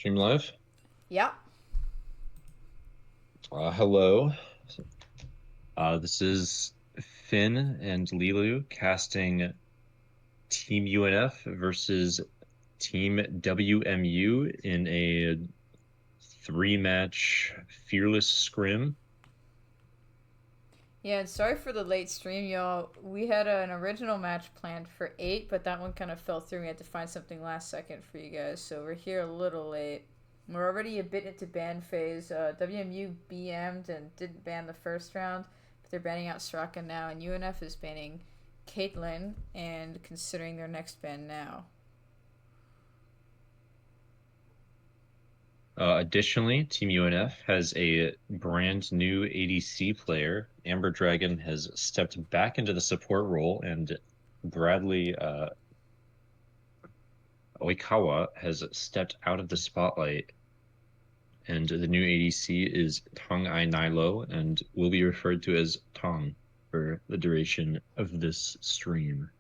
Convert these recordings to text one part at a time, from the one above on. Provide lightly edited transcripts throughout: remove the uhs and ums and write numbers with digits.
Stream live. Yeah. Hello. This is Finn and Lilu casting Team UNF versus Team WMU in a three-match fearless scrim. Yeah, and sorry for the late stream, y'all. We had an original match planned for 8, but that one kind of fell through. We had to find something last second for you guys, so we're here a little late. We're already a bit into ban phase. WMU BM'd and didn't ban the first round, but they're banning out Soraka now, and UNF is banning Caitlyn and considering their next ban now. Additionally, Team UNF has a brand new ADC player. Amber Dragon has stepped back into the support role, and Bradley Oikawa has stepped out of the spotlight. And the new ADC is Tong Ai Nilo and will be referred to as Tong for the duration of this stream.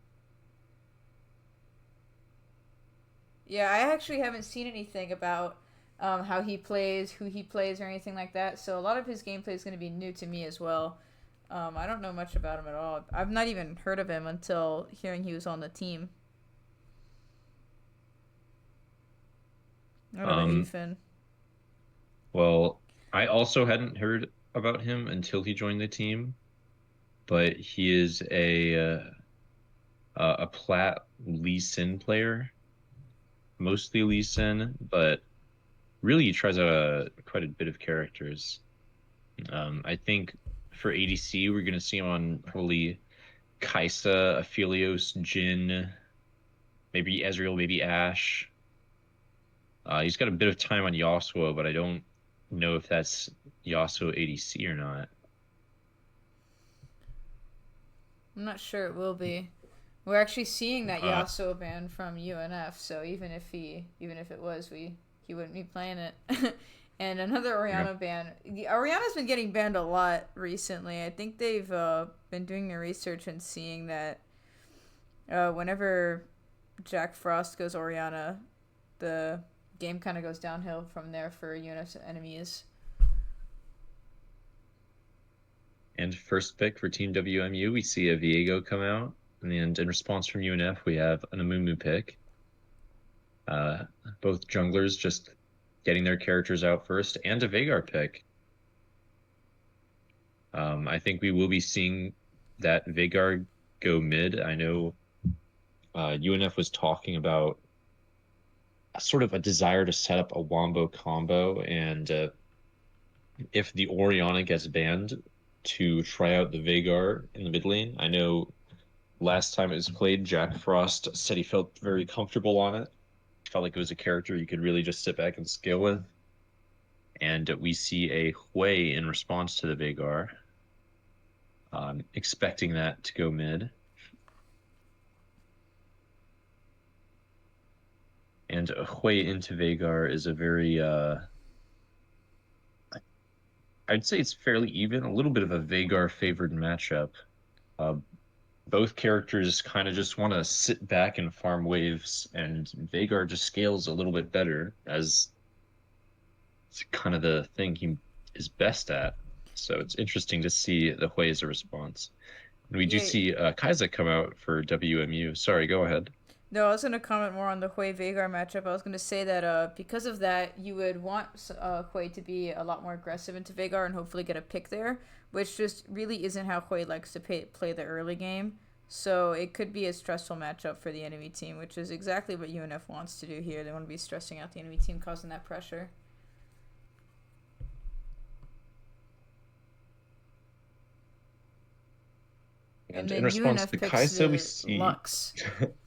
Yeah, I actually haven't seen anything about how he plays, who he plays, or anything like that. So a lot of his gameplay is going to be new to me as well. I don't know much about him at all. I've not even heard of him until hearing he was on the team. What about you, Um, Finn? well, I also hadn't heard about him until he joined the team, but he is a plat Lee Sin player, mostly Lee Sin, but really he tries out quite a bit of characters. I think for ADC, we're going to see him on probably Kaisa, Aphelios, Jin, maybe Ezreal, maybe Ashe. He's got a bit of time on Yasuo, but I don't know if that's Yasuo ADC or not. I'm not sure it will be. We're actually seeing that Uh, Yasuo ban from UNF, so even if it was, he wouldn't be playing it. And another yeah. Orianna ban. Orianna's been getting banned a lot recently. I think they've been doing their research and seeing that whenever Jack Frost goes Orianna, the game kind of goes downhill from there for UNF's enemies. And first pick for Team WMU, we see a Viego come out. And in response from UNF, we have an Amumu pick. Uh, both junglers just getting their characters out first, and a Veigar pick. I think we will be seeing that Veigar go mid. I know UNF was talking about sort of a desire to set up a wombo combo, and if the Orianna gets banned, to try out the Veigar in the mid lane. I know last time it was played, Jack Frost said he felt very comfortable on it. Felt like it was a character you could really just sit back and scale with. And we see a Hui in response to the Veigar, expecting that to go mid. And a Hui into Veigar is a very, I'd say it's fairly even, a little bit of a Veigar favored matchup. Uh, both characters kind of just want to sit back and farm waves, and Veigar just scales a little bit better as it's kind of the thing he is best at. So it's interesting to see the Hui as a response. And we do Yeah, see Kaisa come out for WMU. Sorry, go ahead. no, I was going to comment more on the Hui Veigar matchup. I was going to say that because of that, you would want Hui to be a lot more aggressive into Veigar and hopefully get a pick there, which just really isn't how Hui likes to play the early game. So it could be a stressful matchup for the enemy team, which is exactly what UNF wants to do here. They want to be stressing out the enemy team, causing that pressure. And And in then response UNF to picks Kaisa, we the see. Lux.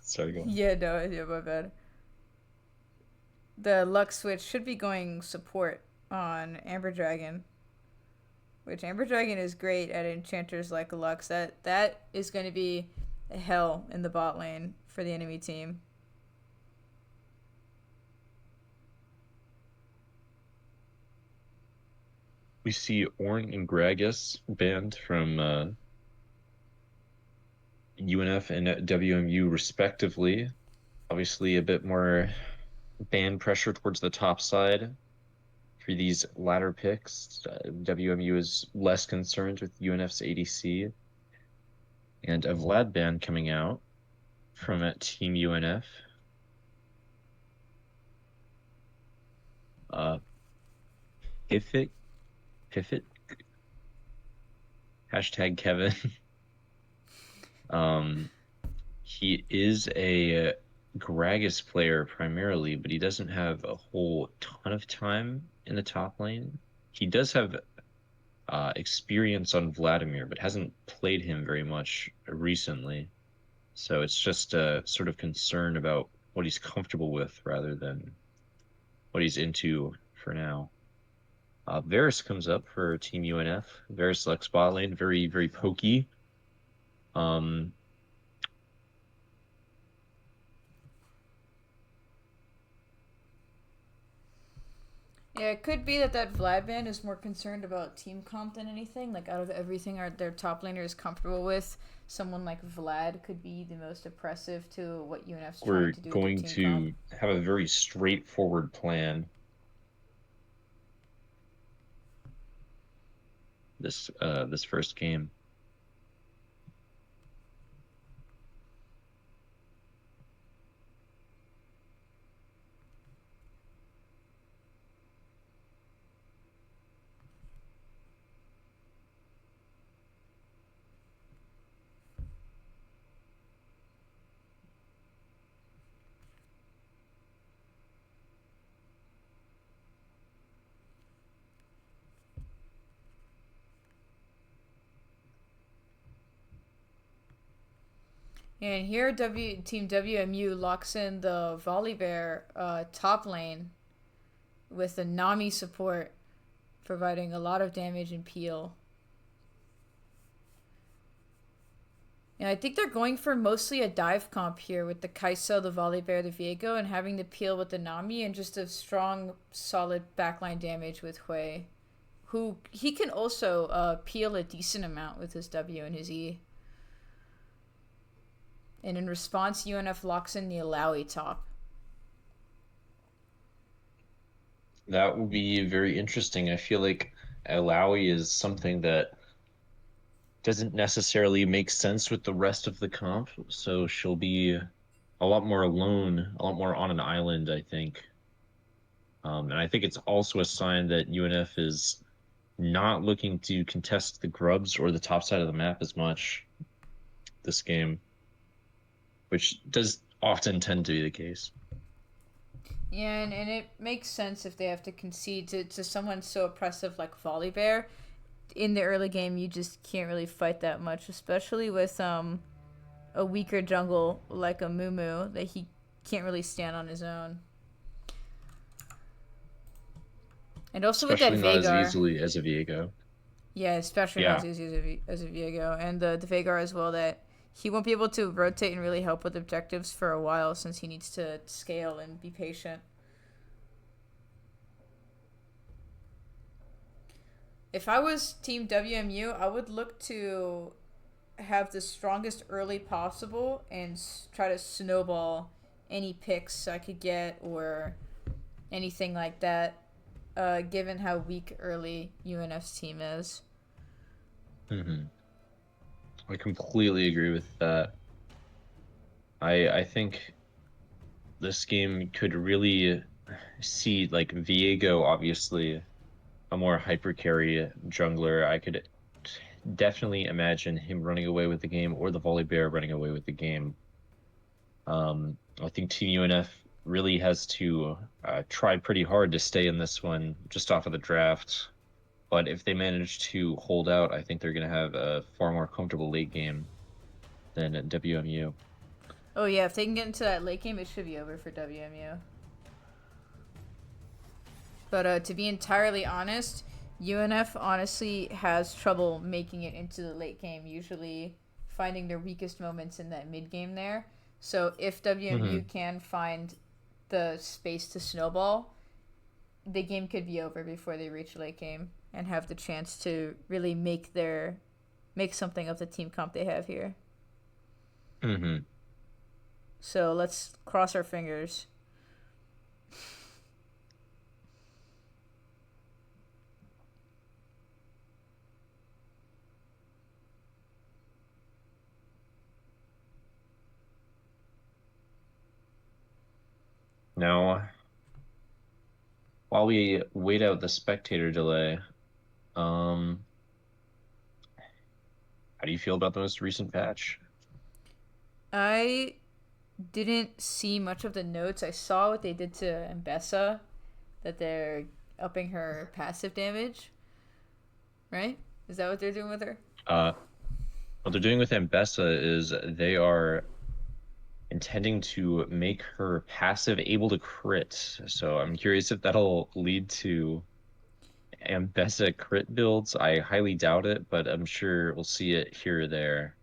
Sorry, go on. Yeah, no, yeah, my bad. The Lux switch should be going support on Amber Dragon, which Amber Dragon is great at enchanters like Lux. That is going to be a hell in the bot lane for the enemy team. We see Ornn and Gragas banned from UNF and WMU respectively. Obviously, a bit more ban pressure towards the top side for these latter picks. WMU is less concerned with UNF's ADC, and a Vlad ban coming out from Team UNF. Pifit, Pifit, hashtag Kevin. um, he is a Gragas player primarily, but he doesn't have a whole ton of time in the top lane. He does have experience on Vladimir, but hasn't played him very much recently. So it's just a sort of concern about what he's comfortable with rather than what he's into for now. Varus comes up for Team UNF. Varus selects bot lane, very, very pokey. Um, Yeah, it could be that Vlad band is more concerned about team comp than anything. Like, out of everything their top laner is comfortable with, someone like Vlad could be the most oppressive to what UNF's trying we're to do with their going team comp. to have a very straightforward plan this first game. And here, Team WMU locks in the Volibear top lane with the Nami support, providing a lot of damage and peel. And I think they're going for mostly a dive comp here with the Kai'Sa, the Volibear, the Viego, and having the peel with the Nami, and just a strong, solid backline damage with Hui, who he can also peel a decent amount with his W and his E. And in response, UNF locks in the Alawi top. That will be very interesting. I feel like Alawi is something that doesn't necessarily make sense with the rest of the comp, so she'll be a lot more alone, a lot more on an island, I think. And I think it's also a sign that UNF is not looking to contest the grubs or the top side of the map as much this game, which does often tend to be the case. Yeah, and it makes sense if they have to concede to someone so oppressive like Volibear. In the early game, you just can't really fight that much, especially with a weaker jungle like a Mumu that he can't really stand on his own. And also with that Especially not as Veigar. easily as a Viego. Yeah, especially not Yeah. as easy as a Viego. And the Veigar as well, that he won't be able to rotate and really help with objectives for a while since he needs to scale and be patient. If I was Team WMU, I would look to have the strongest early possible and try to snowball any picks I could get or anything like that, given how weak early UNF's team is. Hmm. I completely agree with that. I think this game could really see like Viego, obviously a more hyper carry jungler. I could definitely imagine him running away with the game or the Volibear running away with the game. I think Team UNF really has to try pretty hard to stay in this one just off of the draft. But if they manage to hold out, I think they're going to have a far more comfortable late game than at WMU. Oh yeah, if they can get into that late game, it should be over for WMU. But to be entirely honest, UNF honestly has trouble making it into the late game, usually finding their weakest moments in that mid game there. So if WMU Hmm. can find the space to snowball, the game could be over before they reach late game and have the chance to really make something of the team comp they have here. Hmm. So let's cross our fingers. Now, while we wait out the spectator delay, um, how do you feel about the most recent patch? I didn't see much of the notes. I saw what they did to Mbessa, that they're upping her passive damage, right? Is that what they're doing with her? Uh, what they're doing with Ambessa is they are intending to make her passive able to crit. So I'm curious if that'll lead to Ambessa crit builds. I highly doubt it, but I'm sure we'll see it here or there.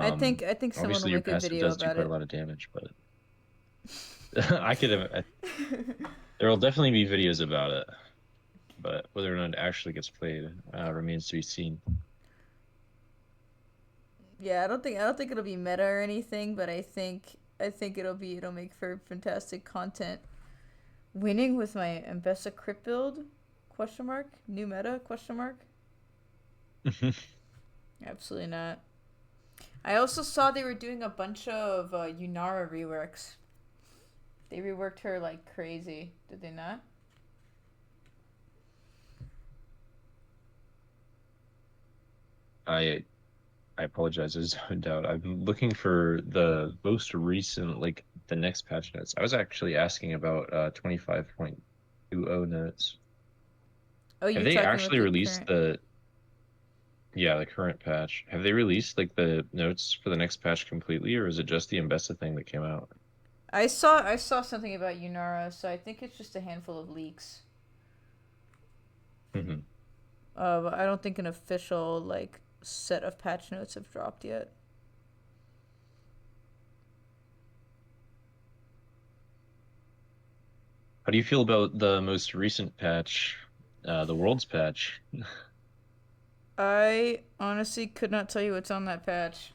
I think someone will Obviously your make a passive video does do about quite a it. lot of damage, but I could there will definitely be videos about it, but whether or not it actually gets played remains to be seen. Yeah, I don't think it'll be meta or anything, but I think it'll make for fantastic content. Winning with my Mbessa crit build? Question mark? New meta? Question mark? Absolutely not. I also saw they were doing a bunch of Yunara reworks. They reworked her like crazy. Did they not? I I apologize. There's no doubt. I'm looking for the most recent, like the next patch notes. I was actually asking about 25.20 notes. Oh, Have you're they talking about actually the released current. the current patch? Have they released like the notes for the next patch completely, or is it just the Ambessa thing that came out? I saw something about Yunara, so I think it's just a handful of leaks. Hmm. But I don't think an official like set of patch notes have dropped yet. How do you feel about the most recent patch, the Worlds patch? I honestly could not tell you what's on that patch.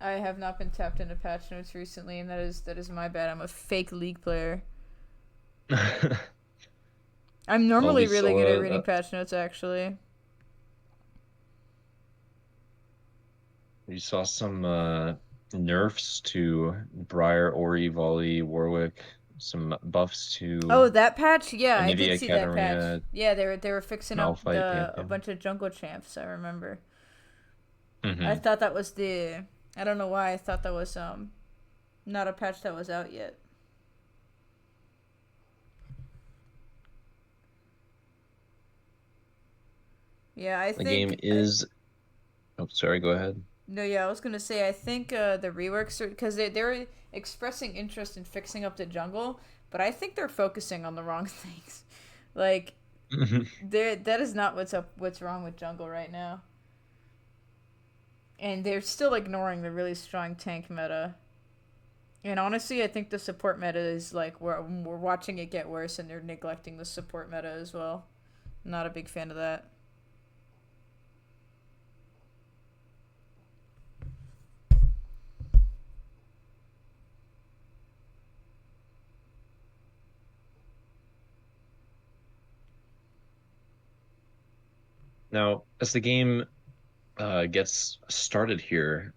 I have not been tapped into patch notes recently, and that is my bad. I'm a fake league player. I'm Well, normally we really good at saw reading patch notes, actually. we saw some nerfs to Briar, Ori, Volley, Warwick, some buffs to Oh, that patch? Yeah, I did Anivia, see that patch. Katarina, Yeah, they were fixing up Malphite, the a Pantheon. bunch of jungle champs. I remember. I Hmm. thought that was the. I don't know why I thought that was not a patch that was out yet. Yeah, I The game think I is. Oh, sorry. Go ahead. no, yeah, I was gonna say I think the reworks are because they're expressing interest in fixing up the jungle, but I think they're focusing on the wrong things. Like that is not what's wrong with jungle right now, and they're still ignoring the really strong tank meta. And honestly, I think the support meta is like we're watching it get worse, and they're neglecting the support meta as well. Not a big fan of that. Now, as the game gets started here,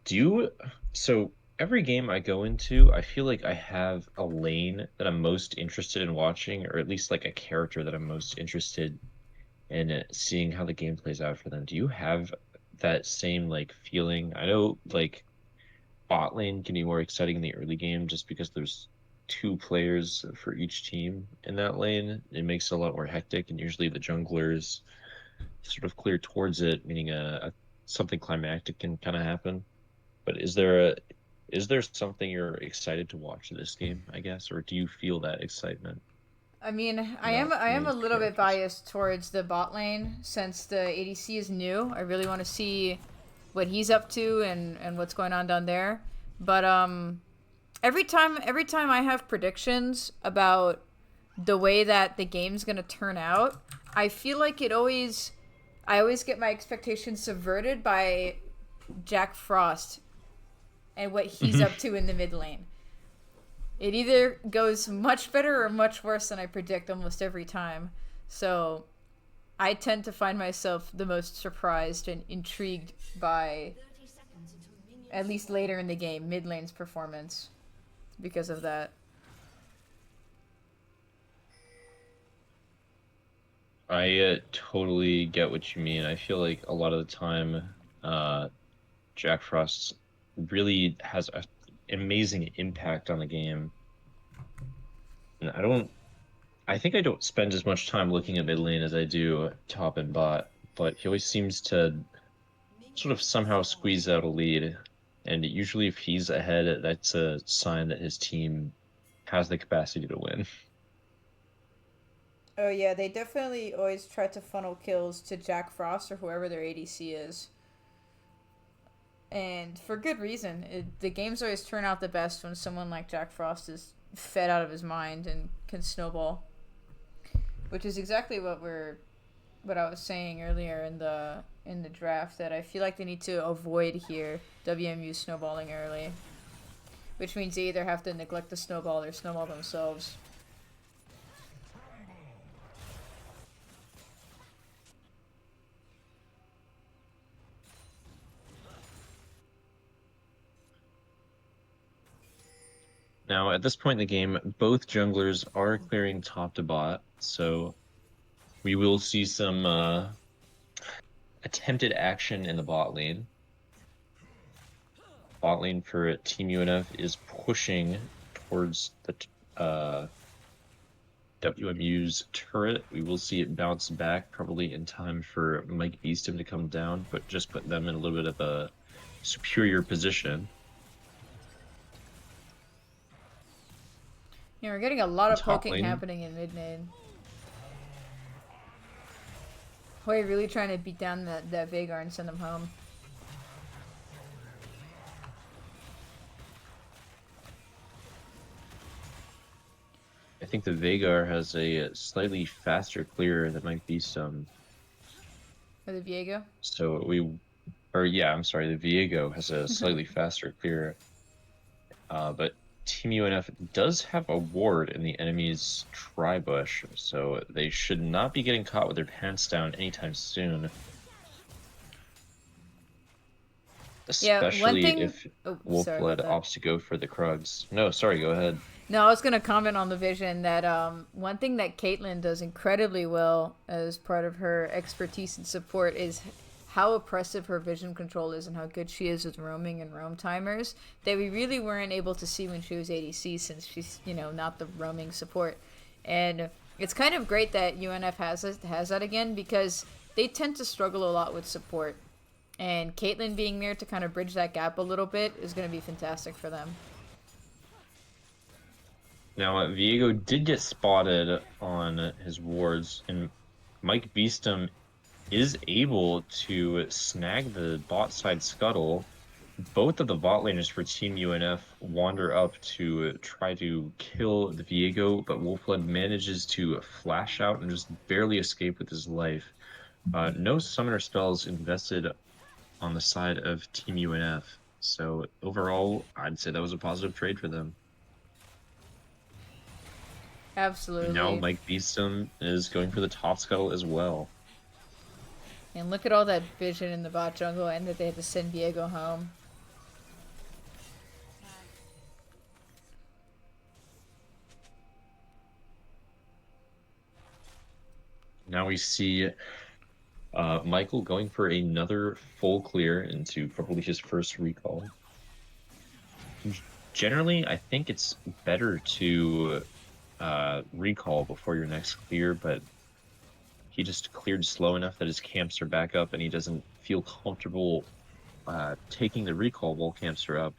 do you? So every game I go into, I feel like I have a lane that I'm most interested in watching, or at least like a character that I'm most interested in seeing how the game plays out for them. Do you have that same like feeling? I know like bot lane can be more exciting in the early game just because there's two players for each team in that lane. It makes it a lot more hectic, and usually the junglers sort of clear towards it, meaning something climactic can kind of happen. But is there something you're excited to watch in this game, I guess, or do you feel that excitement I mean, I am about I any am of a the little bit characters? biased towards the bot lane since the ADC is new. I really want to see what he's up to and what's going on down there. But every time I have predictions about the way that the game's gonna turn out, I feel like I always get my expectations subverted by Jack Frost and what he's up to in the mid lane. It either goes much better or much worse than I predict almost every time. So I tend to find myself the most surprised and intrigued by, at least later in the game, mid lane's performance because of that. I totally get what you mean. I feel like a lot of the time, Jack Frost really has an amazing impact on the game. And I think I don't spend as much time looking at mid lane as I do top and bot, but he always seems to sort of somehow squeeze out a lead. And usually if he's ahead, that's a sign that his team has the capacity to win. Oh yeah, they definitely always try to funnel kills to Jack Frost or whoever their ADC is. And for good reason. The games always turn out the best when someone like Jack Frost is fed out of his mind and can snowball. Which is exactly what I was saying earlier in the draft, that I feel like they need to avoid here WMU snowballing early. Which means they either have to neglect the snowball or snowball themselves. Now, at this point in the game, both junglers are clearing top to bot, so we will see some attempted action in the bot lane. Bot lane for Team UNF is pushing towards the WMU's turret. We will see it bounce back, probably in time for Mike Beeston to come down, but just put them in a little bit of a superior position. Yeah, we're getting a lot of Top poking lane. happening in mid lane. Hoi really trying to beat down that Veigar and send him home. I think the Veigar has a slightly faster clear that might be some. Or the Viego. So I'm sorry, the Viego has a slightly faster clear. But Team UNF does have a ward in the enemy's tri-bush, so they should not be getting caught with their pants down anytime soon. Yeah, one Especially thing. if Oh, sorry Wolfblood about that. opts to go for the Krugs. No, sorry, go ahead. No, I was gonna comment on the vision that one thing that Caitlyn does incredibly well as part of her expertise and support is how oppressive her vision control is and how good she is with roaming and roam timers that we really weren't able to see when she was ADC, since she's not the roaming support. And it's kind of great that UNF has that again, because they tend to struggle a lot with support, and Caitlyn being there to kind of bridge that gap a little bit is going to be fantastic for them. Now, Viego did get spotted on his wards, and Mike Beeston is able to snag the bot side scuttle. Both of the bot laners for Team UNF wander up to try to kill the Viego, but Wolfblood manages to flash out and just barely escape with his life. No summoner spells invested on the side of Team UNF. So overall, I'd say that was a positive trade for them. And now Absolutely. Mike Beeston is going for the top scuttle as well. And look at all that vision in the bot jungle, and that they had to send Diego home. Now we see Michael going for another full clear into probably his first recall. Generally, I think it's better to recall before your next clear, but he just cleared slow enough that his camps are back up and he doesn't feel comfortable taking the recall while camps are up.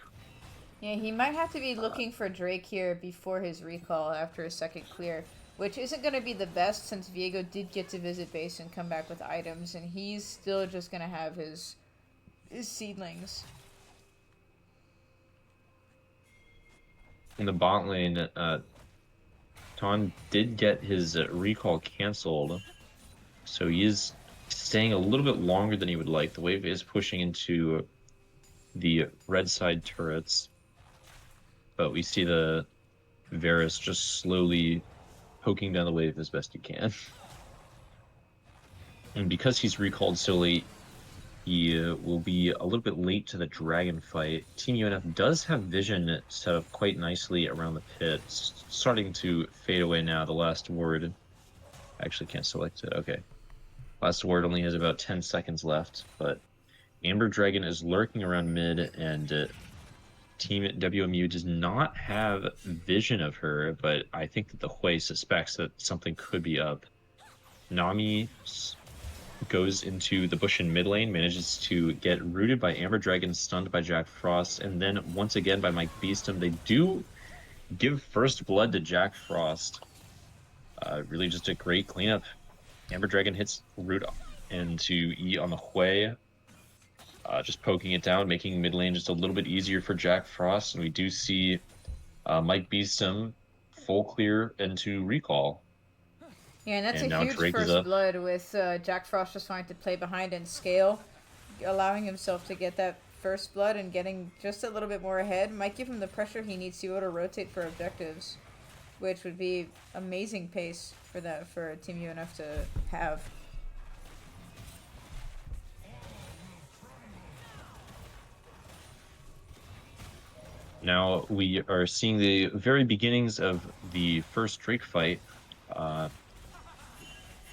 Yeah, he might have to be looking for Drake here before his recall after his second clear, which isn't going to be the best since Viego did get to visit base and come back with items, and he's still just going to have his seedlings. In the bot lane, Ton did get his recall canceled, so he is staying a little bit longer than he would like. The wave is pushing into the red side turrets, but we see the Varus just slowly poking down the wave as best he can. And because he's recalled so late, he will be a little bit late to the dragon fight. Team UNF does have vision set up quite nicely around the pit. It's starting to fade away now. The last word. I actually can't select it. Okay. Last word only has about 10 seconds left, but Amber Dragon is lurking around mid, and Team WMU does not have vision of her, but I think that the Hui suspects that something could be up. Nami goes into the bush in mid lane, manages to get rooted by Amber Dragon, stunned by Jack Frost, and then once again by Mike Beeston. They do give first blood to Jack Frost. Really just a great cleanup. Amber Dragon hits root into E on the Hui, just poking it down, making mid lane just a little bit easier for Jack Frost. And we do see Mike Beeston full clear into recall. Yeah, and that's And a now huge Drake is first up. blood with Jack Frost just trying to play behind and scale, allowing himself to get that first blood and getting just a little bit more ahead might give him the pressure he needs to be able to rotate for objectives, which would be amazing pace for Team UNF to have. Now we are seeing the very beginnings of the first Drake fight.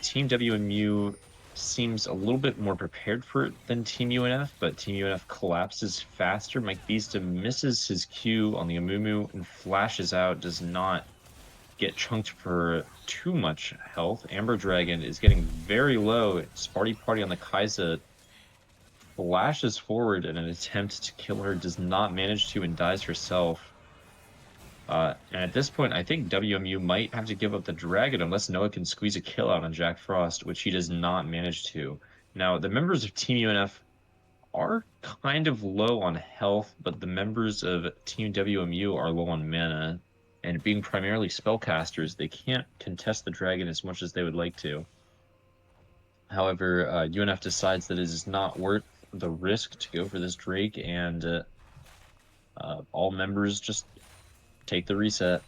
Team WMU seems a little bit more prepared for it than Team UNF, but Team UNF collapses faster. Mike Beeston misses his Q on the Amumu and flashes out, does not get chunked for too much health. Amber Dragon is getting very low. Sparty Party on the Kai'Sa flashes forward in an attempt to kill her, does not manage to, and dies herself. And at this point, I think WMU might have to give up the dragon unless Noah can squeeze a kill out on Jack Frost, which he does not manage to. Now, the members of Team UNF are kind of low on health, but the members of Team WMU are low on mana. And being primarily spellcasters, they can't contest the dragon as much as they would like to. However, UNF decides that it is not worth the risk to go for this Drake, and all members just take the reset.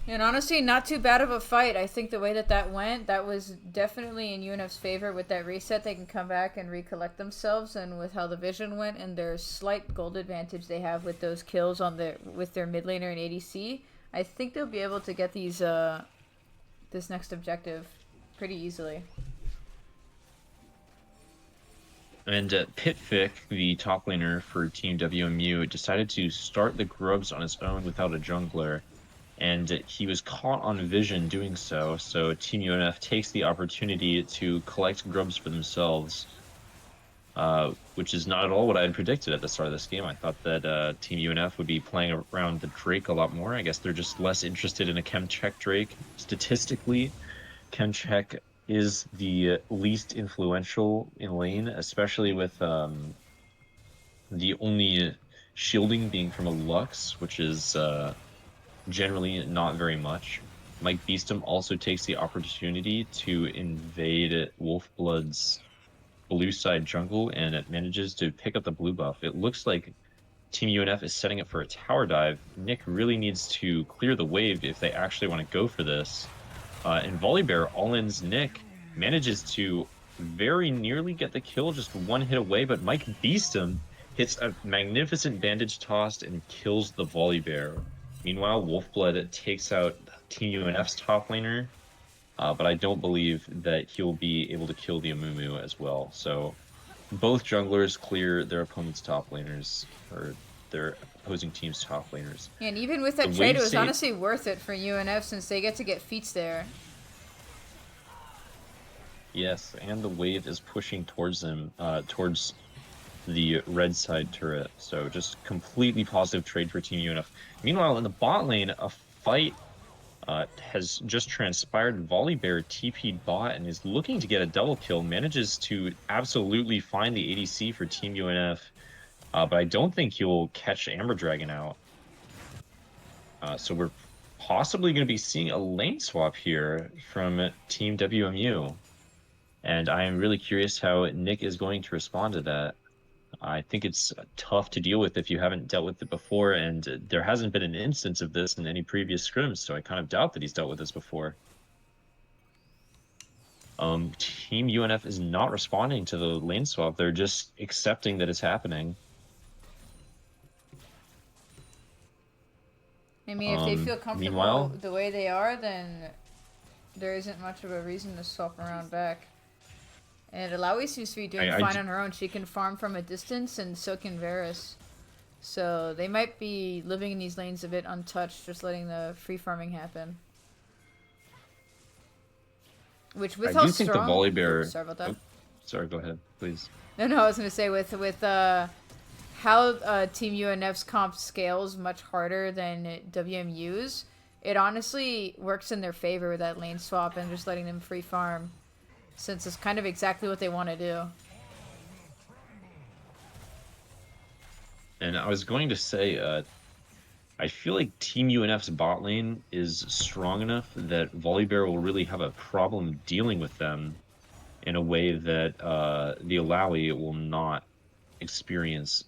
And honestly, not too bad of a fight. I think the way that went, that was definitely in UNF's favor. With that reset, they can come back and recollect themselves, and with how the vision went and their slight gold advantage they have with those kills with their mid laner and ADC, I think they'll be able to get this next objective pretty easily. And Pitfic, the top laner for Team WMU, decided to start the grubs on his own without a jungler. And he was caught on vision doing so. So Team UNF takes the opportunity to collect grubs for themselves, which is not at all what I had predicted at the start of this game. I thought that Team UNF would be playing around the Drake a lot more. I guess they're just less interested in a chem check Drake. Statistically, chem check is the least influential in lane, especially with the only shielding being from a Lux, which is generally not very much. Mike Beeston also takes the opportunity to invade Wolfblood's blue side jungle, and it manages to pick up the blue buff. It looks like Team UNF is setting up for a tower dive. Nick really needs to clear the wave if they actually want to go for this. And Volibear all-ins Nick, manages to very nearly get the kill, just one hit away, but Mike Beeston hits a magnificent bandage tossed and kills the Volibear. Meanwhile, Wolfblood takes out Team UNF's top laner, but I don't believe that he'll be able to kill the Amumu as well. So both junglers clear their opponent's top laners, or their opposing team's top laners. And even with that trade, it was honestly worth it for UNF since they get to get feats there. Yes, and the wave is pushing towards them, towards the red side turret. So just completely positive trade for Team UNF. Meanwhile, in the bot lane, a fight has just transpired. Volibear TP'd bot and is looking to get a double kill, manages to absolutely find the ADC for Team UNF, but I don't think he'll catch Amber Dragon out. So we're possibly going to be seeing a lane swap here from Team WMU. And I am really curious how Nick is going to respond to that. I think it's tough to deal with if you haven't dealt with it before, and there hasn't been an instance of this in any previous scrims, so I kind of doubt that he's dealt with this before. Team UNF is not responding to the lane swap. They're just accepting that it's happening. I mean, if they feel comfortable Meanwhile, the way they are, then there isn't much of a reason to swap around back. And Alawi seems to be doing fine on her own. She can farm from a distance, and so can Varus. So they might be living in these lanes a bit untouched, just letting the free farming happen. Which with I how do think strong... the Volibear... sorry about that. Oh, sorry, go ahead, please. No, I was gonna say with how Team UNF's comp scales much harder than WMU's, it honestly works in their favor with that lane swap and just letting them free farm, since it's kind of exactly what they want to do. And I was going to say, I feel like Team UNF's bot lane is strong enough that Volibear will really have a problem dealing with them in a way that the Alawi will not experience.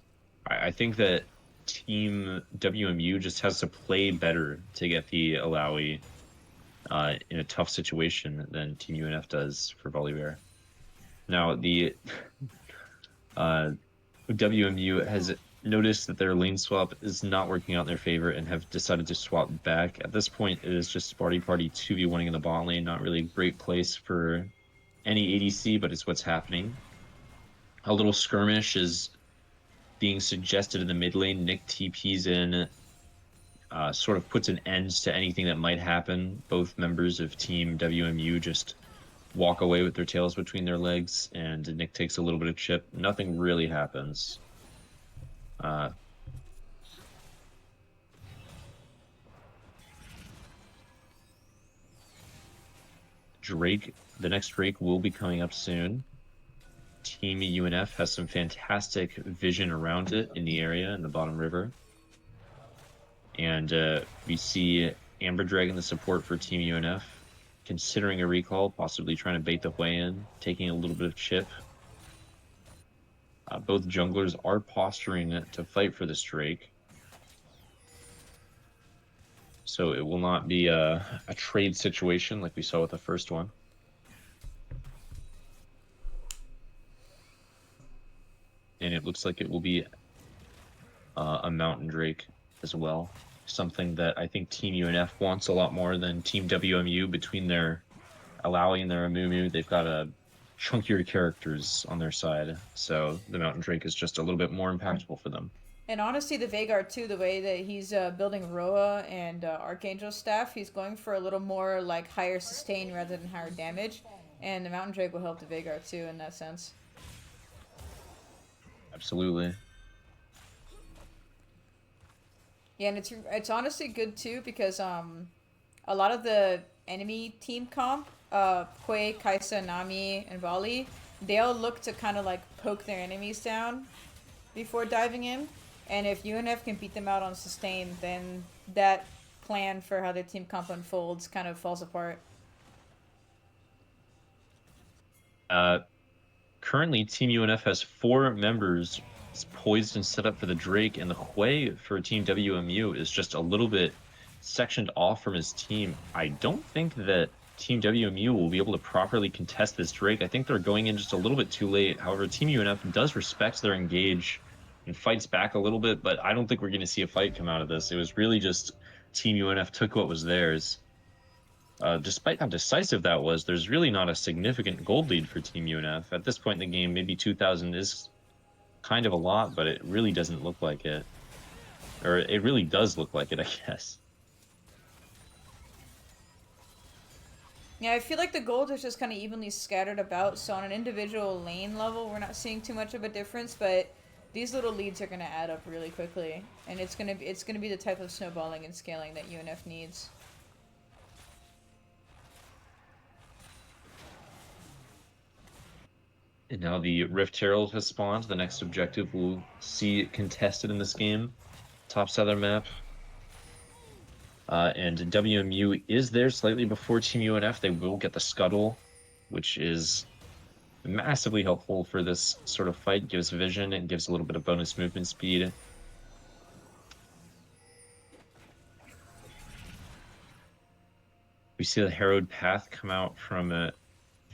I think that Team WMU just has to play better to get the Alawi in a tough situation than Team UNF does for Volibear. Now, the WMU has noticed that their lane swap is not working out in their favor and have decided to swap back. At this point, it is just Party 2v1ing in the bot lane. Not really a great place for any ADC, but it's what's happening. A little skirmish is being suggested in the mid lane. Nick TP's in, sort of puts an end to anything that might happen. Both members of Team WMU just walk away with their tails between their legs, and Nick takes a little bit of chip. Nothing really happens. Drake, the next Drake will be coming up soon. Team UNF has some fantastic vision around it in the area in the bottom river. And we see Amber Dragon, the support for Team UNF, considering a recall, possibly trying to bait the way in, taking a little bit of chip. Both junglers are posturing to fight for this Drake. So it will not be a trade situation like we saw with the first one. And it looks like it will be a Mountain Drake as well. Something that I think Team UNF wants a lot more than Team WMU. Between their Alawi and their Amumu, they've got chunkier characters on their side. So the Mountain Drake is just a little bit more impactful for them. And honestly, the Veigar too, the way that he's building Roa and Archangel's staff, he's going for a little more like higher sustain rather than higher damage. And the Mountain Drake will help the Veigar too in that sense. Absolutely. Yeah, and it's honestly good too because a lot of the enemy team comp, Quay, Kaisa, Nami, and Vali, they all look to kind of like poke their enemies down before diving in. And if UNF can beat them out on sustain, then that plan for how their team comp unfolds kind of falls apart. Currently, Team UNF has 4 members poised and set up for the Drake, and the Hui for Team WMU is just a little bit sectioned off from his team. I don't think that Team WMU will be able to properly contest this Drake. I think they're going in just a little bit too late. However, Team UNF does respect their engage and fights back a little bit, but I don't think we're going to see a fight come out of this. It was really just Team UNF took what was theirs. Despite how decisive that was, there's really not a significant gold lead for Team UNF. At this point in the game, maybe 2,000 is kind of a lot, but it really doesn't look like it. Or it really does look like it, I guess. Yeah, I feel like the gold is just kind of evenly scattered about, so on an individual lane level, we're not seeing too much of a difference, but these little leads are going to add up really quickly, and it's going to be the type of snowballing and scaling that UNF needs. And now the Rift Herald has spawned. The next objective we'll see contested in this game. Top southern map. And WMU is there slightly before Team UNF. They will get the Scuttle, which is massively helpful for this sort of fight. Gives vision and gives a little bit of bonus movement speed. We see the Harrowed Path come out from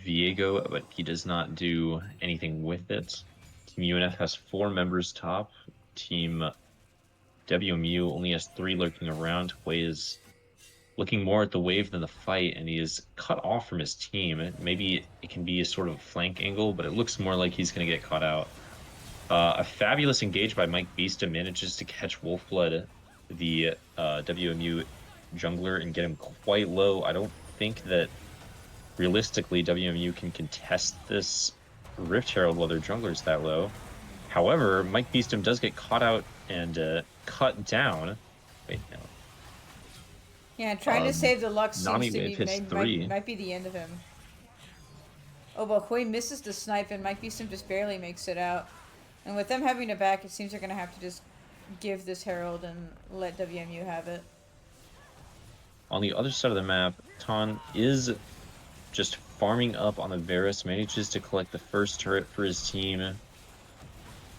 Viego, but he does not do anything with it. Team UNF has 4 members top. Team WMU only has 3 lurking around. Hui is looking more at the wave than the fight, and he is cut off from his team. Maybe it can be a sort of flank angle, but it looks more like he's going to get caught out. A fabulous engage by Mike Beasta manages to catch Wolfblood, the WMU jungler, and get him quite low. I don't think that realistically WMU can contest this Rift Herald while their jungler's that low. However, Mike Beastum does get caught out and cut down. Wait, no. Yeah, trying to save the Lux Nami seems to wave hits 3. might be the end of him. Oh, but Hui misses the snipe, and Mike Beastum just barely makes it out. And with them having a back, it seems they're going to have to just give this Herald and let WMU have it. On the other side of the map, Ton is just farming up on the Varus, manages to collect the first turret for his team,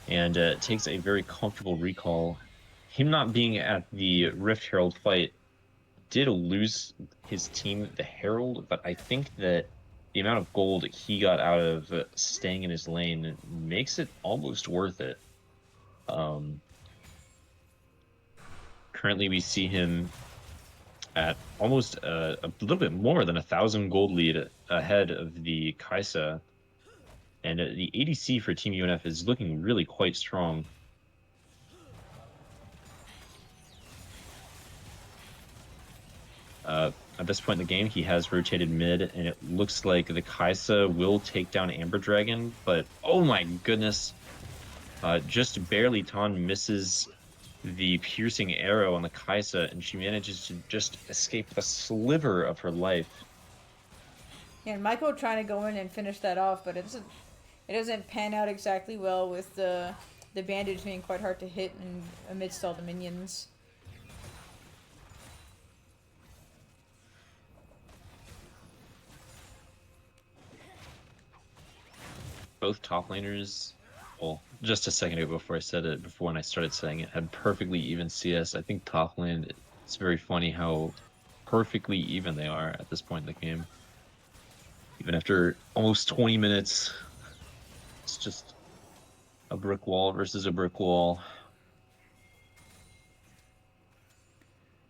and takes a very comfortable recall. Him not being at the Rift Herald fight did lose his team the Herald, but I think that the amount of gold he got out of staying in his lane makes it almost worth it. Currently, we see him at almost a little bit more than 1,000 gold lead ahead of the Kaisa. And the ADC for Team UNF is looking really quite strong. At this point in the game, he has rotated mid, and it looks like the Kaisa will take down Amber Dragon, but oh my goodness. Just barely Ton misses the piercing arrow on the Kaisa, and she manages to just escape with a sliver of her life. Yeah, and Michael trying to go in and finish that off, but it doesn't pan out exactly well with the bandage being quite hard to hit and amidst all the minions. Both top laners, well, just a second ago before I said it, before when I started saying it, had perfectly even CS. I think top lane, it's very funny how perfectly even they are at this point in the game. Even after almost 20 minutes, it's just a brick wall versus a brick wall.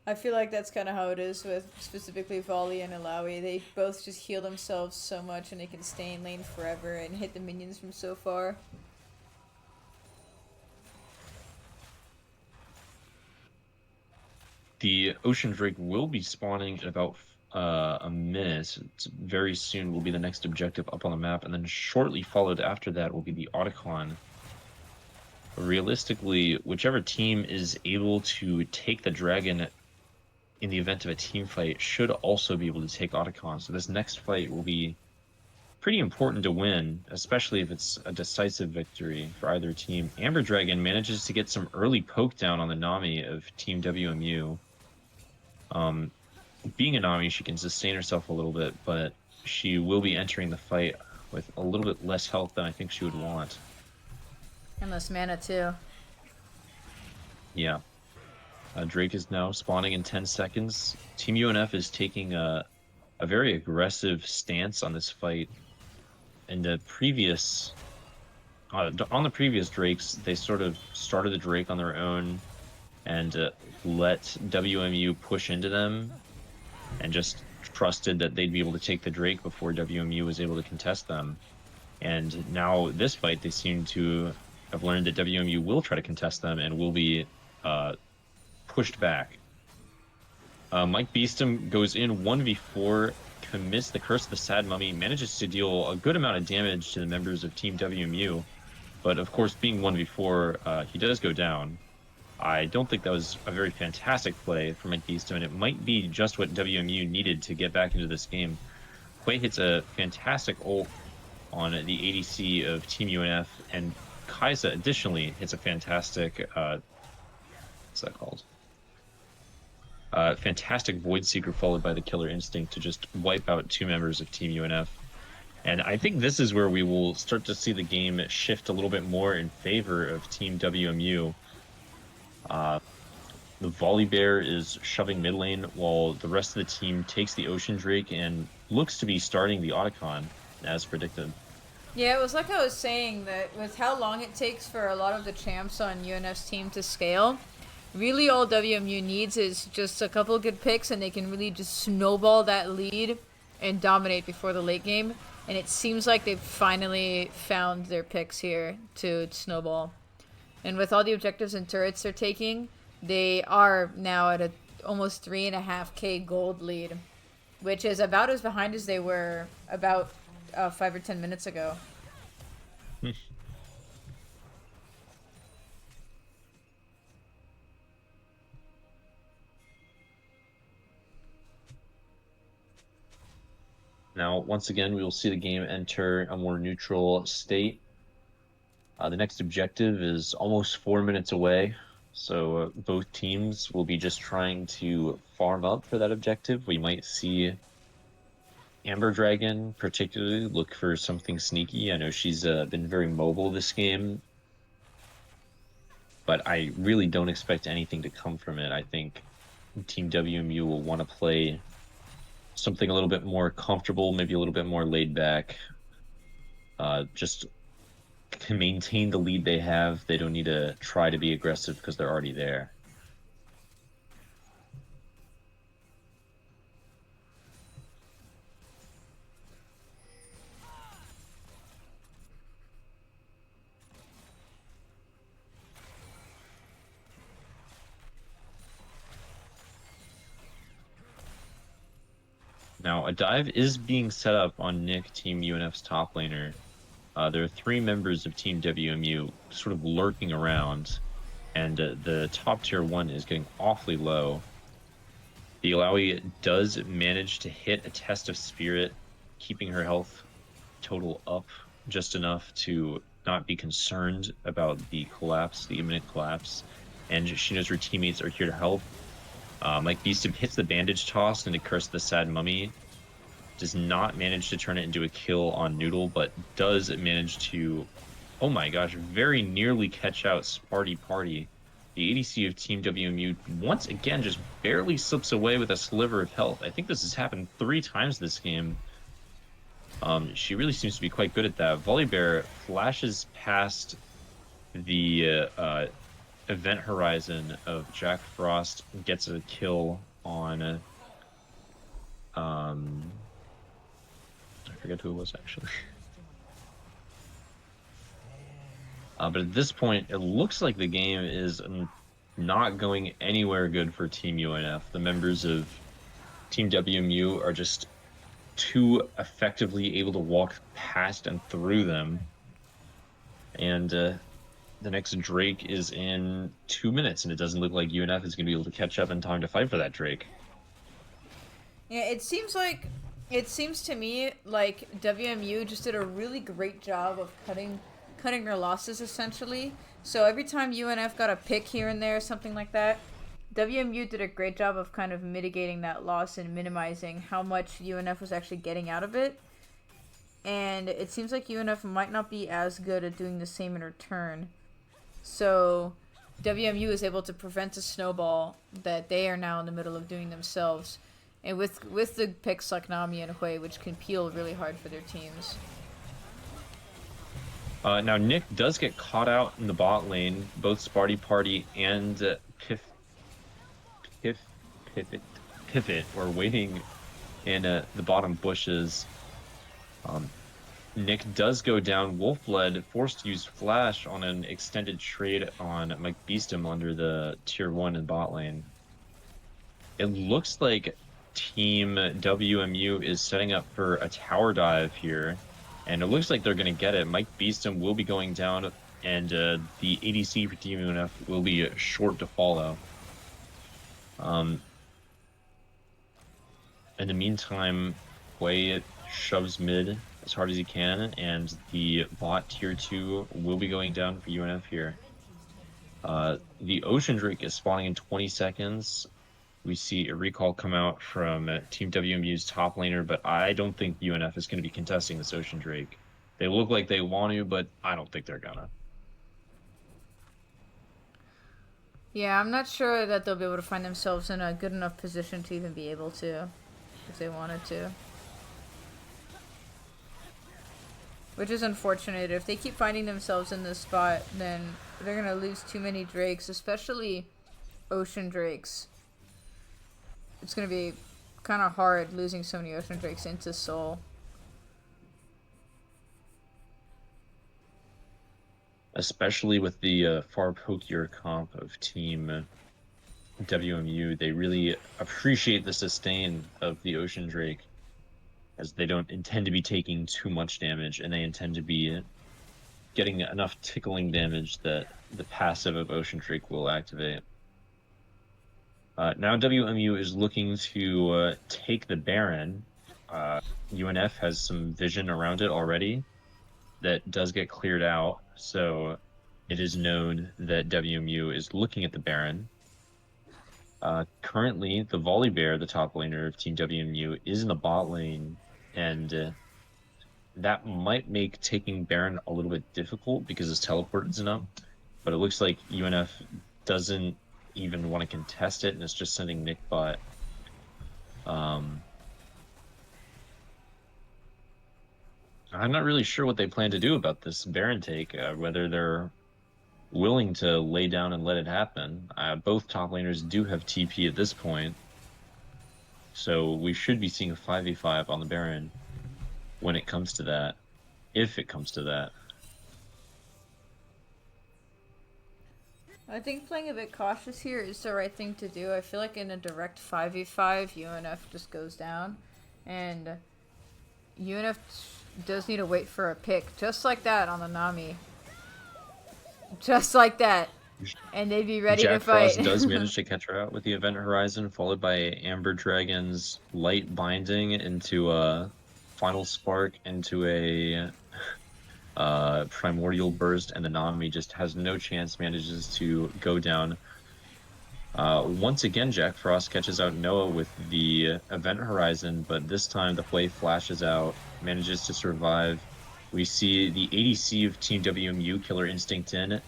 I feel like that's kind of how it is with specifically Volley and Alawi. They both just heal themselves so much and they can stay in lane forever and hit the minions from so far. The Ocean Drake will be spawning in about a minute. Very soon will be the next objective up on the map, and then shortly followed after that will be the Otacon. Realistically, whichever team is able to take the dragon in the event of a team fight should also be able to take Otacon. So this next fight will be pretty important to win, especially if it's a decisive victory for either team. Amber Dragon manages to get some early poke down on the Nami of Team WMU. Being a Nami, she can sustain herself a little bit, but she will be entering the fight with a little bit less health than I think she would want. And less mana too. Yeah. Drake is now spawning in 10 seconds. Team UNF is taking a very aggressive stance on this fight. In the previous, on the previous Drakes, they sort of started the Drake on their own and let WMU push into them and just trusted that they'd be able to take the Drake before WMU was able to contest them. And now this fight, they seem to have learned that WMU will try to contest them and will be pushed back. Mike Beastum goes in 1v4, commits the Curse of the Sad Mummy, manages to deal a good amount of damage to the members of Team WMU, but of course, being 1v4, he does go down. I don't think that was a very fantastic play from Mike Beastum, and it might be just what WMU needed to get back into this game. Quay hits a fantastic ult on the ADC of Team UNF, and Kaisa additionally hits a fantastic, what's that called? Fantastic Void Seeker followed by the Killer Instinct to just wipe out 2 members of Team UNF. And I think this is where we will start to see the game shift a little bit more in favor of Team WMU. The Volley Bear is shoving mid lane while the rest of the team takes the Ocean Drake and looks to be starting the Otacon as predicted. Yeah, it was like I was saying that with how long it takes for a lot of the champs on UNF's team to scale, really all WMU needs is just a couple of good picks and they can really just snowball that lead and dominate before the late game. And it seems like they've finally found their picks here to snowball. And with all the objectives and turrets they're taking, they are now at a almost 3.5k gold lead, which is about as behind as they were about 5 or 10 minutes ago. Now, once again, we will see the game enter a more neutral state. The next objective is almost 4 minutes away, so both teams will be just trying to farm up for that objective. We might see Amber Dragon particularly look for something sneaky. I know she's been very mobile this game, but I really don't expect anything to come from it. I think Team WMU will want to play something a little bit more comfortable, maybe a little bit more laid back. Just to maintain the lead they have. They don't need to try to be aggressive because they're already there. Now, a dive is being set up on Nick, Team UNF's top laner. There are 3 members of Team WMU sort of lurking around, and the top tier 1 is getting awfully low. The Illaoi does manage to hit a test of spirit, keeping her health total up just enough to not be concerned about the collapse, the imminent collapse, and she knows her teammates are here to help. Like Beastum hits the bandage toss into Curse of the Sad Mummy, does not manage to turn it into a kill on Noodle, but does manage to, oh my gosh, very nearly catch out Sparty Party. The ADC of Team WMU once again just barely slips away with a sliver of health. I think this has happened 3 times this game. She really seems to be quite good at that. Volibear flashes past the event horizon of Jack Frost, gets a kill on I forget who it was actually. But at this point, it looks like the game is not going anywhere good for Team UNF. The members of Team WMU are just too effectively able to walk past and through them. And the next Drake is in 2 minutes, and it doesn't look like UNF is going to be able to catch up in time to fight for that Drake. Yeah, it seems to me like WMU just did a really great job of cutting their losses essentially. So every time UNF got a pick here and there, something like that, WMU did a great job of kind of mitigating that loss and minimizing how much UNF was actually getting out of it. And it seems like UNF might not be as good at doing the same in return. So WMU is able to prevent a snowball that they are now in the middle of doing themselves. And with the picks like Nami and Hui, which can peel really hard for their teams. Now, Nick does get caught out in the bot lane. Both Sparty Party and Pivot were waiting in the bottom bushes. Nick does go down. Wolfblood forced to use Flash on an extended trade on Mike Beastum under the tier 1 in bot lane. It looks like Team WMU is setting up for a tower dive here, and it looks like they're going to get it. Mike Beastum will be going down, and the ADC for Team UNF will be short to follow. In the meantime, Hui shoves mid as hard as he can, and the bot tier 2 will be going down for UNF here. The Ocean Drake is spawning in 20 seconds. We see a recall come out from Team WMU's top laner, but I don't think UNF is going to be contesting this Ocean Drake. They look like they want to, but I don't think they're gonna. Yeah, I'm not sure that they'll be able to find themselves in a good enough position to even be able to, if they wanted to. Which is unfortunate. If they keep finding themselves in this spot, then they're gonna lose too many drakes, especially ocean drakes. It's gonna be kind of hard losing so many ocean drakes into Seoul. Especially with the far pokier comp of Team WMU, they really appreciate the sustain of the Ocean Drake, as they don't intend to be taking too much damage, and they intend to be getting enough tickling damage that the passive of Ocean Drake will activate. Now WMU is looking to take the Baron. UNF has some vision around it already that does get cleared out, so it is known that WMU is looking at the Baron. Currently, the Volibear, the top laner of Team WMU, is in the bot lane, and that might make taking Baron a little bit difficult because his teleport isn't up. But it looks like UNF doesn't even want to contest it, and it's just sending Nick bot. I'm not really sure what they plan to do about this Baron take, whether they're willing to lay down and let it happen. Both top laners do have TP at this point, so we should be seeing a 5v5 on the Baron when it comes to that, if it comes to that. I think playing a bit cautious here is the right thing to do. I feel like in a direct 5v5, UNF just goes down. And UNF does need to wait for a pick, just like that on the Nami. Just like that. And they'd be ready Jack to fight. Frost does manage to catch her out with the Event Horizon, followed by Amber Dragon's Light Binding into a Final Spark, into a Primordial Burst, and the Nami just has no chance, manages to go down. Once again, Jack Frost catches out Noah with the Event Horizon, but this time the play flashes out, manages to survive. We see the ADC of Team WMU, Killer Instinct in,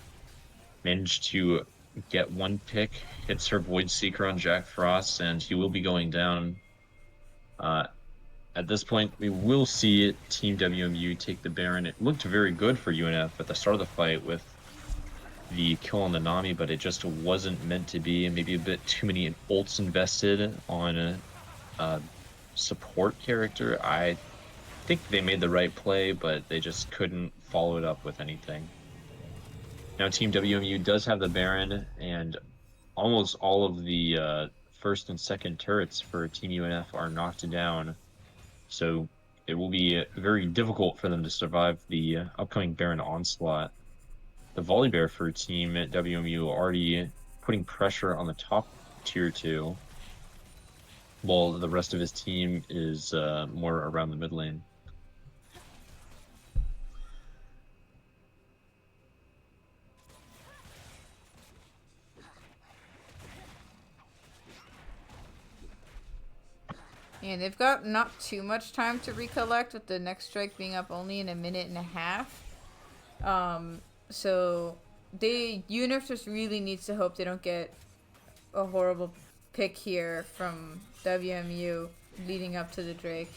managed to get one pick, hits her Void Seeker on Jack Frost, and he will be going down. At this point, we will see Team WMU take the Baron. It looked very good for UNF at the start of the fight with the kill on the Nami, but it just wasn't meant to be, and maybe a bit too many ults invested on a support character. I think they made the right play, but they just couldn't follow it up with anything. Now Team WMU does have the Baron, and almost all of the first and second turrets for Team UNF are knocked down. So it will be very difficult for them to survive the upcoming Baron onslaught. The Volibear for Team WMU already putting pressure on the top tier 2, while the rest of his team is more around the mid lane. And they've got not too much time to recollect, with the next strike being up only in a minute and a half. So UNF just really needs to hope they don't get a horrible pick here from WMU leading up to the Drake.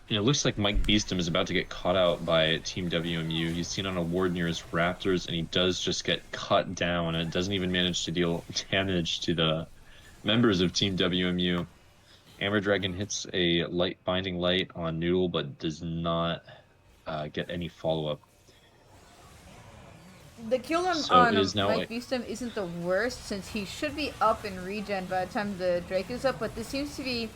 It looks like Mike Beeston is about to get caught out by Team WMU. He's seen on a ward near his Raptors, and he does just get cut down, and doesn't even manage to deal damage to the members of Team WMU. Amber Dragon hits a light binding light on Noodle, but does not get any follow-up. The kill on Mike Beeston isn't the worst, since he should be up in regen by the time the Drake is up, but this seems to be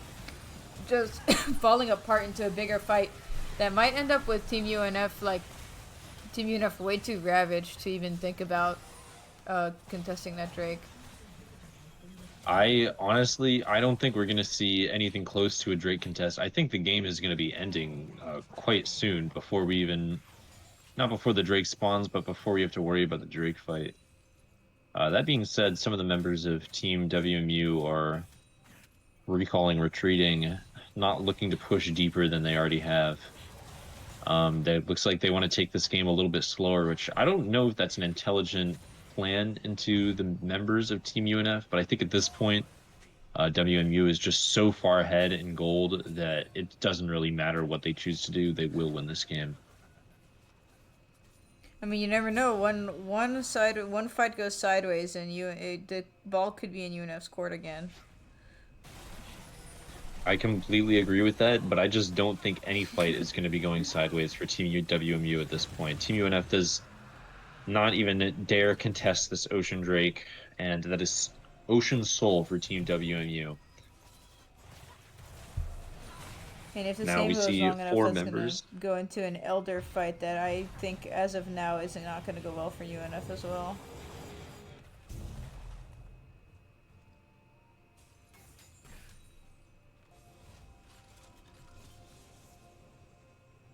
just falling apart into a bigger fight that might end up with Team UNF, Team UNF way too ravaged to even think about contesting that Drake. I don't think we're going to see anything close to a Drake contest. I think the game is going to be ending quite soon, before we even... Not before the Drake spawns, but before we have to worry about the Drake fight. That being said, some of the members of Team WMU are recalling, retreating, not looking to push deeper than they already have. That looks like they want to take this game a little bit slower, which I don't know if that's an intelligent plan into the members of Team UNF, but I think at this point, WMU is just so far ahead in gold that it doesn't really matter what they choose to do. They will win this game. I mean, you never know. One fight goes sideways, and the ball could be in UNF's court again. I completely agree with that, but I just don't think any fight is going to be going sideways for Team WMU at this point. Team UNF does not even dare contest this Ocean Drake, and that is Ocean Soul for Team WMU. And if this Now game we goes see long enough, four that's gonna members. go into an elder fight that I think, as of now, is not gonna go well for UNF as well.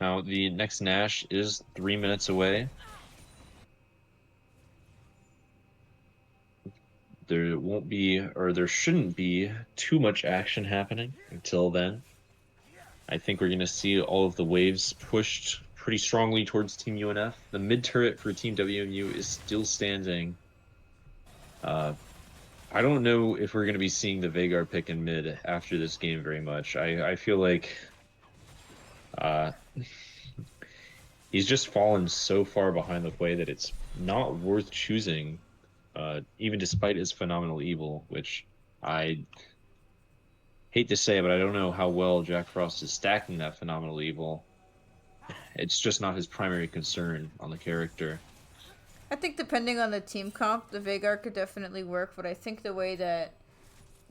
Now the next Nash is 3 minutes away. There won't be, or there shouldn't be, too much action happening until then. I think we're going to see all of the waves pushed pretty strongly towards Team UNF. The mid turret for Team WMU is still standing. I don't know if we're going to be seeing the Vagar pick in mid after this game very much. I feel like uh, he's just fallen so far behind the way that it's not worth choosing, even despite his phenomenal evil, which I hate to say, but I don't know how well Jack Frost is stacking that phenomenal evil. It's just not his primary concern on the character. I think depending on the team comp, the Vagar could definitely work, but I think the way that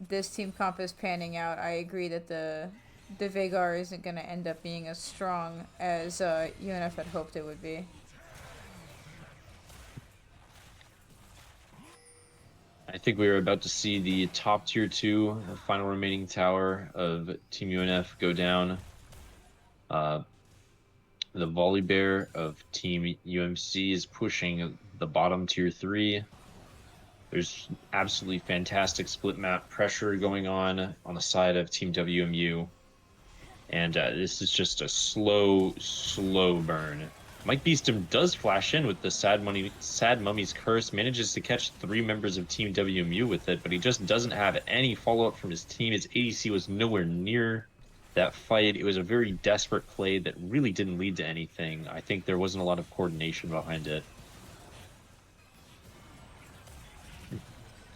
this team comp is panning out, I agree that the Vagar isn't going to end up being as strong as UNF had hoped it would be. I think we are about to see the top tier 2, the final remaining tower of Team UNF go down. The Volley Bear of Team UMC is pushing the bottom tier 3. There's absolutely fantastic split map pressure going on the side of Team WMU. And this is just a slow burn. Mike Beeston does flash in with the Sad Mummy's Curse, manages to catch 3 members of Team WMU with it, but he just doesn't have any follow-up from his team. His ADC was nowhere near that fight. It was a very desperate play that really didn't lead to anything. I think there wasn't a lot of coordination behind it.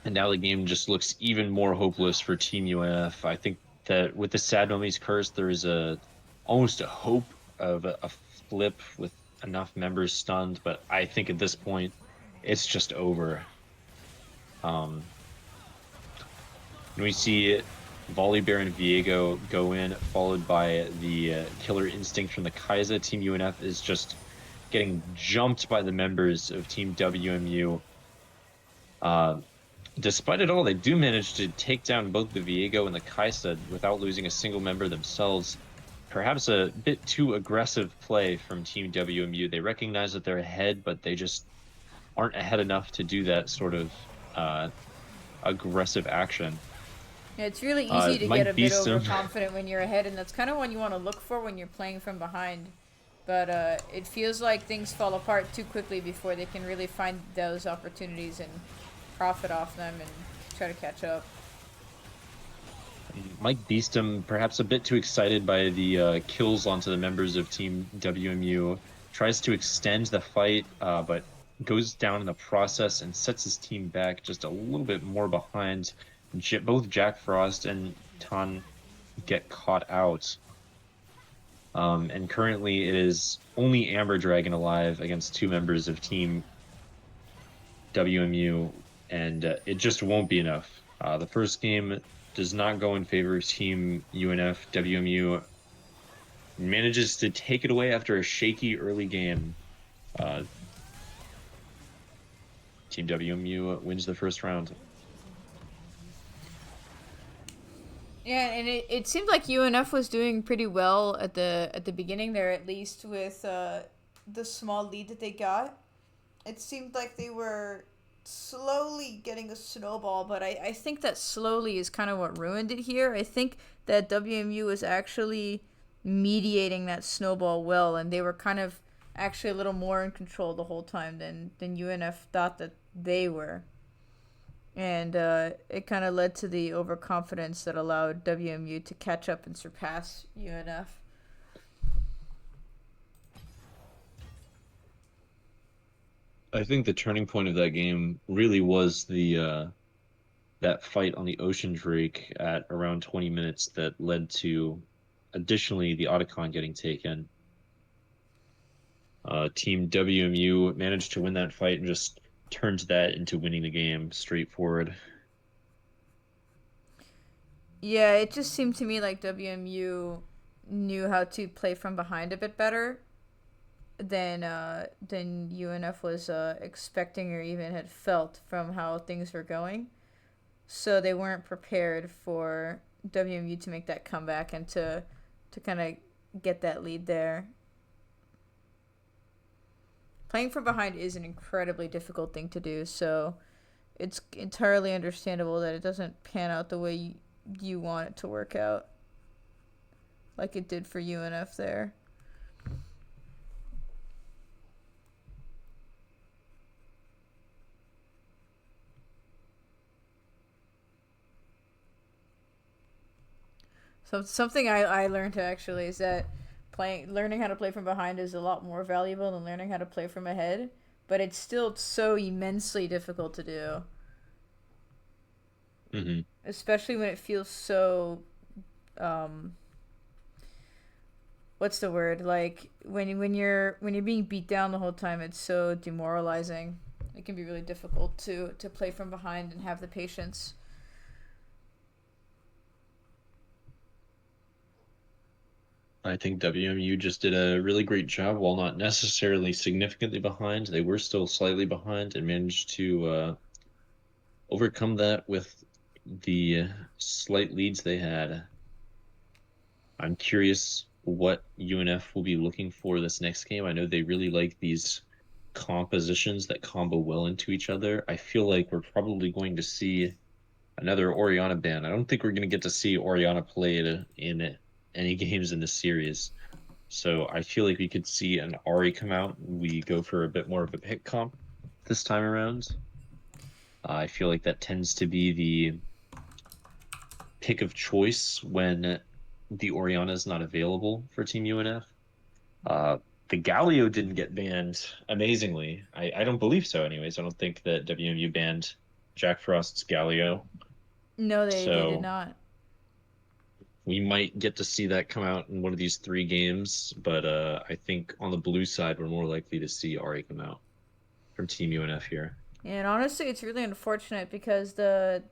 And now the game just looks even more hopeless for Team UNF. I think that with the Sad Mummy's Curse, there is almost a hope of a flip with enough members stunned, but I think at this point, it's just over. We see Volley Bear and Viego go in, followed by the Killer Instinct from the Kai'Sa. Team UNF is just getting jumped by the members of Team WMU. Despite it all, they do manage to take down both the Viego and the Kai'Sa without losing a single member themselves. Perhaps a bit too aggressive play from Team WMU. They recognize that they're ahead, but they just aren't ahead enough to do that sort of aggressive action. Yeah, it's really easy to Mike get a bit Beeston. overconfident when you're ahead, and that's kind of what you want to look for when you're playing from behind. But it feels like things fall apart too quickly before they can really find those opportunities and profit off them and try to catch up. Mike Beeston, perhaps a bit too excited by the kills onto the members of Team WMU, tries to extend the fight, but goes down in the process and sets his team back just a little bit more behind. Both Jack Frost and Tan get caught out. And currently it is only Amber Dragon alive against 2 members of Team WMU, and it just won't be enough. The first game does not go in favor of Team UNF. WMU manages to take it away after a shaky early game. Team WMU wins the first round. Yeah, and it seemed like UNF was doing pretty well at the beginning there, at least with the small lead that they got. It seemed like they were slowly getting a snowball, but I think that slowly is kind of what ruined it here. I think that WMU was actually mediating that snowball well, and they were kind of actually a little more in control the whole time than UNF thought that they were. And it kind of led to the overconfidence that allowed WMU to catch up and surpass UNF. I think the turning point of that game really was the that fight on the Ocean Drake at around 20 minutes that led to additionally the Otacon getting taken. Team WMU managed to win that fight and just turned that into winning the game straightforward. Yeah, it just seemed to me like WMU knew how to play from behind a bit better than UNF was expecting or even had felt from how things were going. So they weren't prepared for WMU to make that comeback and to kind of get that lead there. Playing from behind is an incredibly difficult thing to do, so it's entirely understandable that it doesn't pan out the way you want it to work out, like it did for UNF there. So something I learned actually is that learning how to play from behind is a lot more valuable than learning how to play from ahead, but it's still so immensely difficult to do, Hmm. especially when it feels so um what's the word, like when you're being beat down the whole time, it's so demoralizing. It can be really difficult to play from behind and have the patience. I think WMU just did a really great job while not necessarily significantly behind. They were still slightly behind and managed to overcome that with the slight leads they had. I'm curious what UNF will be looking for this next game. I know they really like these compositions that combo well into each other. I feel like we're probably going to see another Oriana ban. I don't think we're going to get to see Oriana played in any games in this series. So I feel like we could see an Ari come out. We go for a bit more of a pick comp this time around. I feel like that tends to be the pick of choice when the Oriana is not available for Team UNF. Uh, the Galio didn't get banned, amazingly. I don't believe so, anyways. I don't think that WMU banned Jack Frost's Galio. No, they did So not. we might get to see that come out in one of these three games, but I think on the blue side, we're more likely to see Ari come out from Team UNF here. And honestly, it's really unfortunate because the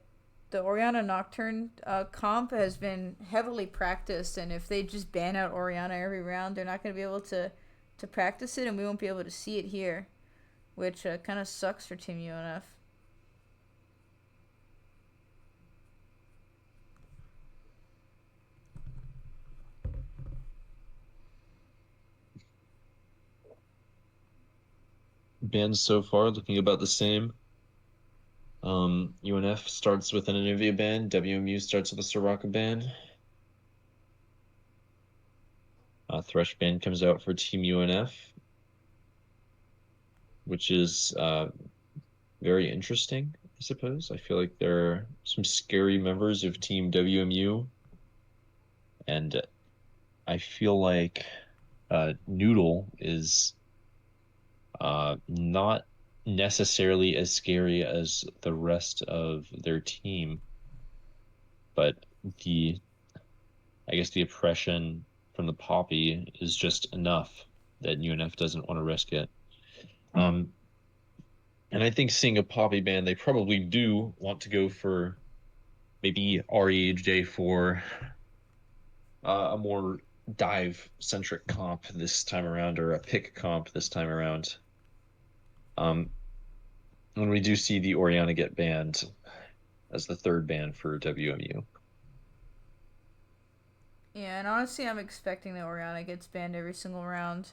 Oriana Nocturne comp has been heavily practiced, and if they just ban out Oriana every round, they're not going to be able to practice it, and we won't be able to see it here, which kind of sucks for Team UNF. Bans so far looking about the same. UNF starts with an Anivia ban. WMU starts with a Soraka ban. Thresh ban comes out for Team UNF, which is very interesting, I suppose. I feel like there are some scary members of Team WMU, and I feel like Noodle is not necessarily as scary as the rest of their team, but the I guess the oppression from the Poppy is just enough that UNF doesn't want to risk it. Um, and I think seeing a Poppy band, they probably do want to go for maybe REHJ for a more dive centric comp this time around, or a pick comp this time around. Um, when we do see the Oriana get banned as the third ban for WMU. Yeah, and honestly, I'm expecting that Oriana gets banned every single round.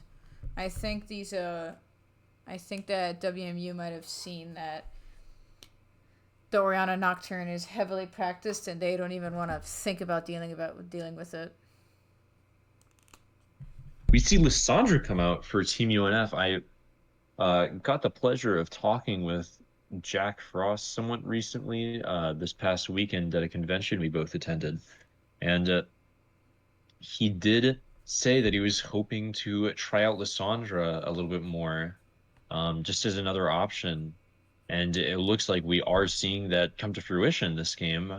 I think these I think that WMU might have seen that the Oriana Nocturne is heavily practiced, and they don't even want to think about dealing with it. We see Lissandra come out for Team UNF. I got the pleasure of talking with Jack Frost somewhat recently, this past weekend at a convention we both attended. And he did say that he was hoping to try out Lissandra a little bit more, just as another option. And it looks like we are seeing that come to fruition this game.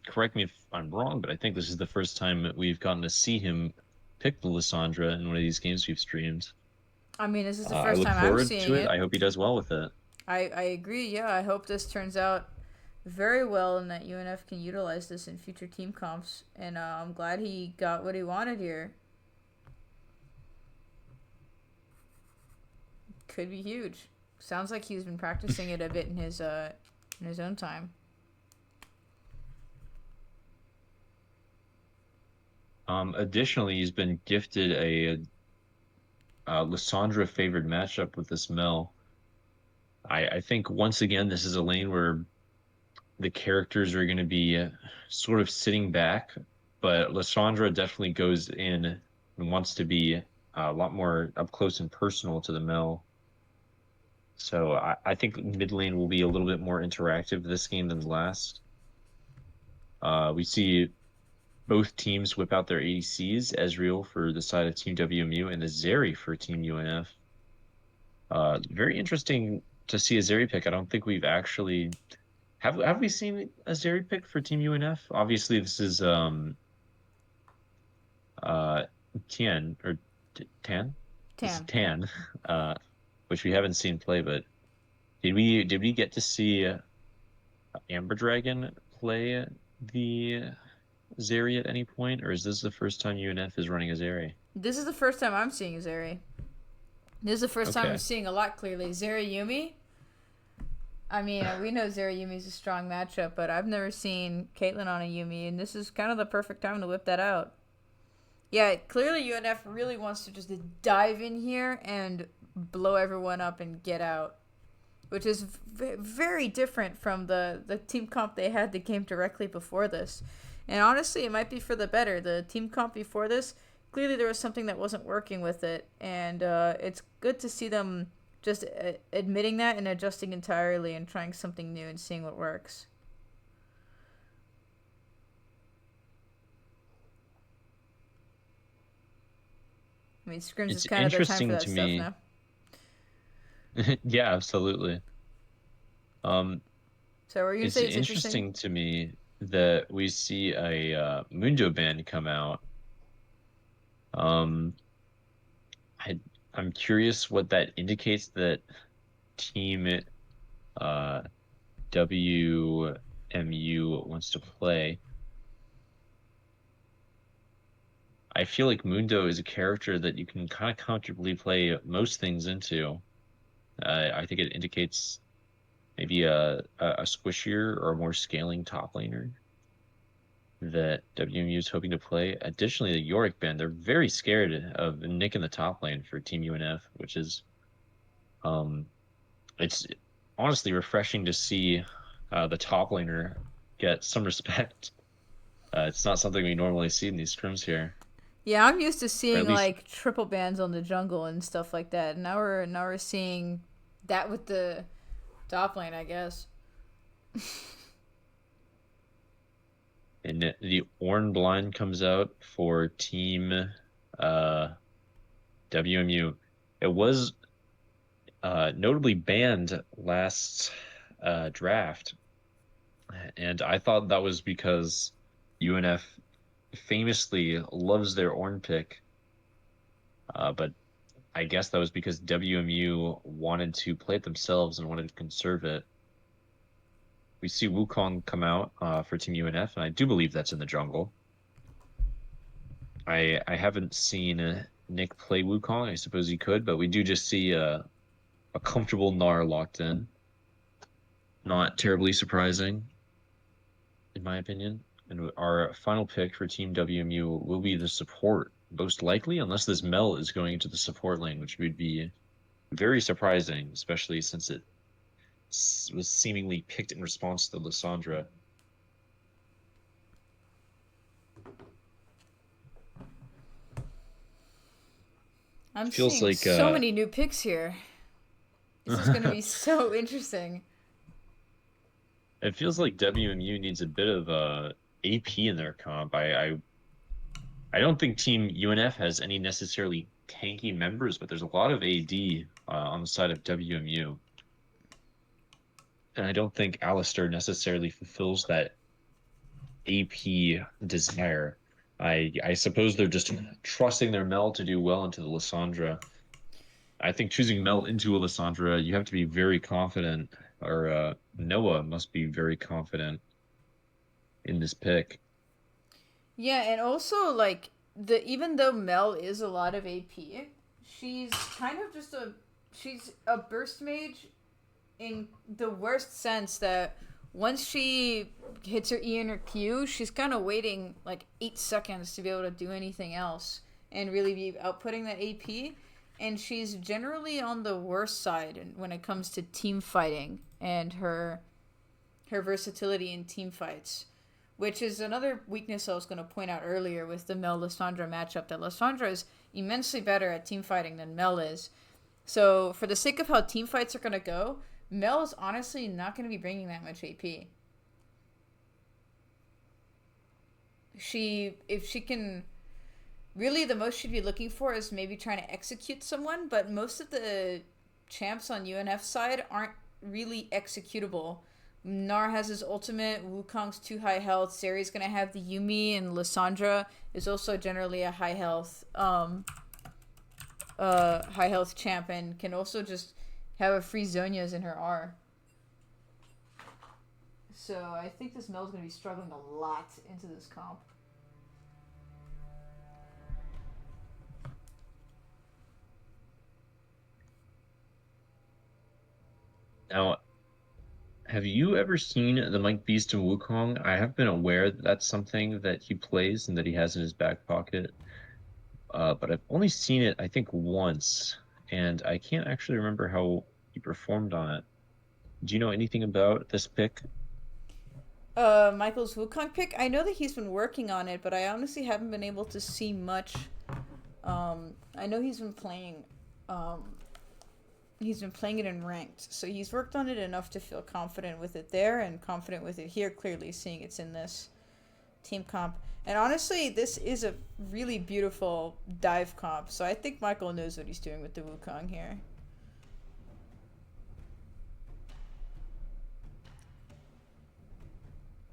Correct me if I'm wrong, but I think this is the first time that we've gotten to see him pick the Lissandra in one of these games we've streamed. I mean, this is the I first look time I'm forward seeing to it. it. I hope he does well with it. I agree. Yeah, I hope this turns out very well and that UNF can utilize this in future team comps. And I'm glad he got what he wanted here. Could be huge. Sounds like he's been practicing it a bit in his own time. Additionally, he's been gifted a Lissandra favored matchup with this Mel. I think once again this is a lane where the characters are going to be sort of sitting back, but Lissandra definitely goes in and wants to be a lot more up close and personal to the Mel. So I think mid lane will be a little bit more interactive this game than the last. We see both teams whip out their ADCs, Ezreal for the side of Team WMU and Azeri for Team UNF. Very interesting to see a Zeri pick. I don't think we've actually have we seen a Zeri pick for Team UNF? Obviously, this is Tian or Tan. This is Tan. Tan, which we haven't seen play. But did we get to see Amber Dragon play the Zeri at any point, or is this the first time UNF is running a Zeri? This is the first time I'm seeing Zeri. This is the first time Okay. I'm seeing a lot clearly. Zeri Yumi. I mean, we know Zeri Yumi's a strong matchup, but I've never seen Caitlyn on a Yumi, and this is kind of the perfect time to whip that out. Yeah, clearly UNF really wants to just dive in here and blow everyone up and get out, which is very different from the team comp they had that came directly before this. And honestly, it might be for the better. The team comp before this, clearly there was something that wasn't working with it, and it's good to see them just admitting that and adjusting entirely and trying something new and seeing what works. I mean, Scrims is It's kind of the time for interesting that to stuff me. now. Yeah, absolutely. Um, So, are you gonna it's say it's interesting? interesting to me that we see a Mundo band come out. Um, I I'm curious what that indicates that team uh WMU wants to play. I feel like Mundo is a character that you can kind of comfortably play most things into. I think it indicates maybe a squishier or a more scaling top laner that WMU is hoping to play. Additionally, the Yorick band, they're very scared of Nick in the top lane for Team UNF, which is um it's honestly refreshing to see the top laner get some respect. It's not something we normally see in these scrims here, Yeah, I'm used to or at seeing least like triple bans on the jungle and stuff like that. Now we're seeing that with the top lane, I guess. and the Orn blind comes out for Team uh, WMU. It was notably banned last draft, and I thought that was because UNF famously loves their Orn pick, but I guess that was because WMU wanted to play it themselves and wanted to conserve it. We see Wukong come out for Team UNF, and I do believe that's in the jungle. I haven't seen Nick play Wukong. I suppose he could, but we do just see a comfortable Gnar locked in. Not terribly surprising, in my opinion. And our final pick for Team WMU will be the support, most likely, unless this Mel is going into the support lane, which would be very surprising, especially since it was seemingly picked in response to Lissandra. I'm Feels seeing like so many new picks here. This is going to be so interesting. it feels like WMU needs a bit of AP in their comp. I don't think Team UNF has any necessarily tanky members, but there's a lot of AD on the side of WMU. And I don't think Alistair necessarily fulfills that AP desire. I suppose they're just trusting their Mel to do well into the Lissandra. I think choosing Mel into a Lissandra, you have to be very confident, or Noah must be very confident in this pick. Yeah, and also like the even though Mel is a lot of AP, she's kind of just a she's a burst mage in the worst sense that once she hits her E and her Q, she's kind of waiting like 8 seconds to be able to do anything else and really be outputting that AP. And she's generally on the worst side when it comes to team fighting and her versatility in team fights, which is another weakness I was going to point out earlier with the Mel Lissandra matchup. That Lissandra is immensely better at team fighting than Mel is. So, for the sake of how team fights are going to go, Mel is honestly not going to be bringing that much AP. If she can, really the most she'd be looking for is maybe trying to execute someone, but most of the champs on UNF side aren't really executable. Nar has his ultimate, Wukong's too high health, Sari's gonna have the Yumi, and Lissandra is also generally a high health champ and can also just have a free Zonias in her R. So I think this Mel's gonna be struggling a lot into this comp. Now, have you ever seen the Mike Beast and Wukong? I have been aware that that's something that he plays and that he has in his back pocket. But I've only seen it, I think, once, and I can't actually remember how he performed on it. Do you know anything about this pick? Michael's Wukong pick, I know that he's been working on it, but I honestly haven't been able to see much. I know he's been playing it in ranked, so he's worked on it enough to feel confident with it there and confident with it here, clearly seeing it's in this team comp. And honestly, this is a really beautiful dive comp, so I think Michael knows what he's doing with the Wukong here.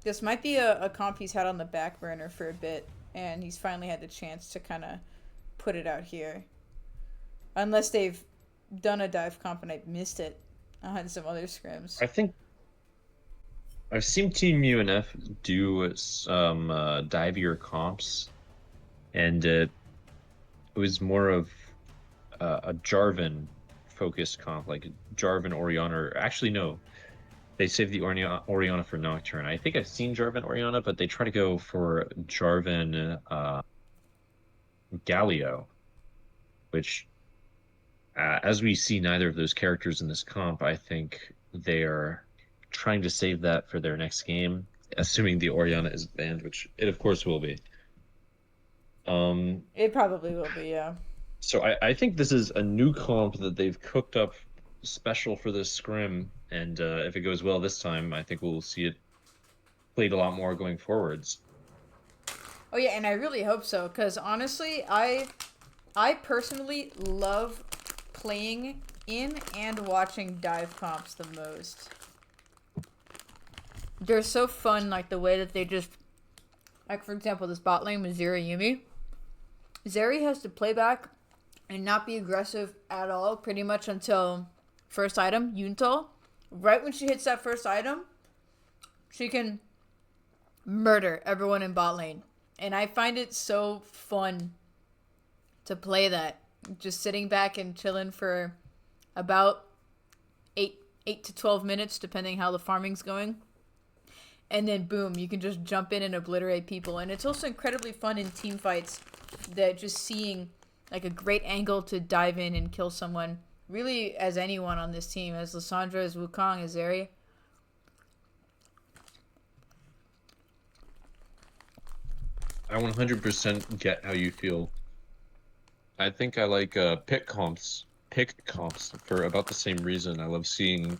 This might be a comp he's had on the back burner for a bit, and he's finally had the chance to kind of put it out here. Unless they've done a dive comp and I missed it on some other scrims. I think I've seen Team UNF do some divier comps, and it was more of a Jarvan focused comp, like Jarvan Oriana. Actually, no, they saved the Oriana for Nocturne. I think I've seen Jarvan Oriana, but they try to go for Jarvan Galio, which, as we see neither of those characters in this comp, I think they are trying to save that for their next game, assuming the Oriana is banned, which it of course will be. It probably will be, yeah. So I think this is a new comp that they've cooked up special for this scrim, and if it goes well this time, I think we'll see it played a lot more going forwards. Oh yeah, and I really hope so, because honestly, I personally love playing in and watching dive comps the most. They're so fun, like the way that they just, like for example, this bot lane with Zeri Yumi. Zeri has to play back and not be aggressive at all, pretty much until first item, Yunto. Right when she hits that first item, she can murder everyone in bot lane. And I find it so fun to play that. Just sitting back and chilling for about 8 to 12 minutes, depending how the farming's going. And then boom, you can just jump in and obliterate people. And it's also incredibly fun in team fights, that just seeing like a great angle to dive in and kill someone really as anyone on this team, as Lissandra, as Wukong, as Zeri. I 100% get how you feel. I think I like pick comps for about the same reason. I love seeing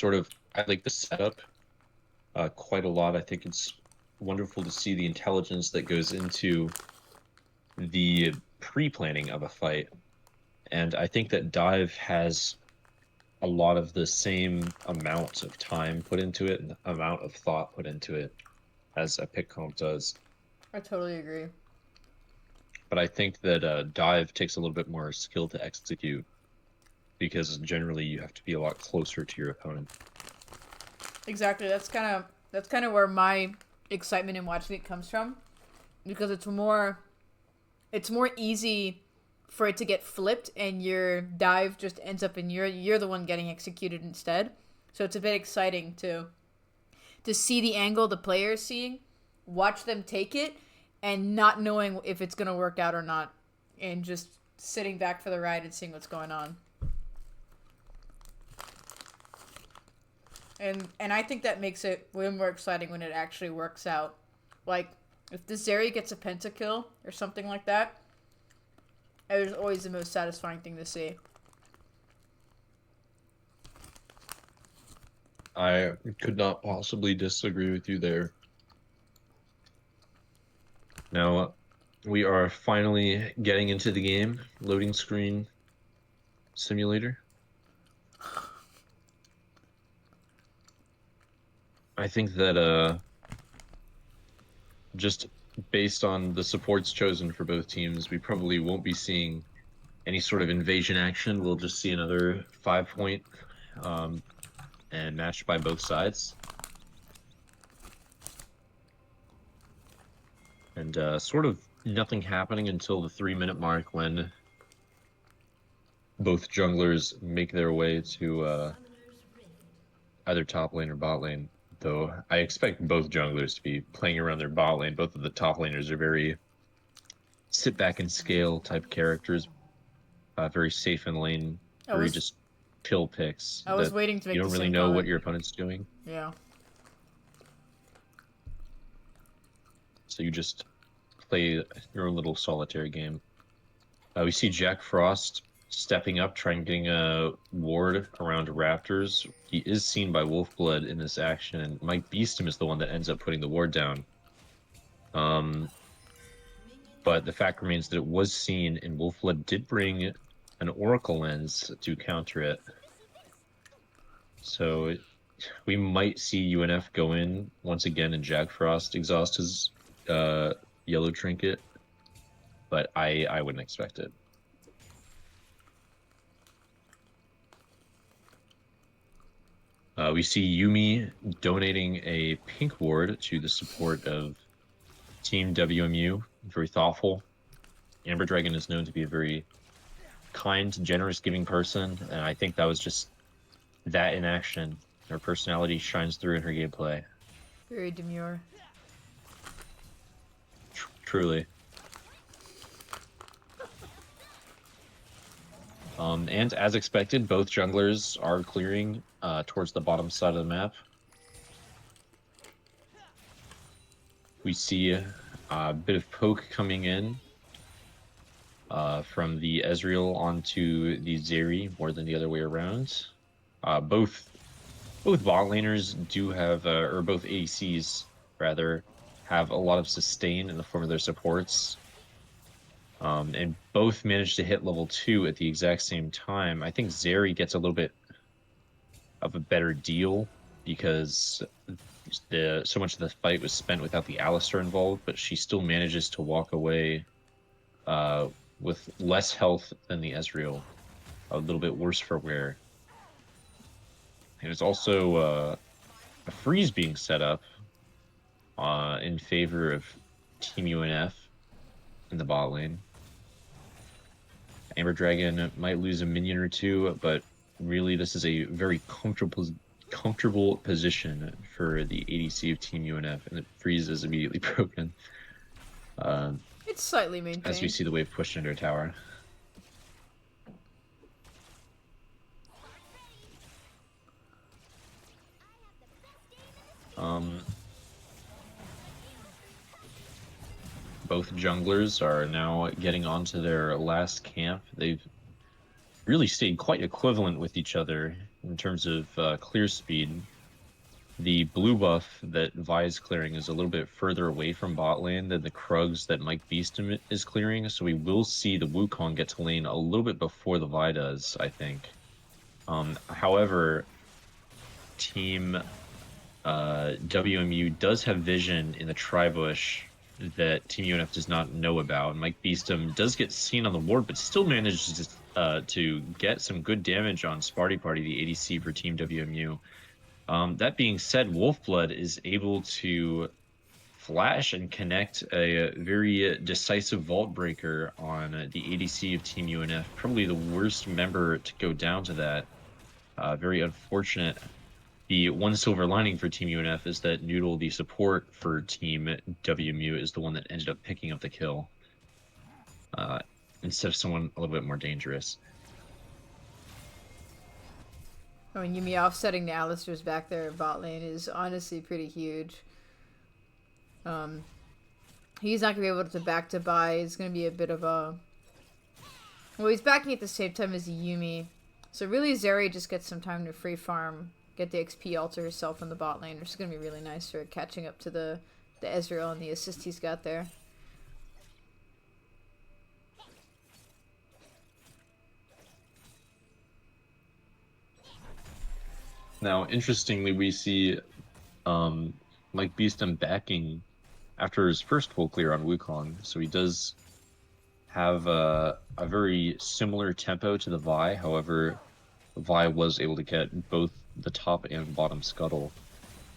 I like the setup quite a lot. I think it's wonderful to see the intelligence that goes into the pre-planning of a fight. And I think that Dive has a lot of the same amount of time put into it and amount of thought put into it as a pick comp does. I totally agree. But I think that Dive takes a little bit more skill to execute because generally you have to be a lot closer to your opponent. Exactly. That's kind of where my excitement in watching it comes from, because it's more easy for it to get flipped and your dive just ends up in you're the one getting executed instead. So it's a bit exciting to see the angle the player is seeing, watch them take it, and not knowing if it's gonna work out or not, and just sitting back for the ride and seeing what's going on. And I think that makes it way more exciting when it actually works out. Like, if the Zeri gets a pentakill or something like that, it is always the most satisfying thing to see. I could not possibly disagree with you there. Now, we are finally getting into the game. Loading screen simulator. I think that just based on the supports chosen for both teams, we probably won't be seeing any sort of invasion action. We'll just see another 5-point and matched by both sides. And sort of nothing happening until the 3-minute mark when both junglers make their way to either top lane or bot lane. Though I expect both junglers to be playing around their bot lane. Both of the top laners are very sit back and scale type characters, very safe in lane, I very was just kill picks I was that waiting to you make the don't really same know what comment. your opponent's doing. Yeah. So you just play your own little solitary game. We see Jack Frost stepping up, trying getting a ward around Raptors. He is seen by Wolfblood in this action, and Mike Beeston is the one that ends up putting the ward down. But the fact remains that it was seen, and Wolfblood did bring an Oracle Lens to counter it. So we might see UNF go in once again and Jack Frost exhaust his yellow trinket, but I wouldn't expect it. We see Yumi donating a pink ward to the support of Team WMU. Very thoughtful. Amber Dragon is known to be a very kind, generous, giving person, and I think that was just that in action. Her personality shines through in her gameplay. Very demure. Truly. And as expected, both junglers are clearing towards the bottom side of the map. We see a bit of poke coming in from the Ezreal onto the Zeri more than the other way around. Both bot laners do have, or both ADCs rather, have a lot of sustain in the form of their supports. And both managed to hit level 2 at the exact same time. I think Zeri gets a little bit of a better deal because so much of the fight was spent without the Alistar involved, but she still manages to walk away with less health than the Ezreal. A little bit worse for wear. And there's also a freeze being set up in favor of Team UNF in the bot lane. Amber Dragon might lose a minion or two, but really this is a very comfortable position for the ADC of Team UNF, and the freeze is immediately broken. It's slightly maintained. As we see the wave pushed into a tower. Um, both junglers are now getting onto their last camp. They've really stayed quite equivalent with each other in terms of clear speed. The blue buff that Vi is clearing is a little bit further away from bot lane than the Krugs that Mike Beeston is clearing, so we will see the Wukong get to lane a little bit before the Vi does, I think. However, Team WMU does have vision in the Tribush that Team UNF does not know about. Mike Beeston does get seen on the ward, but still manages to get some good damage on Sparty Party, the ADC for Team WMU. That being said, Wolfblood is able to flash and connect a very decisive Vault Breaker on the ADC of Team UNF. Probably the worst member to go down to that. Very unfortunate. The one silver lining for Team UNF is that Noodle, the support for Team WMU, is the one that ended up picking up the kill instead of someone a little bit more dangerous. I mean, Yumi offsetting the Alistairs back there at bot lane is honestly pretty huge. He's not going to be able to back to buy. It's going to be a bit of a... Well, he's backing at the same time as Yumi. So really, Zeri just gets some time to free farm, get the XP alter herself in the bot lane, which is going to be really nice for catching up to the Ezreal and the assist he's got there. Now, interestingly, we see Mike Beeston backing after his first full clear on Wukong, so he does have a very similar tempo to the Vi. However, Vi was able to get both the top and bottom scuttle.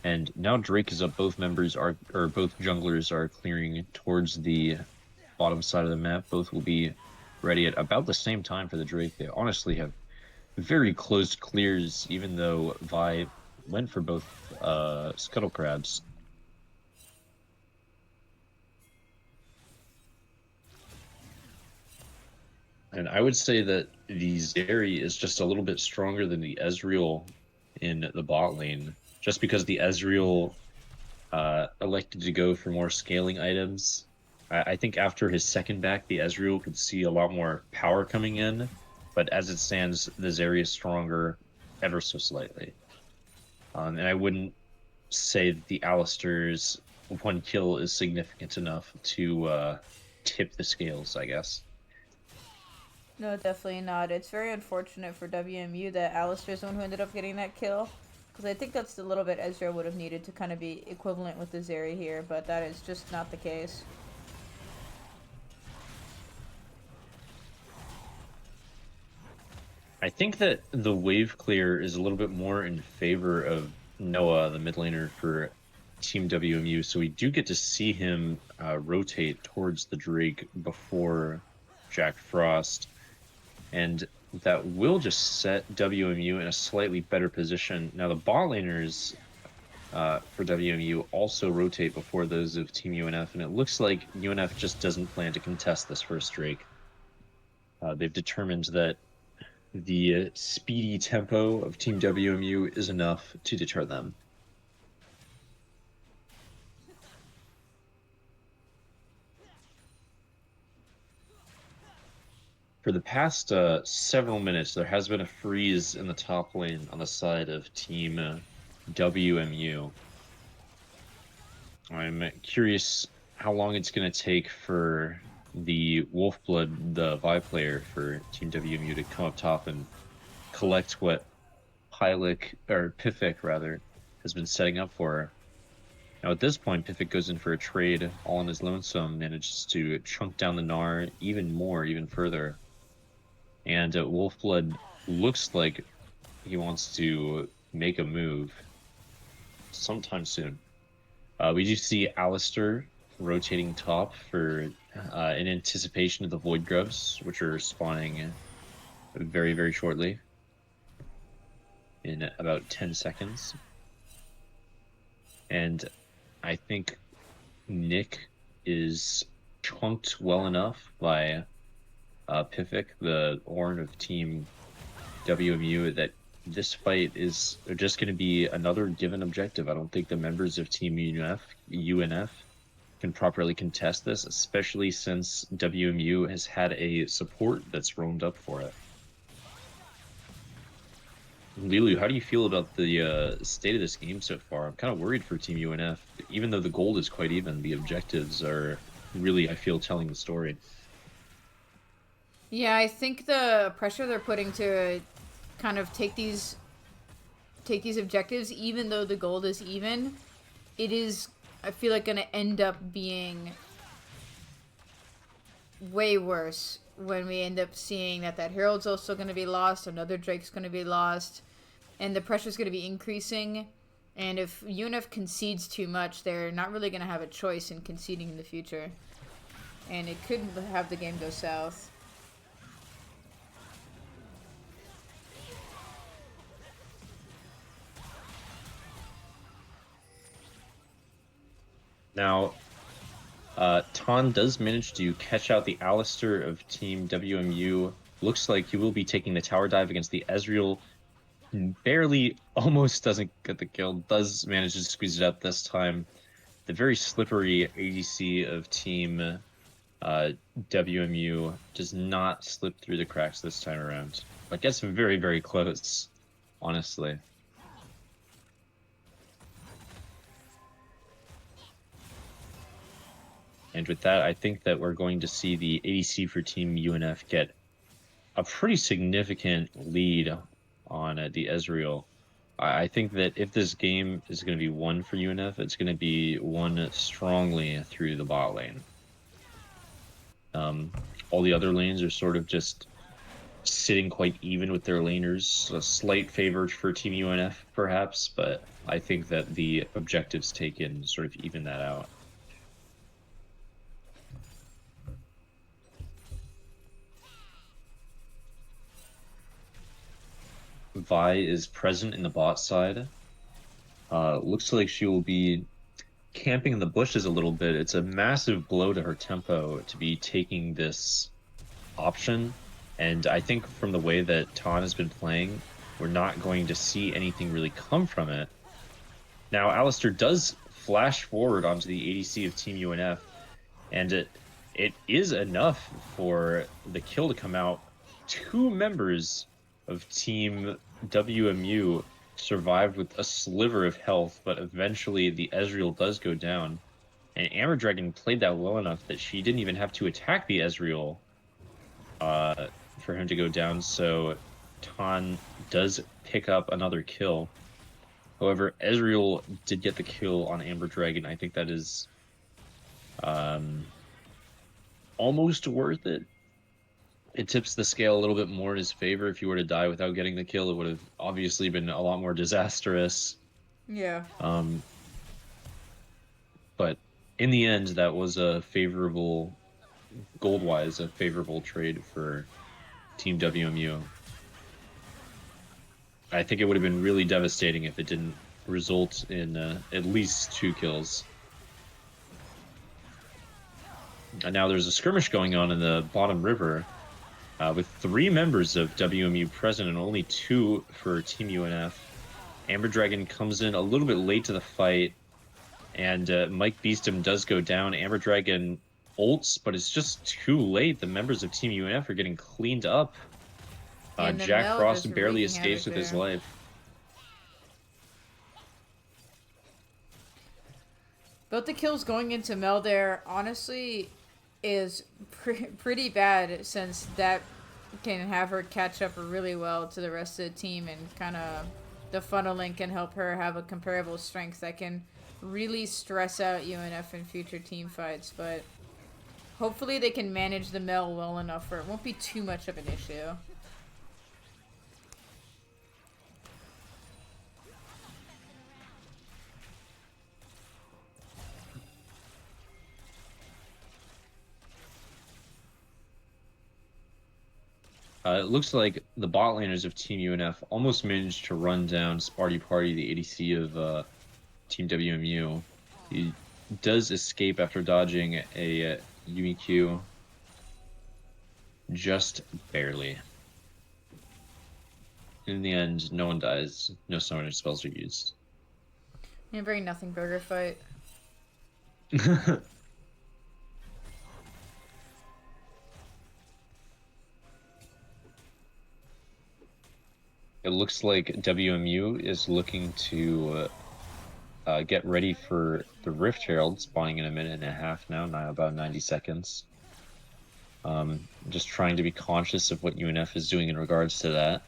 And now Drake is up. Both junglers are clearing towards the bottom side of the map. Both will be ready at about the same time for the Drake. They honestly have very close clears, even though Vi went for both scuttle crabs. And I would say that the Zeri is just a little bit stronger than the Ezreal in the bot lane, just because the Ezreal elected to go for more scaling items. I think after his second back, the Ezreal could see a lot more power coming in, but as it stands, the Zeri is stronger ever so slightly. And I wouldn't say that the Alistairs' one kill is significant enough to tip the scales, I guess. No, definitely not. It's very unfortunate for WMU that Alistair's the one who ended up getting that kill. Because I think that's the little bit Ezreal would have needed to kind of be equivalent with the Zeri here, but that is just not the case. I think that the wave clear is a little bit more in favor of Noah, the mid laner for Team WMU, so we do get to see him rotate towards the Drake before Jack Frost, and that will just set WMU in a slightly better position. Now the bot laners for WMU also rotate before those of Team UNF, and it looks like UNF just doesn't plan to contest this first Drake. They've determined that the speedy tempo of Team WMU is enough to deter them. For the past several minutes, there has been a freeze in the top lane on the side of Team WMU. I'm curious how long it's going to take for the Wolfblood, the Vi player for Team WMU, to come up top and collect what Pifik rather has been setting up for her. Now at this point, Pifik goes in for a trade all on his lonesome, manages to chunk down the Gnar even further. And Wolfblood looks like he wants to make a move sometime soon. We do see Alistair rotating top for in anticipation of the Void Grubs, which are spawning very, very shortly, in about 10 seconds. And I think Nick is chunked well enough by Pifik, the Ornn of Team WMU, that this fight is just going to be another given objective. I don't think the members of Team UNF can properly contest this, especially since WMU has had a support that's roamed up for it. Lilu, how do you feel about the state of this game so far? I'm kind of worried for Team UNF. Even though the gold is quite even, the objectives are really, I feel, telling the story. Yeah, I think the pressure they're putting to kind of take these objectives, even though the gold is even, it is, I feel like, going to end up being way worse when we end up seeing that Herald's also going to be lost, another Drake's going to be lost, and the pressure's going to be increasing. And if UNF concedes too much, they're not really going to have a choice in conceding in the future. And it could have the game go south. Now, Ton does manage to catch out the Alistair of Team WMU. Looks like he will be taking the tower dive against the Ezreal. Barely, almost doesn't get the kill. Does manage to squeeze it up this time. The very slippery ADC of Team WMU does not slip through the cracks this time around. But gets very, very close, honestly. And with that, I think that we're going to see the ADC for Team UNF get a pretty significant lead on the Ezreal. I think that if this game is going to be won for UNF, it's going to be won strongly through the bot lane. All the other lanes are sort of just sitting quite even with their laners. A slight favor for Team UNF, perhaps, but I think that the objectives taken sort of even that out. Vi is present in the bot side. Looks like she will be camping in the bushes a little bit. It's a massive blow to her tempo to be taking this option. And I think from the way that Tan has been playing, we're not going to see anything really come from it. Now, Alistair does flash forward onto the ADC of Team UNF, and it is enough for the kill to come out. Two members of Team WMU survived with a sliver of health, but eventually the Ezreal does go down. And Amber Dragon played that well enough that she didn't even have to attack the Ezreal for him to go down, so Tan does pick up another kill. However, Ezreal did get the kill on Amber Dragon. I think that is almost worth it. It tips the scale a little bit more in his favor. If you were to die without getting the kill, it would have obviously been a lot more disastrous. Yeah. But in the end, that was a favorable, gold-wise, a favorable trade for Team WMU. I think it would have been really devastating if it didn't result in at least 2 kills. And now there's a skirmish going on in the bottom river with 3 members of WMU present and only 2 for Team UNF. Amber Dragon comes in a little bit late to the fight, and Mike Beestum does go down. Amber Dragon ults, but it's just too late. The members of Team UNF are getting cleaned up. Jack Frost barely escapes with his life. Both the kills going into Mel there, honestly, is pretty bad, since that can have her catch up really well to the rest of the team, and kind of the funneling can help her have a comparable strength that can really stress out UNF in future team fights. But hopefully they can manage the Mel well enough where it won't be too much of an issue. It looks like the bot laners of Team UNF almost managed to run down Sparty Party, the ADC of Team WMU. He does escape after dodging a UEQ. Just barely. In the end, no one dies. No summoner spells are used. And bring nothing burger fight. It looks like WMU is looking to get ready for the Rift Herald spawning in a minute and a half now, about 90 seconds. Just trying to be conscious of what UNF is doing in regards to that.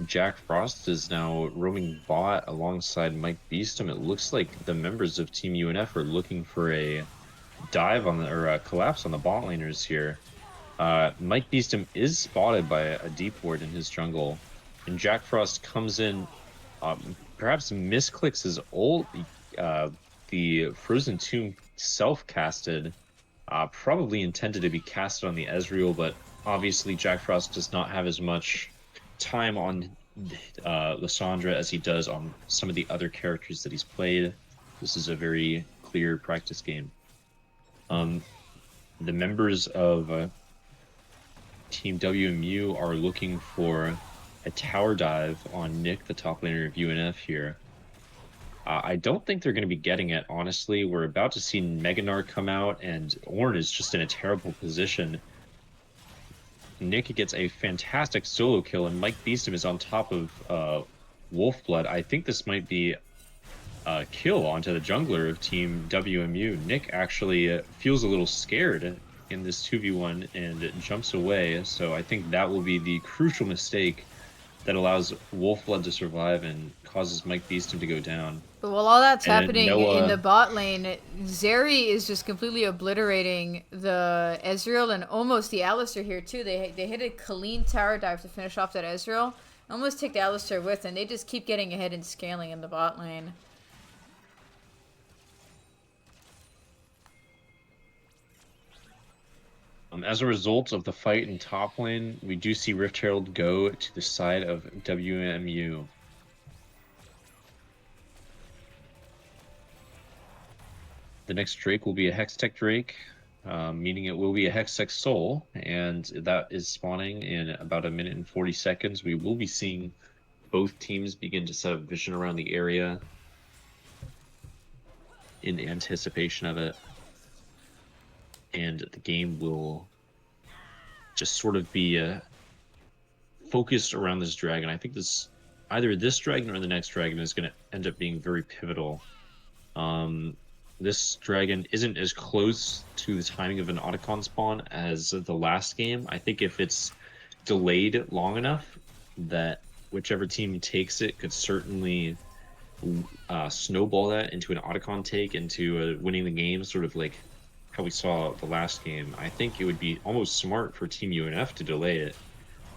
Jack Frost is now roaming bot alongside Mike Beestum. It looks like the members of Team UNF are looking for a dive on the or a collapse on the bot laners here. Mike Beestum is spotted by a deep ward in his jungle, and Jack Frost comes in, perhaps misclicks his ult. The Frozen Tomb self-casted, probably intended to be casted on the Ezreal, but obviously Jack Frost does not have as much time on Lysandra as he does on some of the other characters that he's played. This is a very clear practice game. The members of Team WMU are looking for a tower dive on Nick, the top laner of UNF here. I don't think they're going to be getting it, honestly. We're about to see Meganar come out, and Ornn is just in a terrible position. Nick gets a fantastic solo kill, and Mike Beestum is on top of Wolfblood. I think this might be a kill onto the jungler of Team WMU. Nick actually feels a little scared in this 2v1 and jumps away, so I think that will be the crucial mistake that allows Wolfblood to survive and causes Mike Beestum to go down. But while all that's And happening in the Noah, bot lane, Zeri is just completely obliterating the Ezreal and almost the Alistar here too. They hit a clean tower dive to finish off that Ezreal. Almost take the Alistar with, and they just keep getting ahead and scaling in the bot lane. as a result of the fight in top lane, we do see Rift Herald go to the side of WMU. The next Drake will be a Hextech Drake, meaning it will be a Hextech Soul, and that is spawning in about a minute and 40 seconds. We will be seeing both teams begin to set up vision around the area in anticipation of it. And the game will just sort of be focused around this dragon. I think either this dragon or the next dragon is going to end up being very pivotal. This dragon isn't as close to the timing of an Otacon spawn as the last game. I think if it's delayed long enough, that whichever team takes it could certainly snowball that into an Otacon take, into winning the game, sort of like how we saw the last game. I think it would be almost smart for Team UNF to delay it,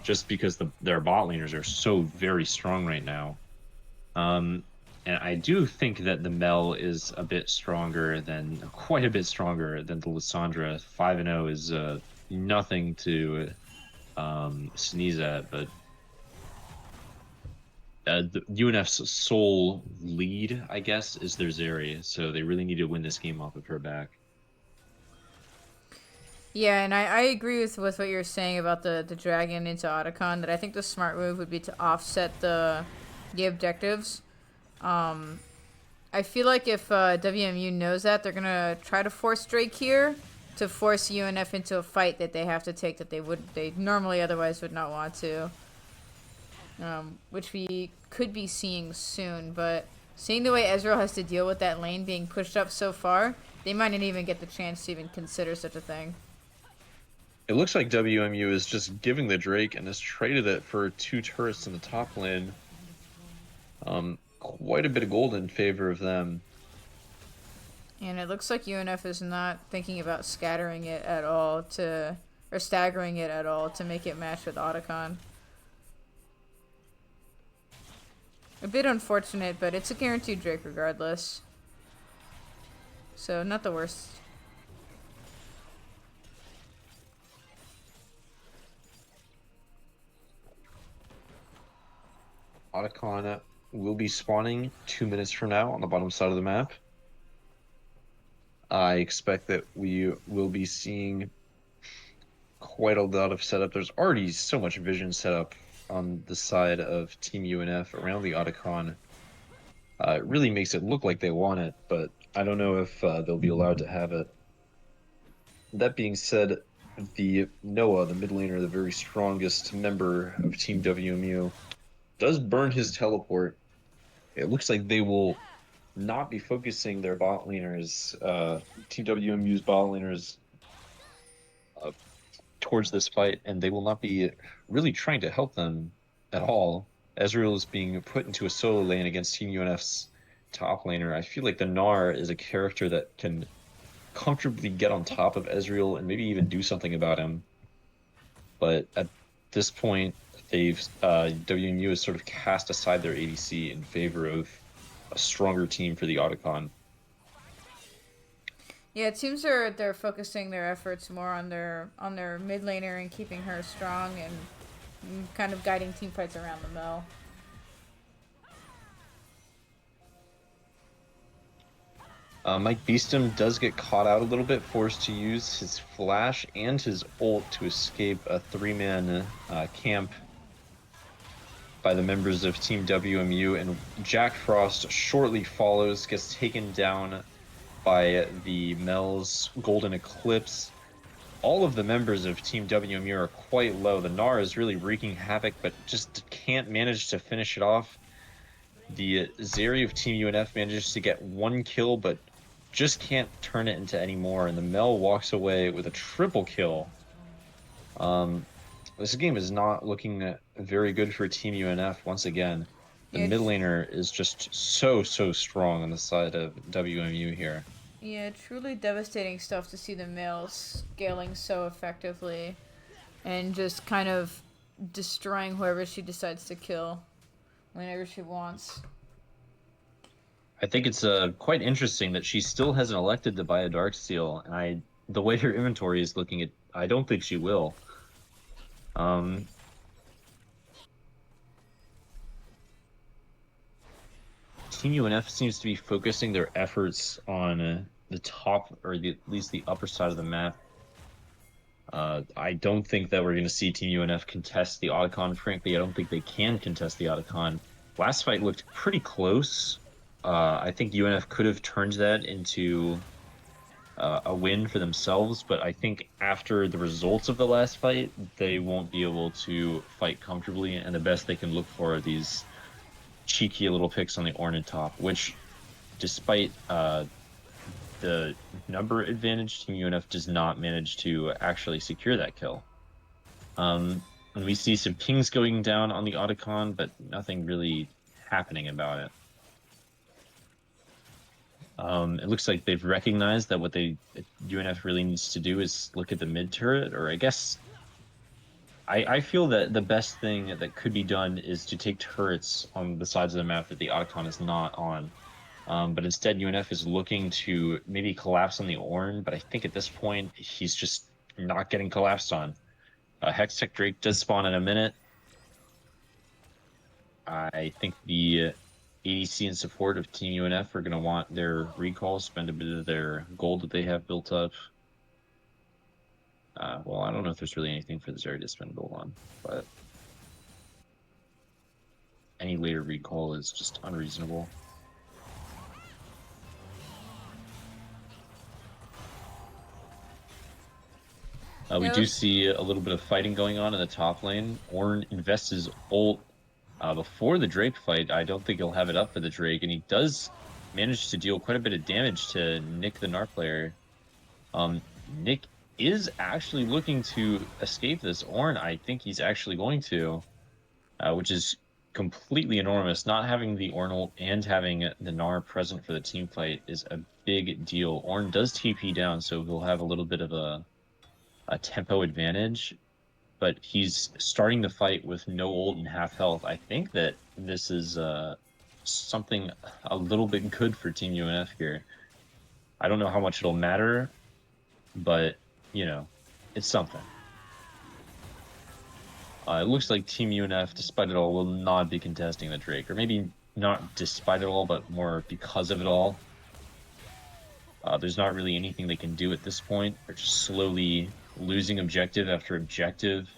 just because their bot laners are so very strong right now. And I do think that the Mel is quite a bit stronger than the Lysandra. 5-0 is nothing to sneeze at, but the UNF's sole lead, I guess, is their Zeri, so they really need to win this game off of her back. Yeah, and I agree with what you're saying about the dragon into Otacon, that I think the smart move would be to offset the objectives. I feel like if WMU knows that, they're going to try to force Drake here to force UNF into a fight that they have to take that they normally otherwise would not want to. Which we could be seeing soon, but seeing the way Ezreal has to deal with that lane being pushed up so far, they might not even get the chance to even consider such a thing. It looks like WMU is just giving the Drake and has traded it for 2 turrets in the top lane. Quite a bit of gold in favor of them. And it looks like UNF is not thinking about scattering it at all or staggering it at all to make it match with Otacon. A bit unfortunate, but it's a guaranteed Drake regardless. So, not the worst. Otacon will be spawning 2 minutes from now on the bottom side of the map. I expect that we will be seeing quite a lot of setup. There's already so much vision set up on the side of Team UNF around the Otacon. It really makes it look like they want it, but I don't know if they'll be allowed to have it. That being said, the Noah, the mid laner, the very strongest member of Team WMU, does burn his teleport. It looks like they will not be focusing their bot laners, Team WMU's bot laners, uh, towards this fight, and they will not be really trying to help them at all. Ezreal is being put into a solo lane against Team UNF's top laner. I feel like the Gnar is a character that can comfortably get on top of Ezreal and maybe even do something about him. But at this point, WMU has sort of cast aside their ADC in favor of a stronger team for the Otacon. Yeah, it seems they're focusing their efforts more on their mid laner and keeping her strong and kind of guiding team fights around the mill. Mike Beeston does get caught out a little bit, forced to use his flash and his ult to escape a three-man camp by the members of Team WMU, and Jack Frost shortly follows, gets taken down by the Mel's Golden Eclipse. All of the members of Team WMU are quite low. The Gnar is really wreaking havoc, but just can't manage to finish it off. The Zeri of Team UNF manages to get one kill, but just can't turn it into any more, and the Mel walks away with a triple kill. This game is not looking very good for Team UNF once again. The Yeah, mid laner is just so strong on the side of WMU here. yeah, truly devastating stuff to see the males scaling so effectively and just kind of destroying whoever she decides to kill whenever she wants. I think it's quite interesting that she still hasn't elected to buy a Darksteel, and the way her inventory is looking, I don't think she will. Um, Team UNF seems to be focusing their efforts on the top, or at least the upper side of the map. I don't think that we're going to see Team UNF contest the Otacon. Frankly, I don't think they can contest the Otacon. Last fight looked pretty close. I think UNF could have turned that into a win for themselves, but I think after the results of the last fight, they won't be able to fight comfortably, and the best they can look for are these cheeky little picks on the Ornid top, which, despite the number advantage, Team UNF does not manage to actually secure that kill. And we see some pings going down on the Otacon, but nothing really happening about it. It looks like they've recognized that what UNF really needs to do is look at the mid turret, or I guess I feel that the best thing that could be done is to take turrets on the sides of the map that the Otacon is not on. But instead, UNF is looking to maybe collapse on the Ornn, but I think at this point, he's just not getting collapsed on. Hextech Drake does spawn in a minute. I think the ADC in support of Team UNF are going to want their recall, spend a bit of their gold that they have built up. Well, I don't know if there's really anything for the Zeri to spend gold on, but any later recall is just unreasonable. We do see a little bit of fighting going on in the top lane. Ornn invests his ult before the Drake fight. I don't think he'll have it up for the Drake, and he does manage to deal quite a bit of damage to Nick, the Gnar player. Nick is actually looking to escape this Ornn. I think he's actually going to, which is completely enormous. Not having the Ornn ult and having the Gnar present for the team fight is a big deal. Ornn does TP down, so he'll have a little bit of a tempo advantage, but he's starting the fight with no ult and half health. I think that this is something a little bit good for Team UNF here. I don't know how much it'll matter, but, you know, it's something. It looks like Team UNF, despite it all, will not be contesting the Drake, or maybe not despite it all, but more because of it all. There's not really anything they can do at this point. They're just slowly losing objective after objective.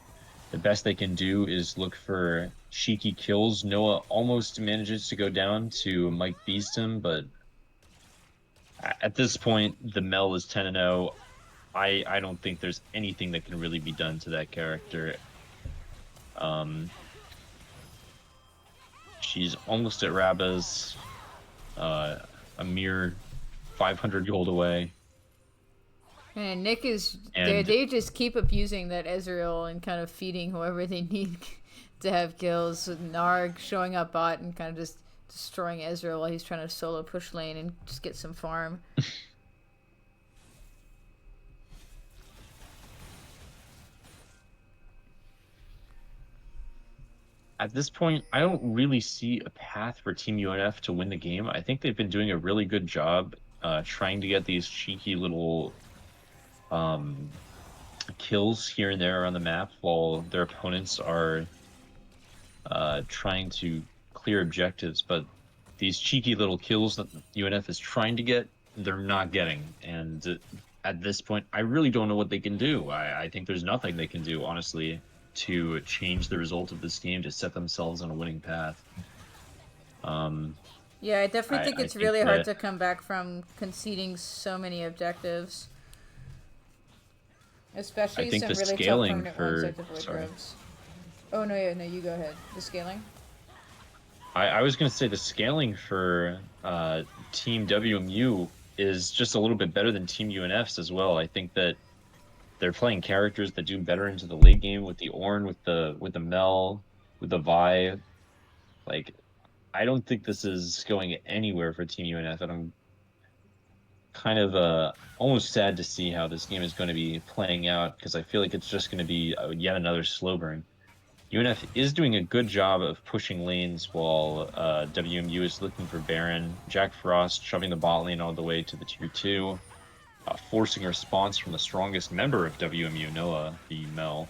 The best they can do is look for cheeky kills. Noah almost manages to go down to Mike Beeston, but at this point, the Mel is 10-0. I don't think there's anything that can really be done to that character. Um, she's almost at Rabas, a mere 500 gold away. And Nick is And they just keep abusing that Ezreal and kind of feeding whoever they need to have kills. Narg showing up bot and kind of just destroying Ezreal while he's trying to solo push lane and just get some farm. at this point, I don't really see a path for Team UNF to win the game. I think they've been doing a really good job trying to get these cheeky little um, kills here and there on the map while their opponents are trying to clear objectives. But these cheeky little kills that UNF is trying to get, they're not getting. And at this point, I really don't know what they can do. I think there's nothing they can do, honestly, to change the result of this game to set themselves on a winning path. Yeah, I definitely think I it's think really hard that to come back from conceding so many objectives. I Especially think some the really tough scaling permanent ones for like the void sorry. grubs. Oh no, yeah, no, you go ahead. The scaling. I was going to say the scaling for Team WMU is just a little bit better than Team UNF's as well. I think that they're playing characters that do better into the late game with the Ornn, with the Mel, with the Vi. Like, I don't think this is going anywhere for Team UNF, and I'm kind of almost sad to see how this game is going to be playing out because I feel like it's just going to be yet another slow burn. UNF is doing a good job of pushing lanes while WMU is looking for Baron. Jack Frost shoving the bot lane all the way to the tier 2, forcing a response from the strongest member of WMU, Noah, the Mel.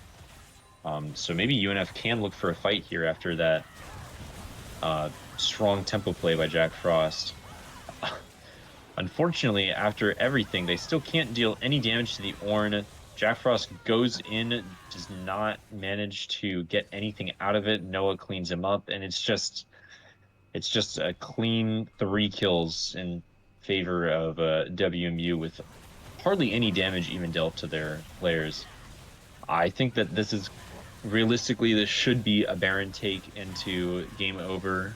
So maybe UNF can look for a fight here after that strong tempo play by Jack Frost. Unfortunately, after everything, they still can't deal any damage to the Ornn. Jack Frost goes in, does not manage to get anything out of it. Noah cleans him up, and it's just a clean 3 kills in favor of WMU with hardly any damage even dealt to their players. I think that this is realistically this should be a Baron take into game over.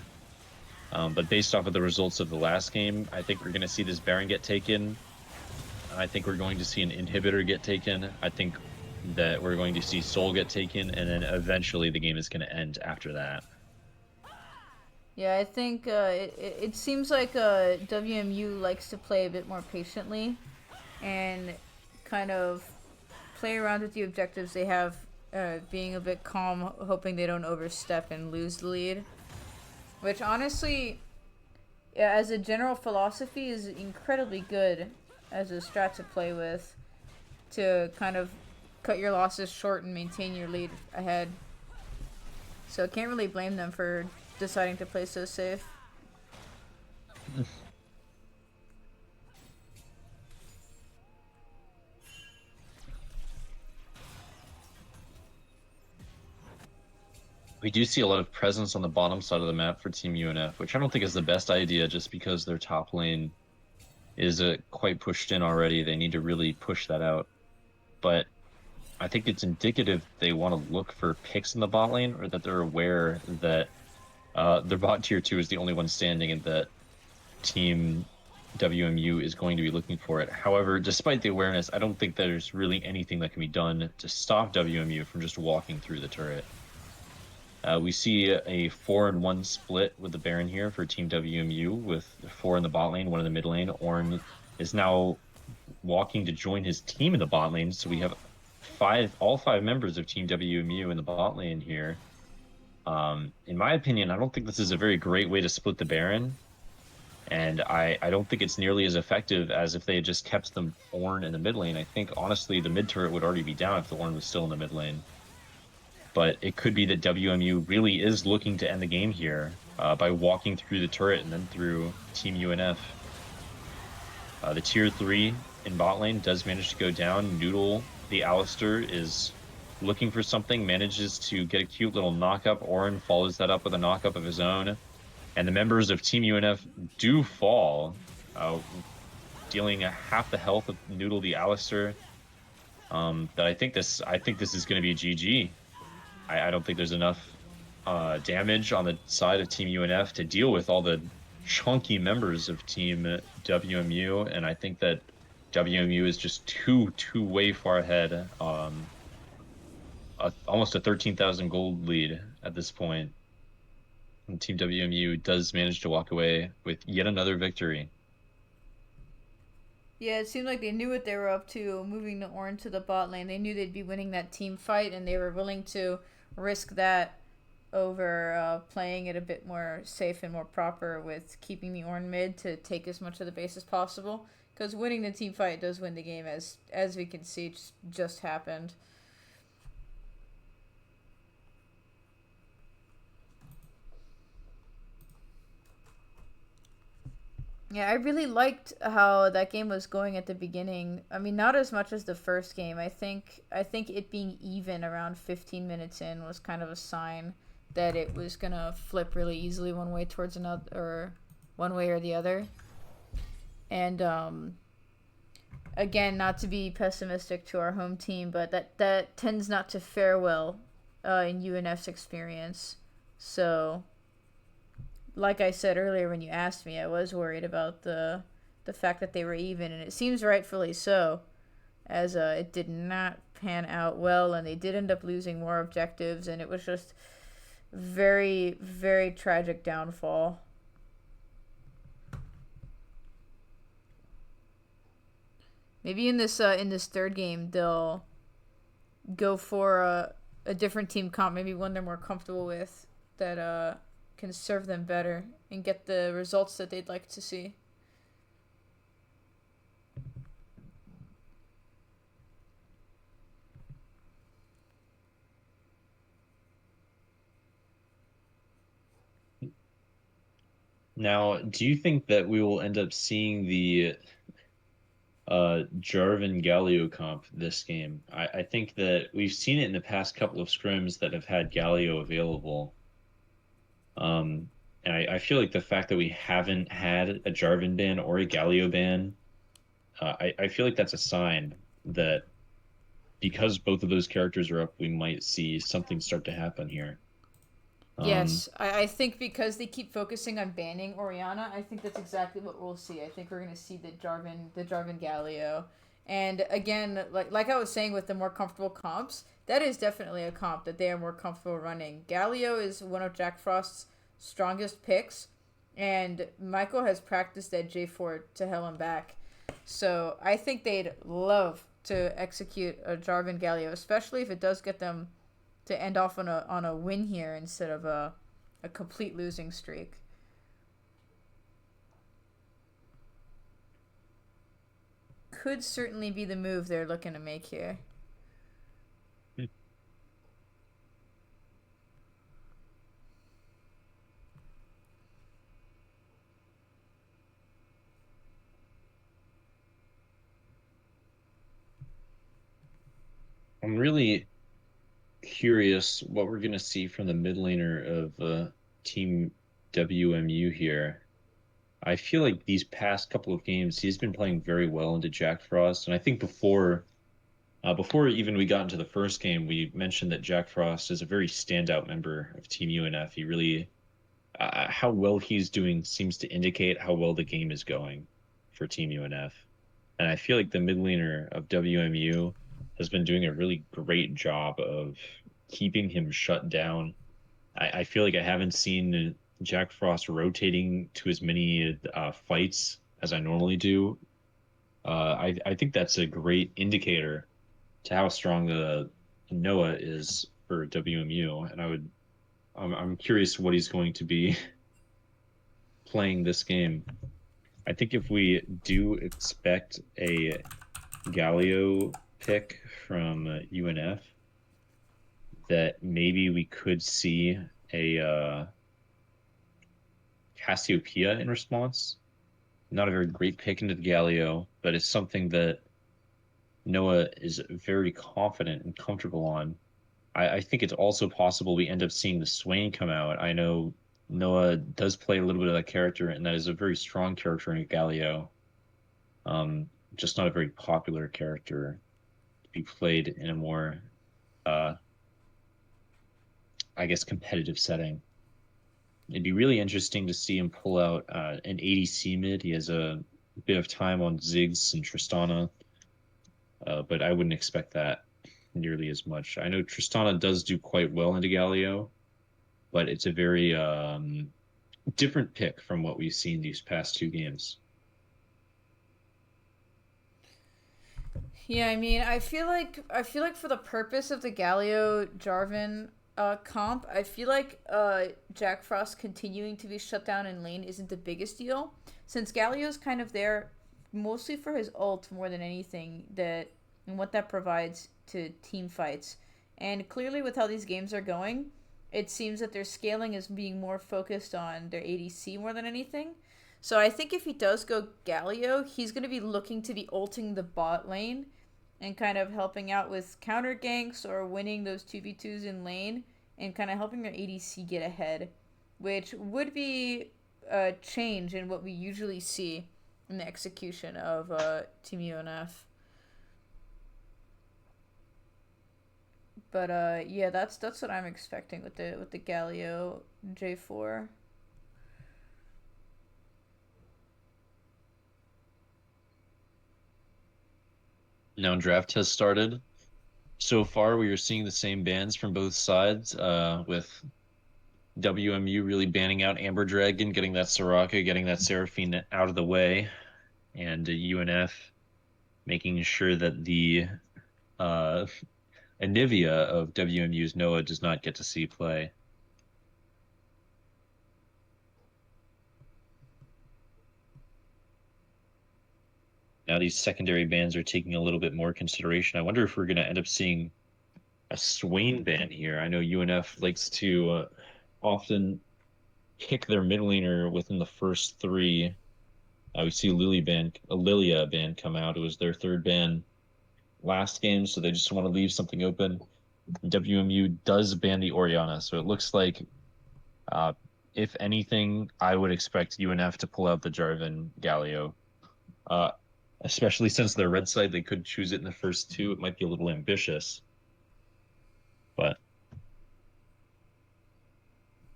But based off of the results of the last game, I think we're going to see this Baron get taken. I think we're going to see an inhibitor get taken. I think that we're going to see Soul get taken, and then eventually the game is going to end after that. Yeah, I think it seems like WMU likes to play a bit more patiently and kind of play around with the objectives they have, being a bit calm, hoping they don't overstep and lose the lead. Which honestly, yeah, as a general philosophy, is incredibly good as a strat to play with to kind of cut your losses short and maintain your lead ahead. So I can't really blame them for deciding to play so safe. We do see a lot of presence on the bottom side of the map for Team UNF, which I don't think is the best idea just because their top lane is quite pushed in already. They need to really push that out. But I think it's indicative they want to look for picks in the bot lane, or that they're aware that their bot tier 2 is the only one standing and that Team WMU is going to be looking for it. However, despite the awareness, I don't think there's really anything that can be done to stop WMU from just walking through the turret. We see a 4-1 split with the Baron here for Team WMU, with 4 in the bot lane, 1 in the mid lane. Ornn is now walking to join his team in the bot lane, so we have all 5 members of Team WMU in the bot lane here. In my opinion, I don't think this is a very great way to split the Baron, and I don't think it's nearly as effective as if they had just kept the Ornn in the mid lane. I think, honestly, the mid turret would already be down if the Ornn was still in the mid lane. But it could be that WMU really is looking to end the game here by walking through the turret and then through Team UNF. The tier 3 in bot lane does manage to go down. Noodle, the Alistair, is looking for something, manages to get a cute little knockup. Orin follows that up with a knockup of his own. And the members of Team UNF do fall, dealing half the health of Noodle the Alistair. That I think this is going to be GG. I don't think there's enough damage on the side of Team UNF to deal with all the chunky members of Team WMU, and I think that WMU is just too way far ahead. Almost a 13,000 gold lead at this point. And Team WMU does manage to walk away with yet another victory. Yeah, it seemed like they knew what they were up to, moving the Ornn to the bot lane. They knew they'd be winning that team fight, and they were willing to risk that over playing it a bit more safe and more proper with keeping the Ornn mid to take as much of the base as possible. Because winning the team fight does win the game, as we can see, just happened. Yeah, I really liked how that game was going at the beginning. I mean, not as much as the first game. I think it being even around 15 minutes in was kind of a sign that it was gonna flip really easily one way towards another, or one way or the other. And again, not to be pessimistic to our home team, but that tends not to fare well in UNF's experience. So like I said earlier when you asked me, I was worried about the fact that they were even, and it seems rightfully so, as it did not pan out well, and they did end up losing more objectives, and it was just very, very tragic downfall. Maybe in this third game they'll go for a different team comp, maybe one they're more comfortable with, that can serve them better and get the results that they'd like to see. Now, do you think that we will end up seeing the Jarvan Galio comp this game? I think that we've seen it in the past couple of scrims that have had Galio available. And I feel like the fact that we haven't had a Jarvan ban or a Galio ban, I feel like that's a sign that because both of those characters are up, we might see something start to happen here. Um, Yes, I think because they keep focusing on banning Oriana, I think that's exactly what we'll see. I think we're gonna see the Jarvan Galio, and again, like I was saying with the more comfortable comps, that is definitely a comp that they are more comfortable running. Galio is one of Jack Frost's strongest picks, and Michael has practiced at J4 to hell and back. So I think they'd love to execute a Jarvan Galio, especially if it does get them to end off on a win here instead of a complete losing streak. Could certainly be the move they're looking to make here. I'm really curious what we're going to see from the mid laner of Team WMU here. I feel like these past couple of games, he's been playing very well into Jack Frost, and I think before even we got into the first game, we mentioned that Jack Frost is a very standout member of Team UNF. He really, how well he's doing seems to indicate how well the game is going for Team UNF. And I feel like the mid laner of WMU has been doing a really great job of keeping him shut down. I feel like I haven't seen Jack Frost rotating to as many fights as I normally do. I think that's a great indicator to how strong the Noah is for WMU, and I'm curious what he's going to be playing this game. I think if we do expect a Galio pick from UNF, that maybe we could see a Cassiopeia in response. not a very great pick into the Galio, but it's something that Noah is very confident and comfortable on. I think it's also possible we end up seeing the Swain come out. I know Noah does play a little bit of that character, and that is a very strong character in Galio. Just not a very popular character to be played in a more, uh, I guess, competitive setting. It'd be really interesting to see him pull out an ADC mid. He has a bit of time on Ziggs and Tristana, but I wouldn't expect that nearly as much. I know Tristana does do quite well into Galio, but it's a very different pick from what we've seen these past two games. Yeah, I mean, I feel like for the purpose of the Galio Jarvan comp, I feel like Jack Frost continuing to be shut down in lane isn't the biggest deal, since Galio's kind of there mostly for his ult more than anything that and what that provides to team fights. And clearly, with how these games are going, it seems that their scaling is being more focused on their ADC more than anything. So I think if he does go Galio, he's going to be looking to be ulting the bot lane and kind of helping out with counter ganks or winning those 2v2s in lane and kind of helping their ADC get ahead, which would be a change in what we usually see in the execution of Team UNF. But yeah, that's what I'm expecting with the Galio J4. Now draft has started. So far, we are seeing the same bans from both sides, with WMU really banning out Amber Dragon, getting that Soraka, getting that Seraphine out of the way, and UNF making sure that the uh, Anivia of WMU's Noah does not get to see play. Now these secondary bans are taking a little bit more consideration. I wonder if we're going to end up seeing a Swain ban here. I know UNF likes to often pick their mid laner within the first three. We see Lilia ban come out. It was their third ban last game, so they just want to leave something open. WMU does ban the Oriana, so it looks like, uh, if anything, I would expect UNF to pull out the Jarvan Galio. Uh, Especially since they're red side, they could choose it in the first two. It might be a little ambitious, but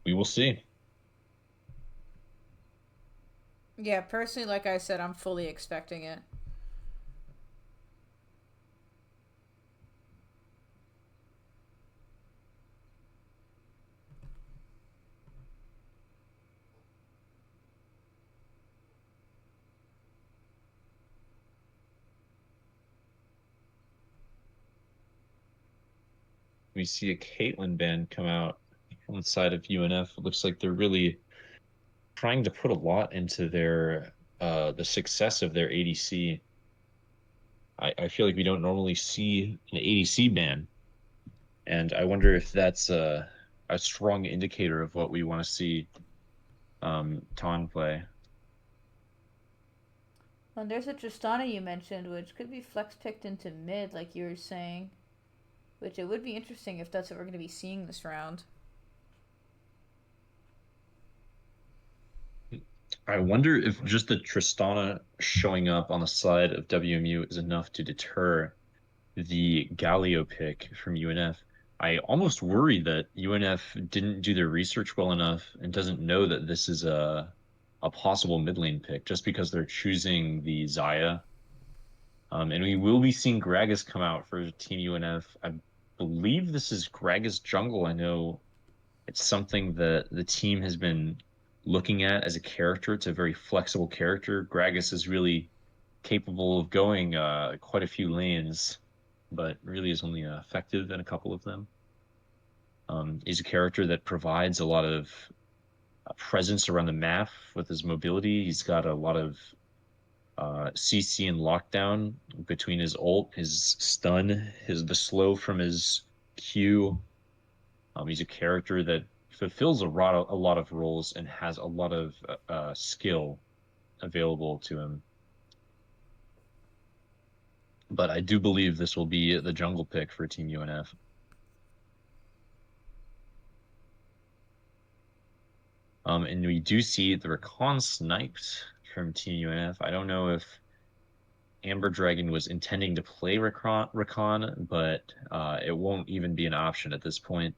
we will see. Yeah, personally, like I said, I'm fully expecting it. We see a Caitlyn ban come out on the side of UNF. It looks like they're really trying to put a lot into their the success of their ADC. I feel like we don't normally see an ADC ban, and I wonder if that's a strong indicator of what we want to see Ton play. And there's a Tristana you mentioned, which could be flex picked into mid, like you were saying. Which it would be interesting if that's what we're going to be seeing this round. I wonder if just the Tristana showing up on the side of WMU is enough to deter the Galio pick from UNF. I almost worry that UNF didn't do their research well enough and doesn't know that this is a possible mid lane pick just because they're choosing the Zaya. And we will be seeing Gragas come out for Team UNF. I believe this is Gragas jungle. I know it's something that the team has been looking at as a character. It's a very flexible character. Gragas is really capable of going quite a few lanes, but really is only effective in a couple of them. He's a character that provides a lot of presence around the map with his mobility. He's got a lot of CC and lockdown between his ult, his stun, the slow from his Q. He's a character that fulfills a lot of roles and has a lot of skill available to him. But I do believe this will be the jungle pick for Team UNF. And we do see the Rakan sniped from Team UNF. I don't know if Amber Dragon was intending to play Rakan, but it won't even be an option at this point.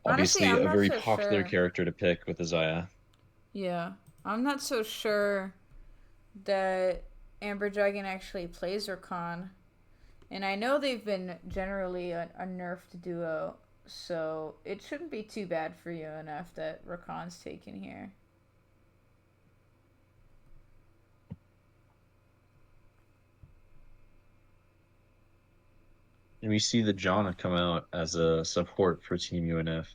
Honestly, Obviously, I'm a not very so popular sure. character to pick with Isaiah. Yeah, I'm not so sure that Amber Dragon actually plays Rakan. And I know they've been generally a nerfed duo, so it shouldn't be too bad for UNF that Rakan's taken here. And we see the Janna come out as a support for Team UNF.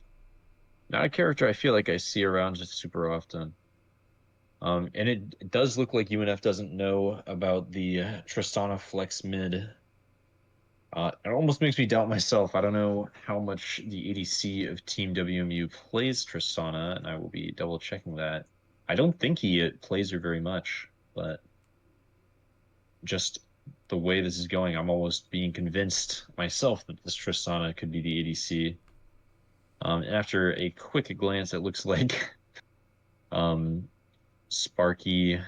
Not a character I feel like I see around just super often. And it does look like UNF doesn't know about the Tristana flex mid. It almost makes me doubt myself. I don't know how much the ADC of Team WMU plays Tristana, and I will be double checking that. I don't think he plays her very much, but just the way this is going, I'm almost being convinced myself that this Tristana could be the ADC. And after a quick glance, it looks like um, Sparky,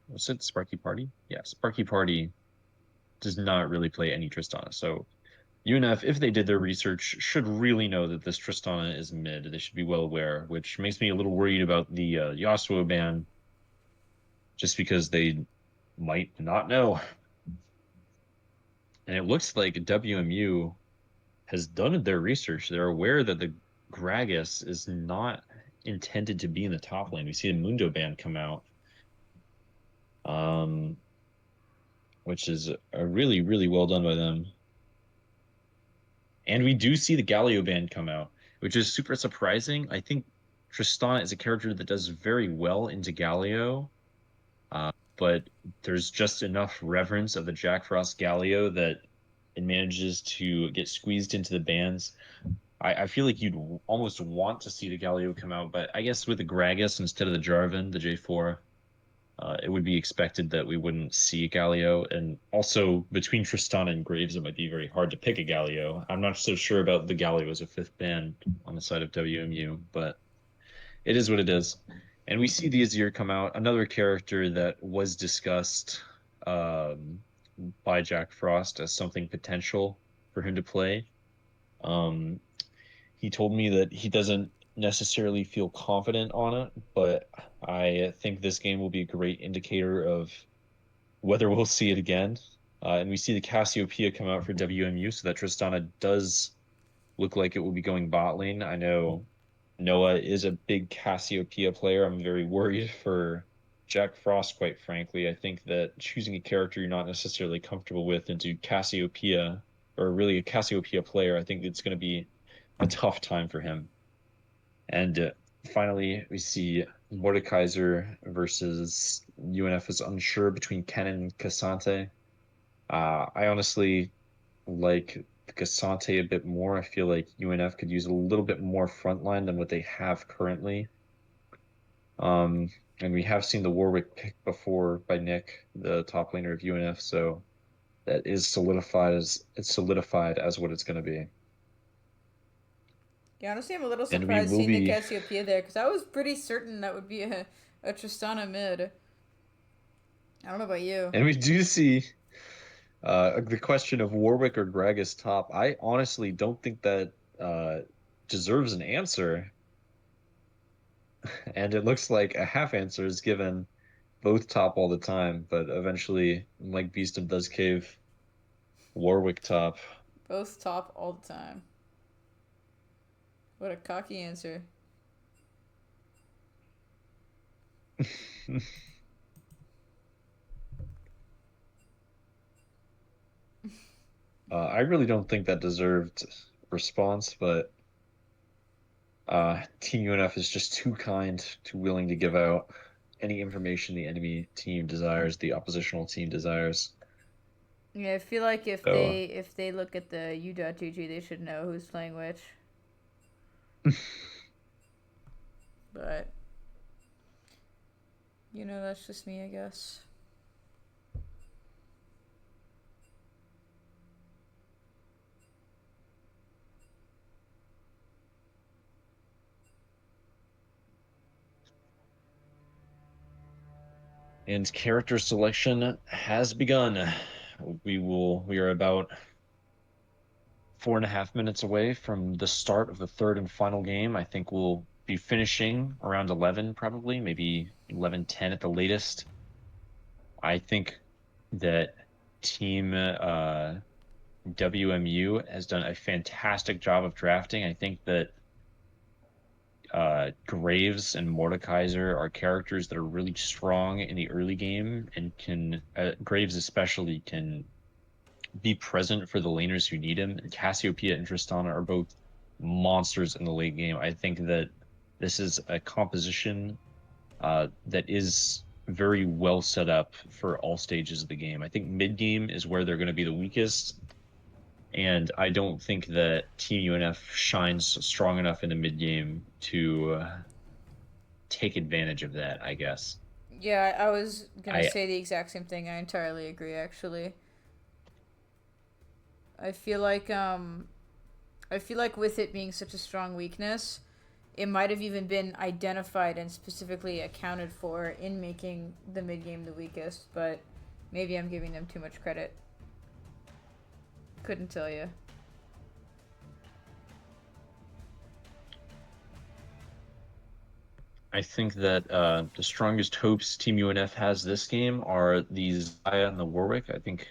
was it Sparky Party? Yeah, Sparky Party does not really play any Tristana. So UNF, if they did their research, should really know that this Tristana is mid. They should be well aware, which makes me a little worried about the Yasuo ban, just because they might not know. And it looks like WMU has done their research. They're aware that the Gragas is not intended to be in the top lane. We see a Mundo ban come out, um, which is a really, really well done by them. And we do see the Galio ban come out, which is super surprising. I think Tristana is a character that does very well into Galio, but there's just enough reverence of the Jack Frost Galio that it manages to get squeezed into the bans. I feel like you'd almost want to see the Galio come out, but I guess with the Gragas instead of the Jarvan, the J4, it would be expected that we wouldn't see Galio. And also between Tristana and Graves, it might be very hard to pick a Galio. I'm not so sure about the Galio as a fifth ban on the side of WMU, but it is what it is. And we see the Azir come out, another character that was discussed um, by Jack Frost as something potential for him to play. Um, he told me that he doesn't necessarily feel confident on it, but I think this game will be a great indicator of whether we'll see it again. And we see the Cassiopeia come out for WMU, so that Tristana does look like it will be going bot lane. I know Noah is a big Cassiopeia player. I'm very worried for Jack Frost, quite frankly. I think that choosing a character you're not necessarily comfortable with into Cassiopeia, or really a Cassiopeia player, I think it's going to be a tough time for him. And finally, we see Mordekaiser versus UNF is unsure between Kennen and Cassante. I honestly like Cassante a bit more. I feel like UNF could use a little bit more frontline than what they have currently. And we have seen the Warwick pick before by Nick, the top laner of UNF, so that is solidified as what it's going to be. Yeah, honestly, I'm a little And we surprised will seeing the be, Cassiopeia there because I was pretty certain that would be a Tristana mid. I don't know about you. and we do see the question of Warwick or Gragas top. I honestly don't think that deserves an answer, and it looks like a half answer is given both top all the time, but eventually, like Beeston does cave, Warwick top. Both top all the time. What a cocky answer. I really don't think that deserved response, but Team UNF is just too kind, too willing to give out any information the enemy team desires, the oppositional team desires. Yeah, I feel like So, if they look at the U.GG, they should know who's playing which. But That's just me, I guess. And character selection has begun. We are about 4.5 minutes away from the start of the third and final game. I think we'll be finishing around 11, probably, maybe 11:10 at the latest. I think that team WMU has done a fantastic job of drafting. I think that Graves and Mordekaiser are characters that are really strong in the early game and can Graves especially can be present for the laners who need him. And Cassiopeia and Tristana are both monsters in the late game. I think that this is a composition that is very well set up for all stages of the game. I think mid game is where they're going to be the weakest, and I don't think that Team UNF shines strong enough in the mid game to take advantage of that, I guess. Yeah, I was gonna I say the exact same thing. I entirely agree, actually. I feel like um, I feel like with it being such a strong weakness, it might have even been identified and specifically accounted for in making the mid game the weakest. But maybe I'm giving them too much credit. Couldn't tell you. I think that the strongest hopes Team UNF has this game are the Zaya and the Warwick. I think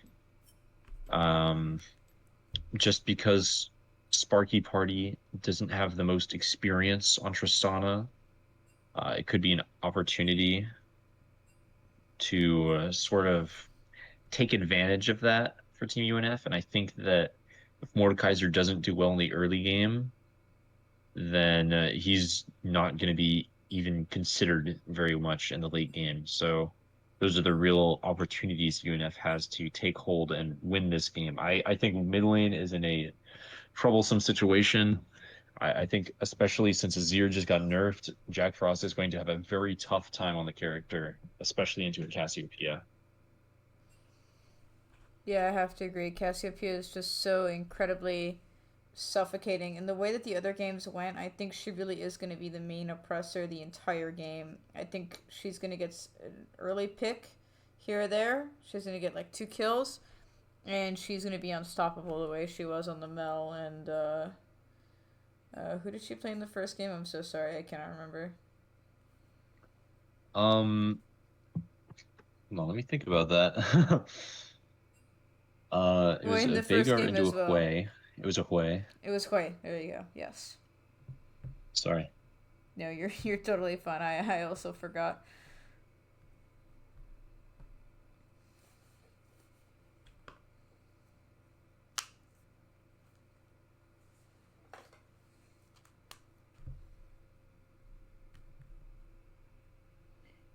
um, just because Sparky Party doesn't have the most experience on Tristana, it could be an opportunity to sort of take advantage of that for Team UNF. And I think that if Mordekaiser doesn't do well in the early game, then he's not going to be even considered very much in the late game. So those are the real opportunities UNF has to take hold and win this game. I think mid lane is in a troublesome situation. I think especially since Azir just got nerfed, Jack Frost is going to have a very tough time on the character, especially into a Cassiopeia. Yeah, I have to agree. Cassiopeia is just so incredibly suffocating. And the way that the other games went, I think she really is going to be the main oppressor the entire game. I think she's going to get an early pick here or there. She's going to get like 2 kills. And she's going to be unstoppable the way she was on the Mel. And who did she play in the first game? I'm so sorry. I cannot remember. Um, no, let me think about that. It Well, was in a the first Veigar game into as a well. Hui. It was a Hui. It was Hui. There you go. Yes. Sorry. No, you're totally fine. I also forgot.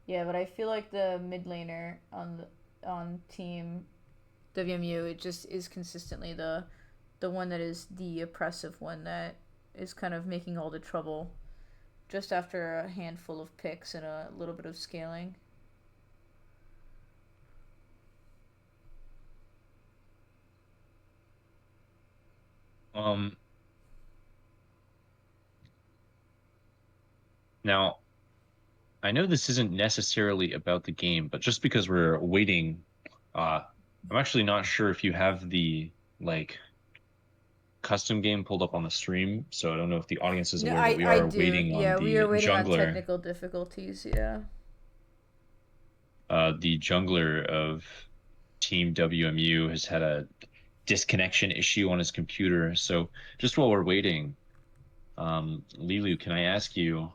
Yeah, but I feel like the mid laner on team WMU, it just is consistently the one that is the oppressive one that is kind of making all the trouble just after a handful of picks and a little bit of scaling. Um, Now I know this isn't necessarily about the game, but just because we're waiting, uh, I'm actually not sure if you have the like custom game pulled up on the stream, so I don't know if the audience is No, aware, but we I are do. waiting on Yeah, we are the waiting on jungler. technical difficulties. Yeah. The jungler of Team WMU has had a disconnection issue on his computer. So just while we're waiting, Lilu, can I ask you,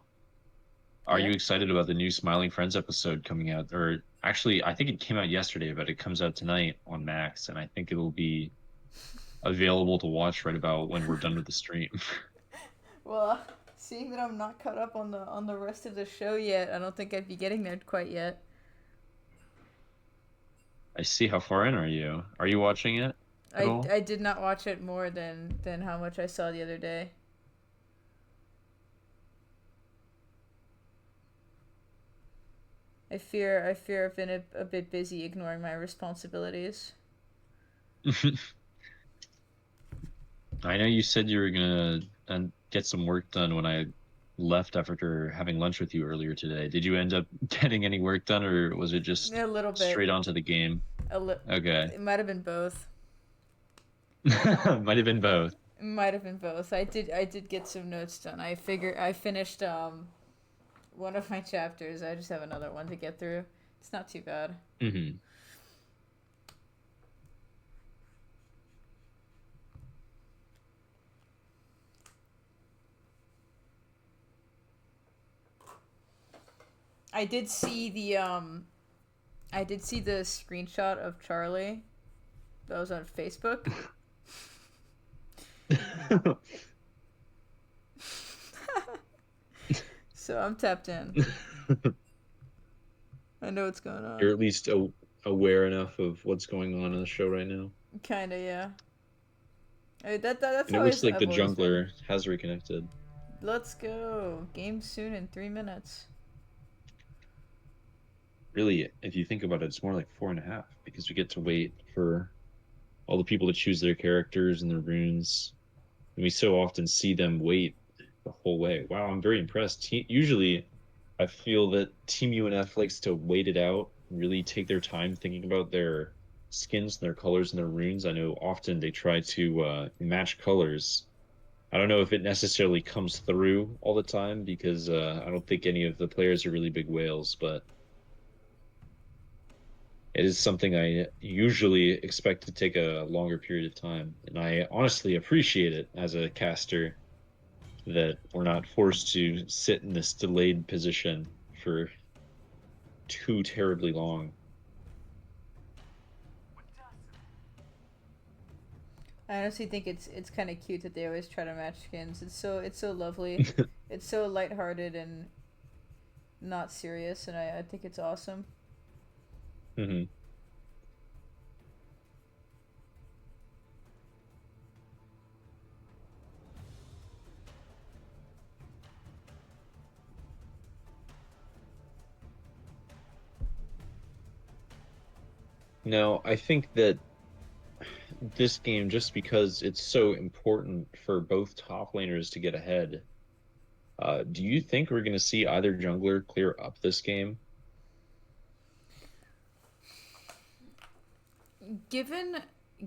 are Yeah. you excited about the new Smiling Friends episode coming out? Or actually, I think it came out yesterday, but it comes out tonight on Max, and I think it'll be available to watch right about when we're done with the stream. Well, seeing that I'm not caught up on the rest of the show yet, I don't think I'd be getting there quite yet. I see. How far in are you? Are you watching it at all? I did not watch it more than how much I saw the other day. I fear I've been a bit busy ignoring my responsibilities. I know you said you were gonna get some work done when I left after having lunch with you earlier today. Did you end up getting any work done, or was it just A little bit. straight onto the game? A li- Okay. it might have been both. Might have been both. It might have been both. I did get some notes done. I finished one of my chapters. I just have another one to get through. It's not too bad. Hmm. I did see the screenshot of Charlie that was on Facebook. So I'm tapped in. I know what's going You're on. at least aware enough of what's going on in the show right now. Kinda, yeah. That's And it how looks like the I've always been. jungler has reconnected. Let's go. Game soon in 3 minutes. Really, if you think about it, it's more like 4.5 because we get to wait for all the people to choose their characters and their runes. And we so often see them wait the whole way. Wow, I'm very impressed. Usually, I feel that Team UNF likes to wait it out, really take their time thinking about their skins, their colors, and their runes. I know often they try to match colors. I don't know if it necessarily comes through all the time because I don't think any of the players are really big whales, but it is something I usually expect to take a longer period of time. And I honestly appreciate it as a caster that we're not forced to sit in this delayed position for too terribly long. I honestly think it's kind of cute that they always try to match skins. It's so lovely. It's so lighthearted and not serious, and I think it's awesome. Hmm. Now, I think that this game, just because it's so important for both top laners to get ahead, do you think we're going to see either jungler clear up this game? Given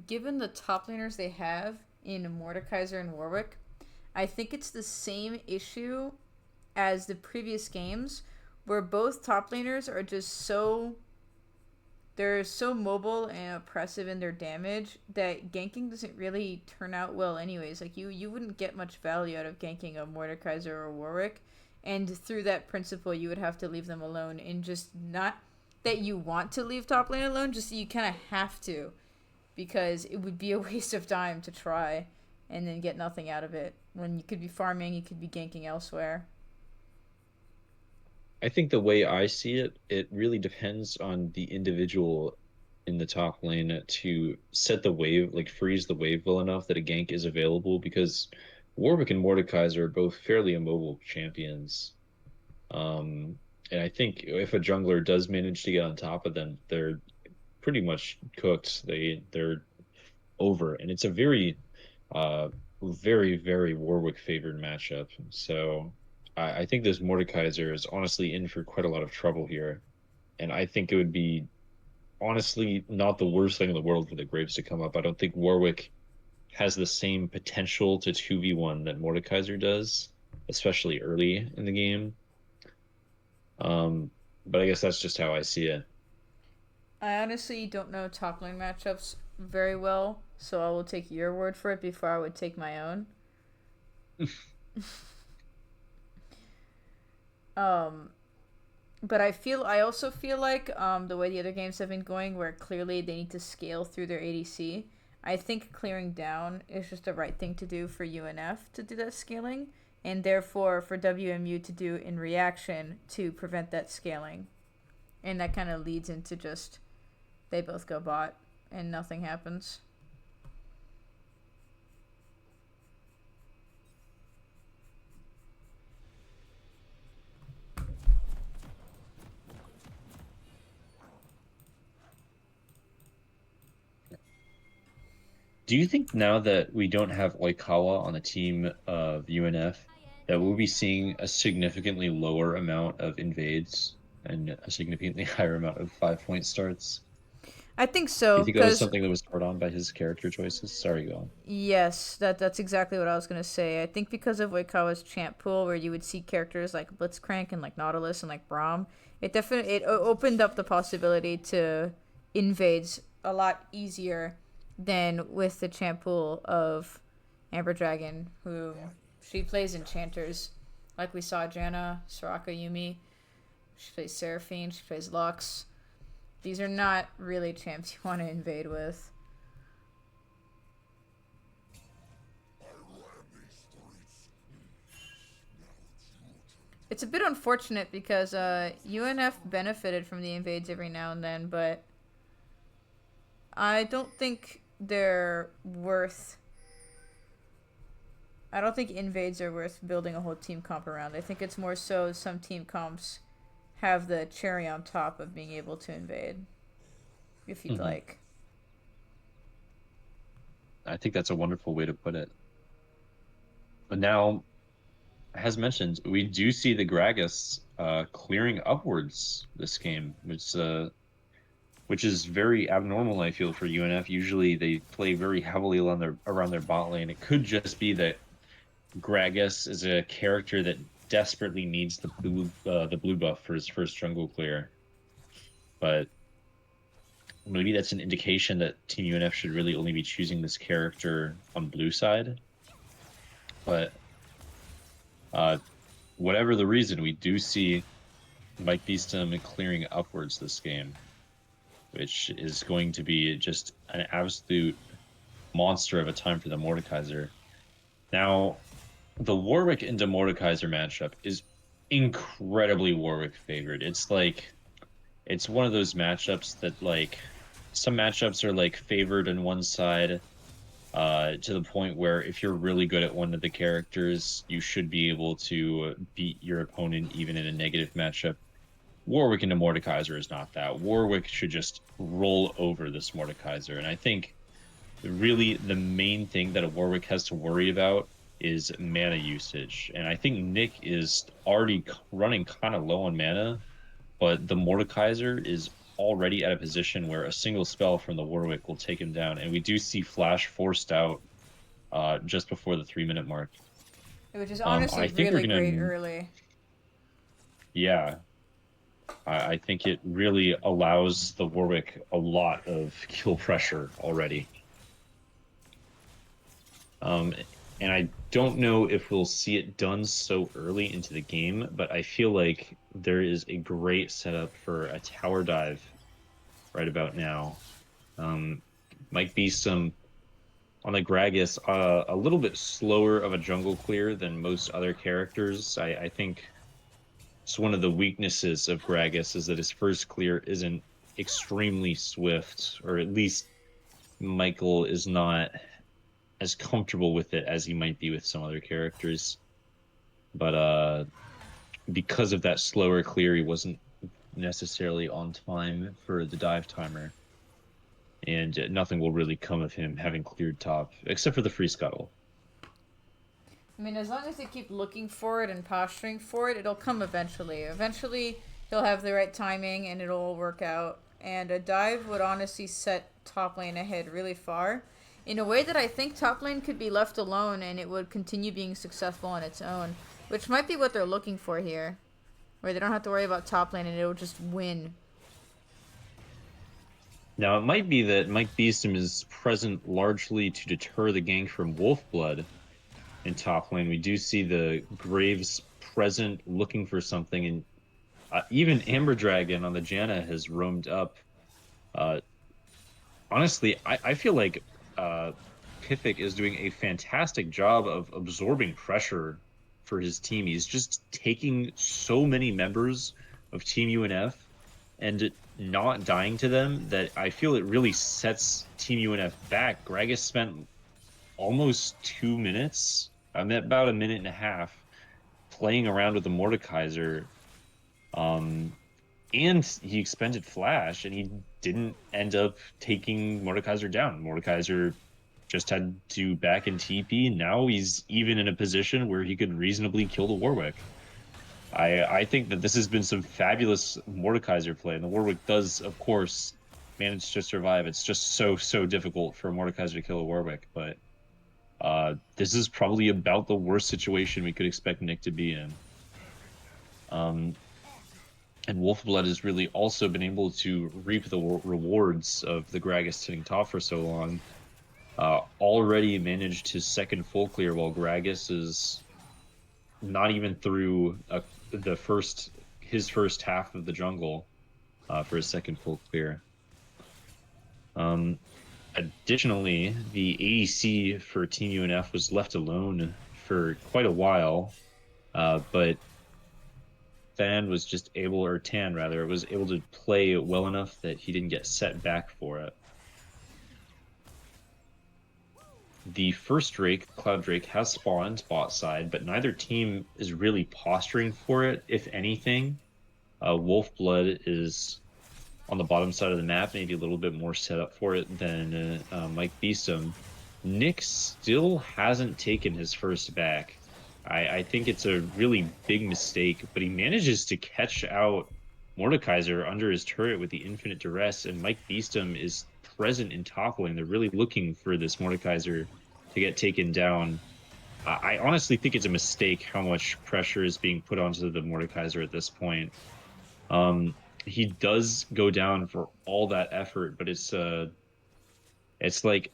given the top laners they have in Mordekaiser and Warwick, I think it's the same issue as the previous games, where both top laners are just they're so mobile and oppressive in their damage that ganking doesn't really turn out well anyways. Like you wouldn't get much value out of ganking a Mordekaiser or Warwick. And through that principle you would have to leave them alone, and just not that you want to leave top lane alone, just you kinda have to. Because it would be a waste of time to try and then get nothing out of it. When you could be farming, you could be ganking elsewhere. I think the way I see it, it really depends on the individual in the top lane to set the wave, like freeze the wave well enough that a gank is available because Warwick and Mordekaiser are both fairly immobile champions. Um, and I think if a jungler does manage to get on top of them, they're pretty much cooked. They're over, and it's a uh very Warwick favored matchup. So I think this Mordekaiser is honestly in for quite a lot of trouble here, and I think it would be honestly not the worst thing in the world for the Graves to come up. I don't think Warwick has the same potential to 2v1 that Mordekaiser does, especially early in the game. Um, but I guess that's just how I see it. I honestly don't know top lane matchups very well, so I will take your word for it before I would take my own. Um, but I also feel like the way the other games have been going, where clearly they need to scale through their ADC. I think clearing down is just the right thing to do for UNF to do that scaling, and therefore for WMU to do in reaction to prevent that scaling. And that kind of leads into just they both go bot and nothing happens. Do you think now that we don't have Oikawa on the team of UNF, that we'll be seeing a significantly lower amount of invades and a significantly higher amount of 5-point starts? I think Do so, you think that was because something that was brought on by his character choices? Sorry, go on. yes, that's exactly what I was gonna say. I think because of Oikawa's champ pool, where you would see characters like Blitzcrank and like Nautilus and like Braum, it opened up the possibility to invades a lot easier than with the champ pool of Amber Dragon, who she plays enchanters, like we saw Janna, Soraka, Yumi. She plays Seraphine. She plays Lux. These are not really champs you want to invade with. It's a bit unfortunate because UNF benefited from the invades every now and then, but I don't think they're worth. I don't think invades are worth building a whole team comp around. I think it's more so some team comps have the cherry on top of being able to invade, if you'd Hmm. like. I think that's a wonderful way to put it. But now, as mentioned, we do see the Gragas clearing upwards this game, which is very abnormal, I feel, for UNF. Usually they play very heavily around their bot lane. It could just be that Gragas is a character that desperately needs the blue buff for his first jungle clear. But maybe that's an indication that Team UNF should really only be choosing this character on blue side. But uh, whatever the reason, we do see Mike Beeston clearing upwards this game, which is going to be just an absolute monster of a time for the Mordekaiser. Now, the Warwick into Mordekaiser matchup is incredibly Warwick favored. It's one of those matchups that like some matchups are like favored on one side, to the point where if you're really good at one of the characters, you should be able to beat your opponent even in a negative matchup. Warwick into Mordekaiser is not that. Warwick should just roll over this Mordekaiser. And I think really the main thing that a Warwick has to worry about is mana usage. And I think Nick is already running kind of low on mana, but the Mordekaiser is already at a position where a single spell from the Warwick will take him down. And we do see Flash forced out just before the 3-minute mark. Which is honestly I think we're really great gonna, early. yeah, I think it really allows the Warwick a lot of kill pressure already. Um, and I don't know if we'll see it done so early into the game, but I feel like there is a great setup for a tower dive right about now. Um, Might be some on the Gragas, a little bit slower of a jungle clear than most other characters. I think it's one of the weaknesses of Gragas is that his first clear isn't extremely swift, or at least Michael is not as comfortable with it as he might be with some other characters. But because of that slower clear, he wasn't necessarily on time for the dive timer, and nothing will really come of him having cleared top, except for the free scuttle. I mean, as long as they keep looking for it and posturing for it, it'll come eventually. Eventually, he'll have the right timing and it'll all work out. And a dive would honestly set top lane ahead really far in a way that I think top lane could be left alone and it would continue being successful on its own, which might be what they're looking for here, where they don't have to worry about top lane and it'll just win. Now, it might be that Mike Beeston is present largely to deter the gank from Wolfblood in top lane. We do see the Graves present looking for something, and even Amber Dragon on the Janna has roamed up. Uh, Honestly, I feel like Pythic is doing a fantastic job of absorbing pressure for his team. He's just taking so many members of Team UNF and not dying to them that I feel it really sets Team UNF back. Gragas spent almost 2 minutes, I mean about a minute and a half, playing around with the Mordekaiser. Um, and he expended Flash, and he didn't end up taking Mordekaiser down. Mordekaiser just had to back in TP. Now he's even in a position where he could reasonably kill the Warwick. I think that this has been some fabulous Mordekaiser play, and the Warwick does, of course, manage to survive. It's just so difficult for Mordekaiser to kill a Warwick, but this is probably about the worst situation we could expect Nick to be in. And Wolfblood has really also been able to reap the rewards of the Gragas sitting top for so long. Already managed his second full clear, while Gragas is not even through his first half of the jungle for his second full clear. Additionally, the ADC for Team UNF was left alone for quite a while, but Tan was just able, or Tan rather, was able to play well enough that he didn't get set back for it. The first Drake, Cloud Drake, has spawned bot side, but neither team is really posturing for it. If anything, Wolfblood is on the bottom side of the map, maybe a little bit more set up for it than Mike Beestum. Nick still hasn't taken his first back. I think it's a really big mistake, but he manages to catch out Mordekaiser under his turret with the infinite duress, and Mike Beestum is present in top lane. They're really looking for this Mordekaiser to get taken down. I honestly think it's a mistake how much pressure is being put onto the Mordekaiser at this point. He does go down for all that effort, but it's like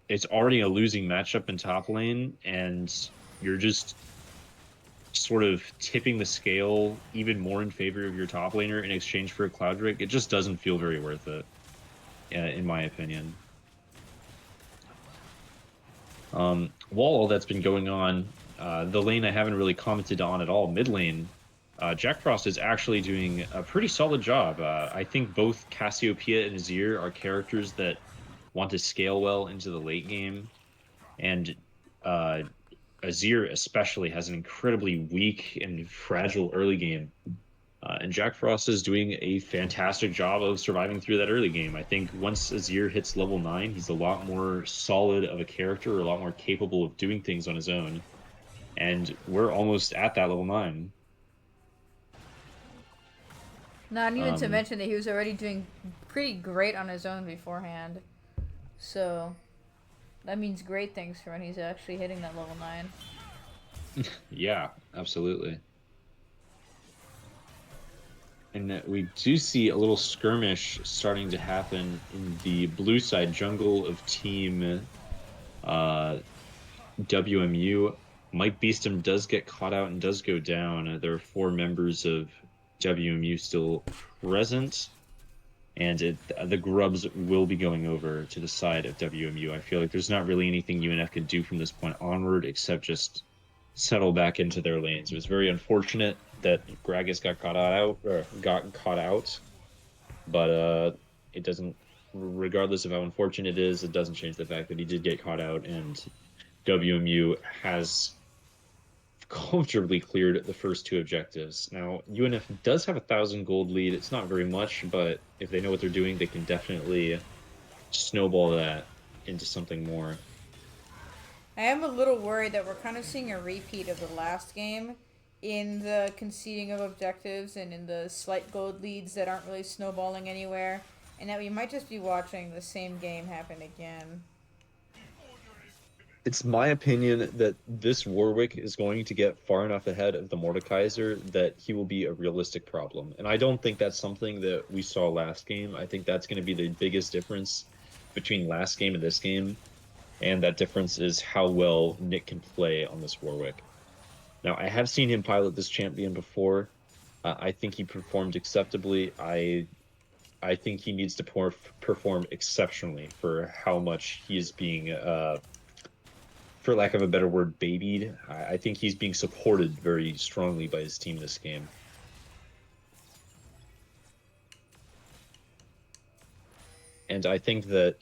it's already a losing matchup in top lane, and you're just sort of tipping the scale even more in favor of your top laner in exchange for a Cloud Drake. It just doesn't feel very worth it, in my opinion. While all that's been going on, the lane I haven't really commented on at all, mid lane, Jack Frost is actually doing a pretty solid job. I think both Cassiopeia and Azir are characters that want to scale well into the late game, and Azir especially has an incredibly weak and fragile early game. And Jack Frost is doing a fantastic job of surviving through that early game. I think once Azir hits level 9, he's a lot more solid of a character, a lot more capable of doing things on his own. And we're almost at that level 9. Not even to mention that he was already doing pretty great on his own beforehand. So that means great things for when he's actually hitting that level 9. Yeah, absolutely. And we do see a little skirmish starting to happen in the blue side jungle of Team WMU. Mike Beestum does get caught out and does go down. There are 4 members of WMU still present, and the grubs will be going over to the side of WMU. I feel like there's not really anything UNF can do from this point onward except just settle back into their lanes. It was very unfortunate that Gragas got caught out, but it doesn't, regardless of how unfortunate it is, it doesn't change the fact that he did get caught out, and WMU has comfortably cleared the first 2 objectives. Now, UNF does have 1,000 gold lead. It's not very much, but if they know what they're doing, they can definitely snowball that into something more. I am a little worried that we're kind of seeing a repeat of the last game in the conceding of objectives and in the slight gold leads that aren't really snowballing anywhere, and that we might just be watching the same game happen again. It's my opinion that this Warwick is going to get far enough ahead of the Mordekaiser that he will be a realistic problem. And I don't think that's something that we saw last game. I think that's going to be the biggest difference between last game and this game. And that difference is how well Nick can play on this Warwick. Now, I have seen him pilot this champion before. I think he performed acceptably. I think he needs to perform exceptionally for how much he is being, for lack of a better word, babied. I think he's being supported very strongly by his team this game. And I think that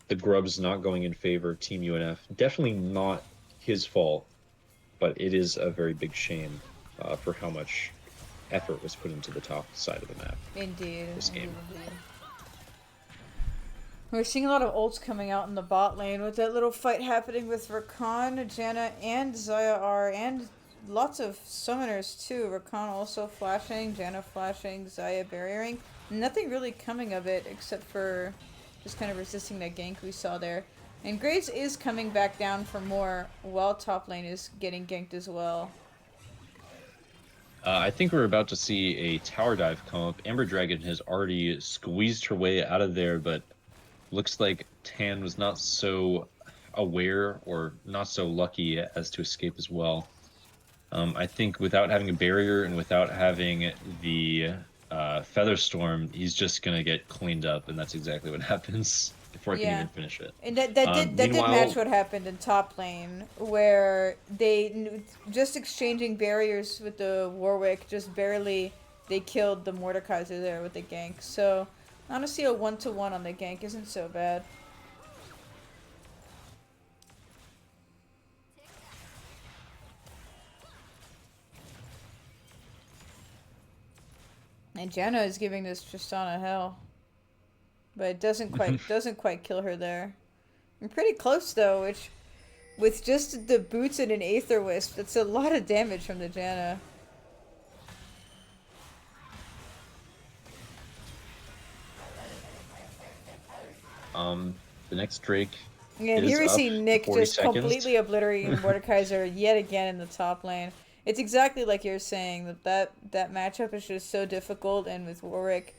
the grubs not going in favor of Team UNF, definitely not his fault, but it is a very big shame for how much effort was put into the top side of the map. Indeed. This game. Indeed. We're seeing a lot of ults coming out in the bot lane with that little fight happening with Rakan, Janna, and Zaya R, and lots of summoners too. Rakan also flashing, Janna flashing, Zaya barriering. Nothing really coming of it except for just kind of resisting that gank we saw there. And Graves is coming back down for more while top lane is getting ganked as well. I think we're about to see a tower dive come up. Amber Dragon has already squeezed her way out of there, but looks like Tan was not so aware or not so lucky as to escape as well. I think without having a barrier and without having the Feather Storm, he's just gonna get cleaned up, and that's exactly what happens before I can Yeah. even finish it. And that did match Meanwhile, what happened in top lane, where they just exchanging barriers with the Warwick, just barely they killed the Mordekaiser there with the gank. So honestly, a 1-to-1 on the gank isn't so bad. And Janna is giving this Tristana hell, but it doesn't quite kill her there. I'm pretty close though, which with just the boots and an Aether Wisp, that's a lot of damage from the Janna. the next Drake And is here we up see in Nick 40 just seconds. completely obliterating Mordekaiser yet again in the top lane. It's exactly like you're saying that matchup is just so difficult, and with Warwick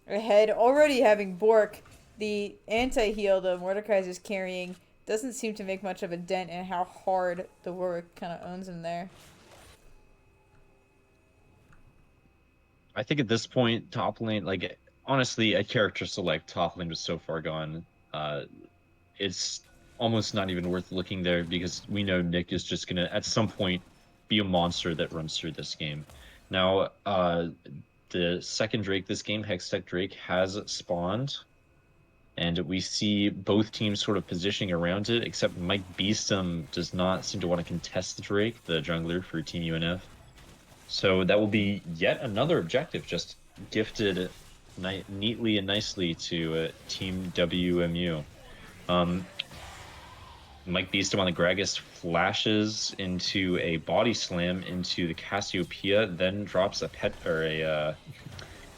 ahead, already having Bork, the anti-heal the Mordekaiser's carrying, doesn't seem to make much of a dent in how hard the Warwick kind of owns him there. I think at this point, top lane, like honestly, a character select top lane was so far gone. It's almost not even worth looking there because we know Nick is just gonna at some point be a monster that runs through this game. Now, the second Drake this game, Hextech Drake, has spawned, and we see both teams sort of positioning around it, except Mike Beestum does not seem to want to contest the Drake, the jungler for Team UNF. So that will be yet another objective, just gifted neatly and nicely to Team WMU. Mike Beestum on the Gragas flashes into a body slam into the Cassiopeia, then drops a pet or a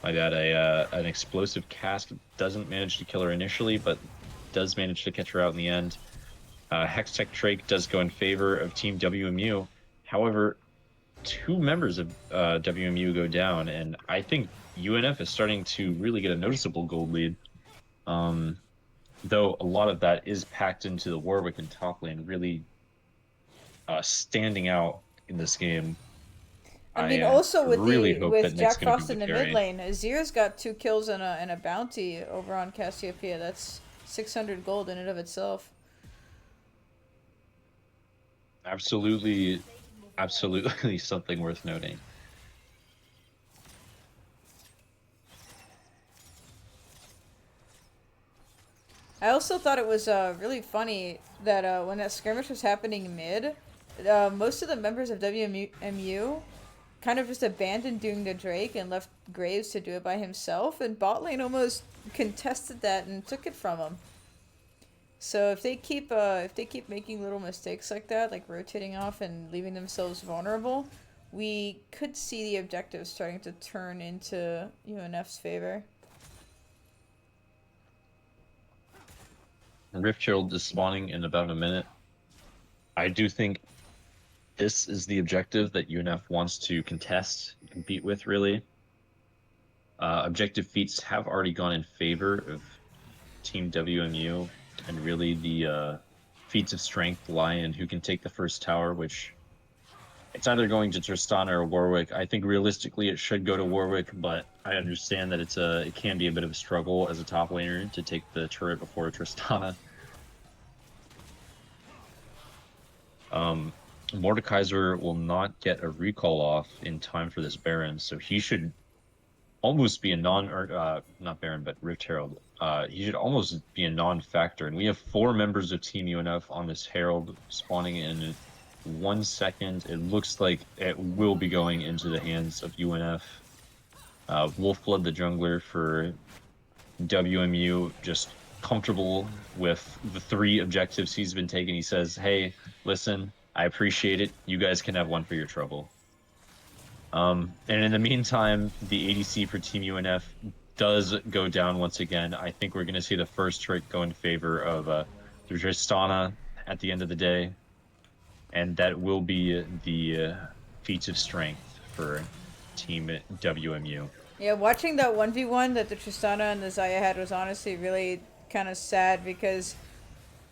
my bad, an explosive cask. Doesn't manage to kill her initially, but does manage to catch her out in the end. Hextech Drake does go in favor of Team WMU. However, two members of WMU go down, and I think UNF is starting to really get a noticeable gold lead. Though a lot of that is packed into the Warwick and top lane, really standing out in this game. I mean, I also with really the hope that with Nick's Jack going to Frost be in the the mid carry. lane, Azir's got 2 kills and a bounty over on Cassiopeia. That's 600 gold in and of itself. Absolutely, absolutely something worth noting. I also thought it was really funny that when that skirmish was happening mid, most of the members of WMU kind of just abandoned doing the Drake and left Graves to do it by himself, and bot lane almost contested that and took it from him. So if they keep making little mistakes like that, like rotating off and leaving themselves vulnerable, we could see the objectives starting to turn into UNF's favor. Rift Herald is spawning in about a minute. I do think this is the objective that UNF wants to contest, compete with, really. Objective feats have already gone in favor of Team WMU, and really the feats of strength lie in who can take the first tower, which it's either going to Tristana or Warwick. I think realistically it should go to Warwick, but I understand that it can be a bit of a struggle as a top laner to take the turret before Tristana. Mordekaiser will not get a recall off in time for this Baron, so he should almost be a not Baron, but Rift Herald. He should almost be a non-factor, and we have 4 members of Team UNF on this Herald spawning in 1 second. It looks like it will be going into the hands of UNF. Wolfblood, the jungler for WMU, just comfortable with the 3 objectives he's been taking. He says, "Hey, listen, I appreciate it. You guys can have one for your trouble." And in the meantime, the ADC for Team UNF does go down once again. I think we're going to see the first trick go in favor of the Tristana at the end of the day, and that will be the feats of strength for Team WMU. Yeah, watching that 1v1 that the Tristana and the Zaya had was honestly really kind of sad because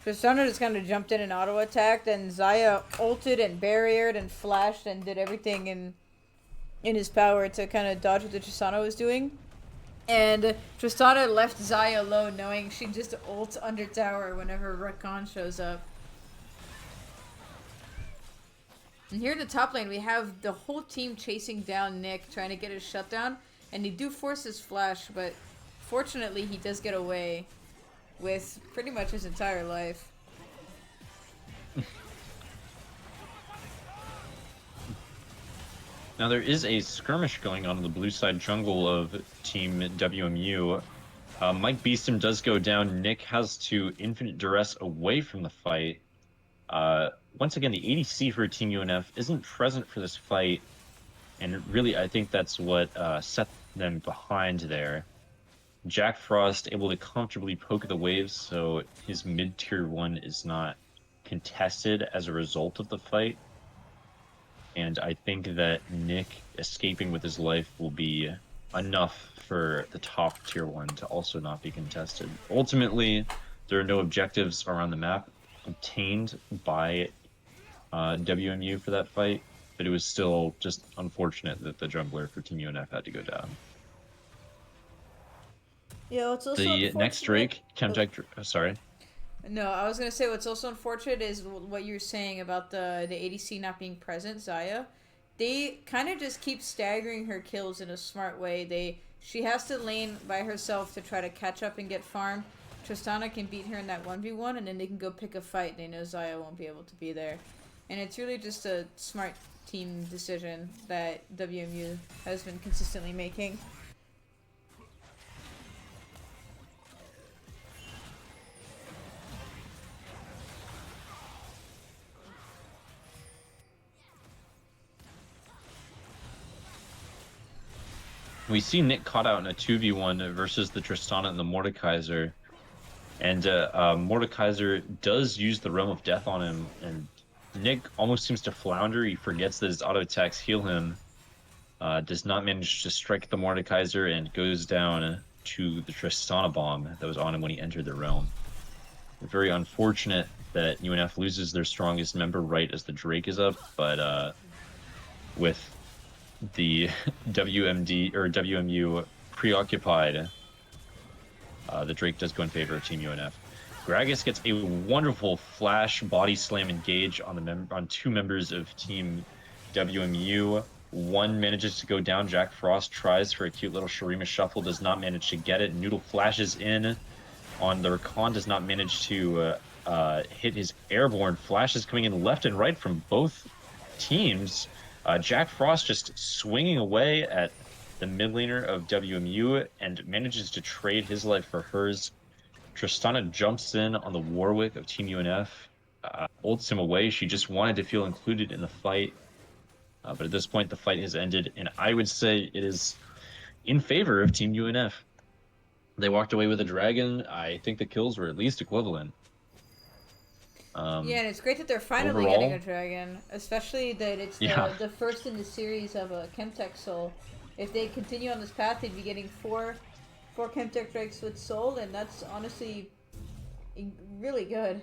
Tristana just kind of jumped in and auto attacked, and Zaya ulted and barriered and flashed and did everything in his power to kind of dodge what the Tristana was doing. And Tristana left Zaya alone, knowing she just ult under tower whenever Rakan shows up. And here in the top lane, we have the whole team chasing down Nick, trying to get his shutdown. And they do force his flash, but fortunately he does get away with pretty much his entire life. Now there is a skirmish going on in the blue side jungle of Team WMU. Mike Beeston does go down. Nick has to infinite duress away from the fight. Once again, the ADC for Team UNF isn't present for this fight, and really I think that's what set them behind there. Jack Frost able to comfortably poke the waves, so his mid-tier 1 is not contested as a result of the fight. And I think that Nick escaping with his life will be enough for the top tier 1 to also not be contested. Ultimately, there are no objectives around the map obtained by WMU for that fight, but it was still just unfortunate that the jungler for Team UNF had to go down. Yeah, it's also the next Drake, Chemtech, sorry. No, I was gonna say what's also unfortunate is what you're saying about the ADC not being present, Zaya. They kind of just keep staggering her kills in a smart way. She has to lane by herself to try to catch up and get farm. Tristana can beat her in that 1v1, and then they can go pick a fight. They know Zaya won't be able to be there. And it's really just a smart team decision that WMU has been consistently making. We see Nick caught out in a 2v1 versus the Tristana and the Mordekaiser. And Mordekaiser does use the Realm of Death on him, and Nick almost seems to flounder. He forgets that his auto attacks heal him. Does not manage to strike the Mordekaiser and goes down to the Tristana bomb that was on him when he entered the realm. Very unfortunate that UNF loses their strongest member right as the Drake is up, but with the WMD or WMU preoccupied, the Drake does go in favor of Team UNF. Gragas gets a wonderful flash body slam engage on on 2 members of Team WMU. One manages to go down. Jack Frost tries for a cute little Shurima shuffle, does not manage to get it. Noodle flashes in on the Rakan, does not manage to hit his airborne. Flashes coming in left and right from both teams. Jack Frost just swinging away at the mid laner of WMU and manages to trade his life for hers. Tristana jumps in on the Warwick of Team UNF, ults him away. She just wanted to feel included in the fight. But at this point, the fight has ended, and I would say it is in favor of Team UNF. They walked away with a dragon. I think the kills were at least equivalent. Yeah, and it's great that they're finally overall, getting a dragon, especially that it's the first in the series of a Chemtech Soul. If they continue on this path, they'd be getting four Chemtech Drakes with Soul, and that's honestly really good.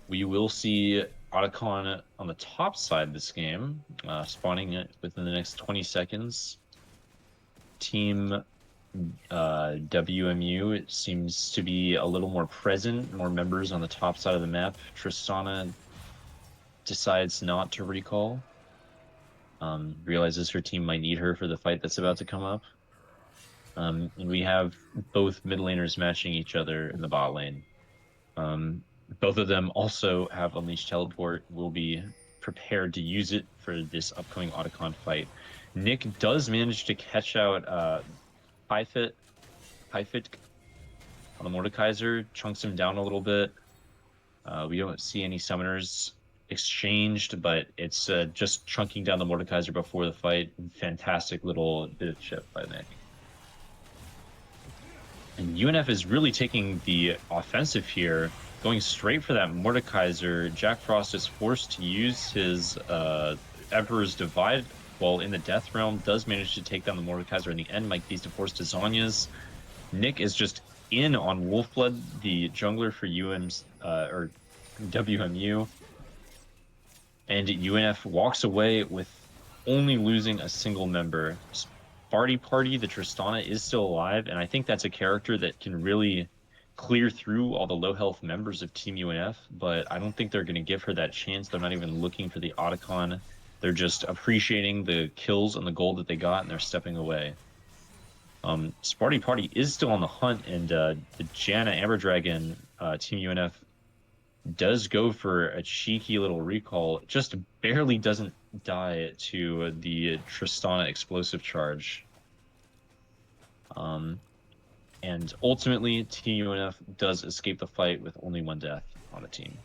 We will see Otacon on the top side of this game, spawning within the next 20 seconds. Team WMU, it seems to be a little more present, more members on the top side of the map. Tristana decides not to recall. Realizes her team might need her for the fight that's about to come up. And we have both mid laners matching each other in the bot lane. Both of them also have Unleashed Teleport, will be prepared to use it for this upcoming Otacon fight. Nick does manage to catch out Pyfit on the Mordekaiser, chunks him down a little bit. We don't see any summoners exchanged, but it's just chunking down the Mordekaiser before the fight. Fantastic little bit of chip by Nick. And UNF is really taking the offensive here, going straight for that Mordekaiser. Jack Frost is forced to use his Emperor's Divide while in the Death Realm, does manage to take down the Mordekaiser in the end. Mike Beast to force to Zhonya's. Nick is just in on Wolfblood, the jungler for or WMU. And UNF walks away with only losing a single member. Sparty Party, the Tristana, is still alive, and I think that's a character that can really clear through all the low health members of Team UNF, but I don't think they're going to give her that chance. They're not even looking for the Otacon. They're just appreciating the kills and the gold that they got, and they're stepping away. Sparty Party is still on the hunt, and the Janna Amber Dragon, Team UNF, does go for a cheeky little recall. Just barely doesn't die to the Tristana explosive charge. And ultimately, Team UNF does escape the fight with only one death on the team.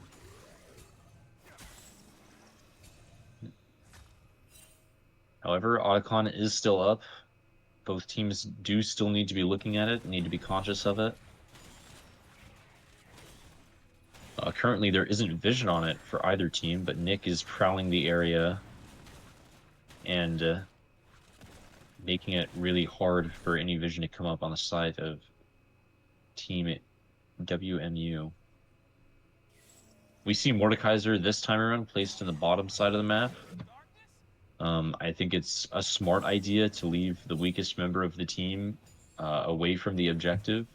However, Otacon is still up. Both teams do still need to be looking at it, need to be conscious of it. Currently, there isn't vision on it for either team, but Nick is prowling the area and making it really hard for any vision to come up on the side of Team WMU. We see Mordekaiser this time around placed in the bottom side of the map. I think it's a smart idea to leave the weakest member of the team away from the objective,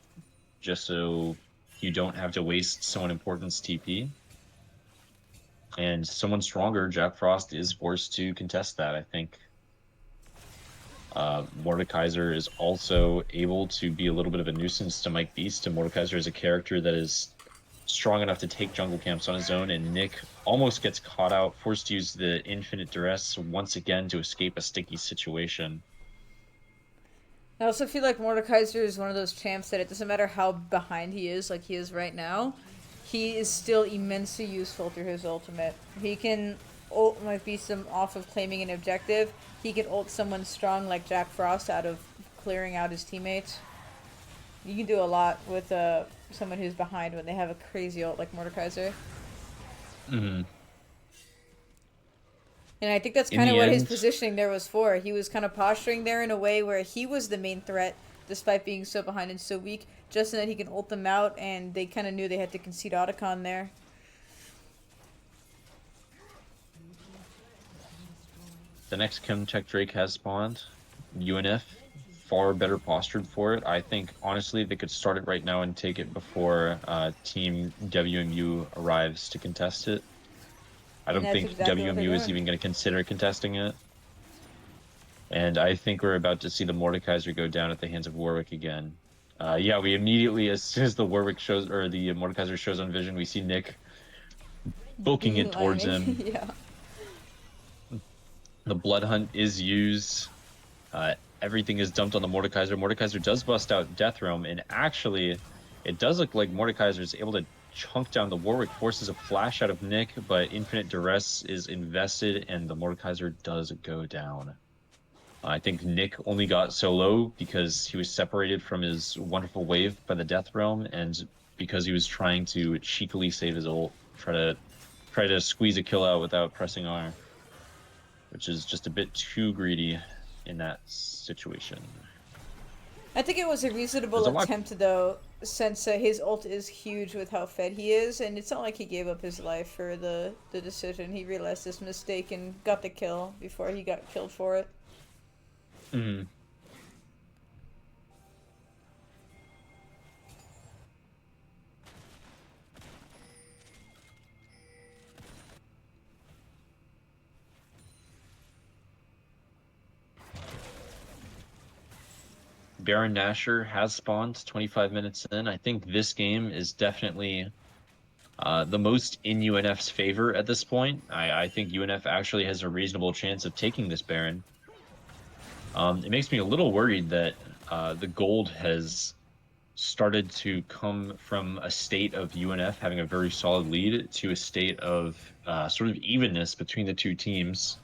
just so you don't have to waste someone important's TP. And someone stronger, Jack Frost, is forced to contest that, I think. Mordekaiser is also able to be a little bit of a nuisance to Mike Beast, and Mordekaiser is a character that is strong enough to take jungle camps on his own, and Nick almost gets caught out, forced to use the infinite duress once again to escape a sticky situation. I also feel like Mordekaiser is one of those champs that it doesn't matter how behind he is, like he is right now, he is still immensely useful through his ultimate. He can ult might be some off of claiming an objective. He can ult someone strong like Jack Frost out of clearing out his teammates. You can do a lot with someone who's behind when they have a crazy ult like Mordekaiser. Mm-hmm. And I think that's kind of what his positioning there was for. He was kind of posturing there in a way where he was the main threat, despite being so behind and so weak, just so that he can ult them out, and they kind of knew they had to concede Otacon there. The next Chemtech Drake has spawned. UNF, far better postured for it. I think, honestly, they could start it right now and take it before Team WMU arrives to contest it. I don't think exactly WMU is even going to consider contesting it. And I think we're about to see the Mordekaiser go down at the hands of Warwick again. Yeah, we immediately, as soon as the Warwick shows, or the Mordekaiser shows on vision, we see Nick booking it towards him. Yeah. The Blood Hunt is used. Everything is dumped on the Mordekaiser. Mordekaiser does bust out Death Realm, and actually, it does look like Mordekaiser is able to chunk down the Warwick, forces a flash out of Nick, but Infinite Duress is invested, and the Mordekaiser does go down. I think Nick only got so low because he was separated from his wonderful wave by the Death Realm, and because he was trying to cheekily save his ult, try to squeeze a kill out without pressing R, which is just a bit too greedy in that situation. I think it was a reasonable attempt, though, since his ult is huge with how fed he is, and it's not like he gave up his life for the decision. He realized his mistake and got the kill before he got killed for it. Mm-hmm. Baron Nashor has spawned 25 minutes in. I think this game is definitely the most in UNF's favor at this point. I think UNF actually has a reasonable chance of taking this Baron. It makes me a little worried that the gold has started to come from a state of UNF having a very solid lead to a state of sort of evenness between the two teams.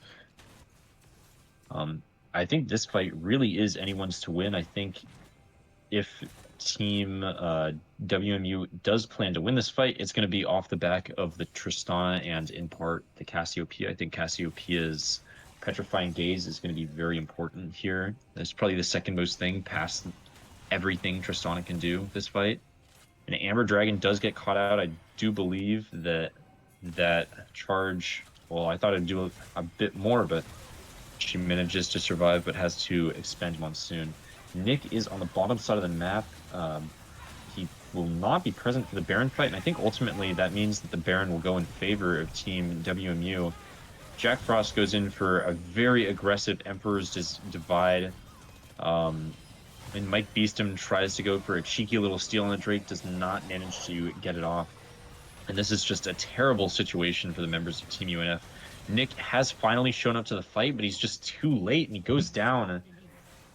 I think this fight really is anyone's to win. I think if team WMU does plan to win this fight, it's going to be off the back of the Tristana and in part the Cassiopeia. I think Cassiopeia's petrifying gaze is going to be very important here. That's probably the second most thing past everything Tristana can do this fight. And Amber Dragon does get caught out. I do believe that charge. Well, I thought it'd do a bit more, but she manages to survive, but has to expend Monsoon. Nick is on the bottom side of the map. He will not be present for the Baron fight, and I think ultimately that means that the Baron will go in favor of Team WMU. Jack Frost goes in for a very aggressive Emperor's Divide. And Mike Beeston tries to go for a cheeky little steal on the Drake, does not manage to get it off. And this is just a terrible situation for the members of Team UNF. Nick has finally shown up to the fight, but he's just too late, and he goes down.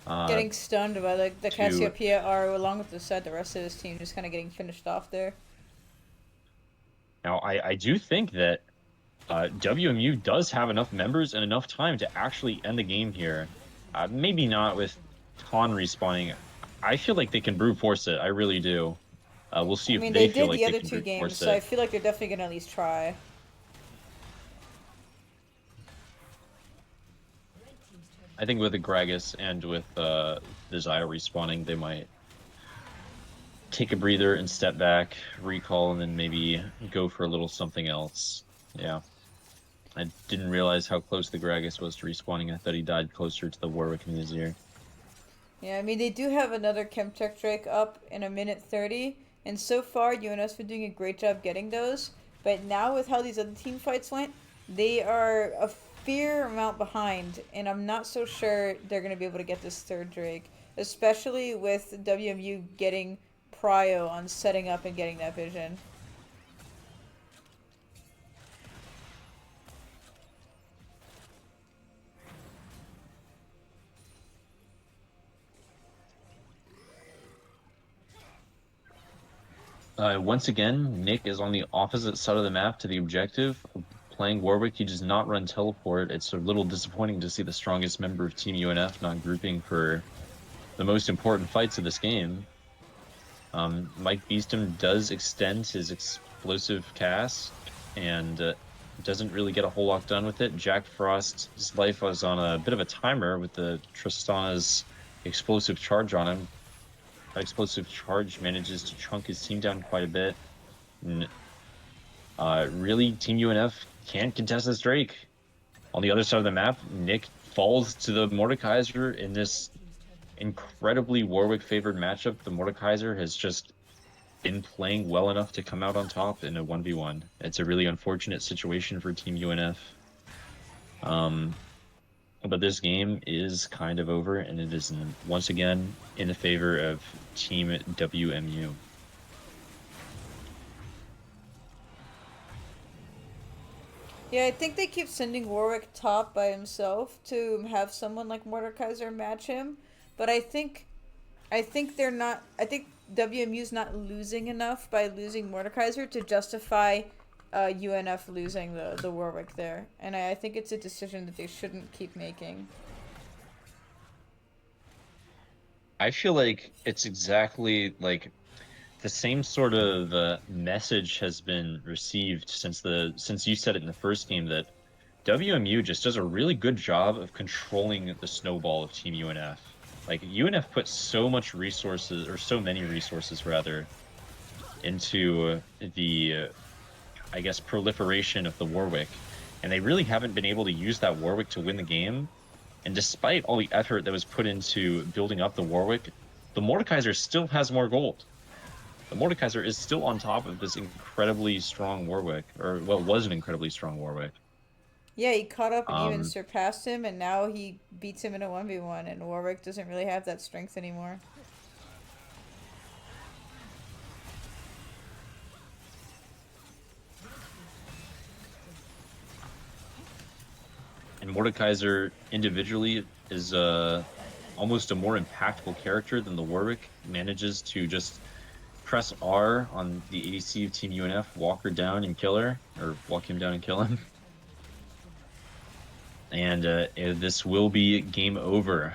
Getting stunned by the To Cassiopeia are, along with the rest of his team just kind of getting finished off there. Now, I do think that WMU does have enough members and enough time to actually end the game here. Maybe not with Ton respawning. I feel like they can brute force it. I really do. We'll see I if mean, they they feel did like the they other can two brute games, force so I it. feel like they're definitely gonna at least try. I think with the Gragas and with the Zaya respawning, they might take a breather and step back, recall, and then maybe go for a little something else. Yeah. I didn't realize how close the Gragas was to respawning. I thought he died closer to the Warwick and Vizier. Yeah, I mean, they do have another Chemtech Drake up in a minute 30, and so far, UNF's been doing a great job getting those, but now with how these other team fights went, they are a fair amount behind, and I'm not so sure they're going to be able to get this third Drake, especially with WMU getting prio on setting up and getting that vision. Once again, Nick is on the opposite side of the map to the objective. Playing Warwick, he does not run teleport. It's a little disappointing to see the strongest member of Team UNF not grouping for the most important fights of this game. Mike Beeston does extend his explosive cast and doesn't really get a whole lot done with it. Jack Frost's life was on a bit of a timer with the Tristana's explosive charge on him. That explosive charge manages to chunk his team down quite a bit. And really, Team UNF can't contest this Drake. On the other side of the map, Nick falls to the Mordekaiser in this incredibly Warwick-favored matchup. The Mordekaiser has just been playing well enough to come out on top in a 1v1. It's a really unfortunate situation for Team UNF. But this game is kind of over, and it is once again in the favor of Team WMU. Yeah, I think they keep sending Warwick top by himself to have someone like Mordekaiser match him, but I think they're not. I think WMU's not losing enough by losing Mordekaiser to justify UNF losing the Warwick there, and I think it's a decision that they shouldn't keep making. I feel like it's exactly like the same sort of message has been received since you said it in the first game that WMU just does a really good job of controlling the snowball of Team UNF. Like UNF put so much resources, or so many resources rather, into the I guess proliferation of the Warwick, and they really haven't been able to use that Warwick to win the game. And despite all the effort that was put into building up the Warwick, the Mordekaiser still has more gold. The Mordekaiser is still on top of this incredibly strong Warwick, or what was an incredibly strong Warwick. Yeah, he caught up and even Um, surpassed him, and now he beats him in a 1v1, and Warwick doesn't really have that strength anymore. and Mordekaiser individually is almost a more impactful character than the Warwick. Manages to just press R on the ADC of Team UNF, walk her down and kill her, or walk him down and kill him. And this will be game over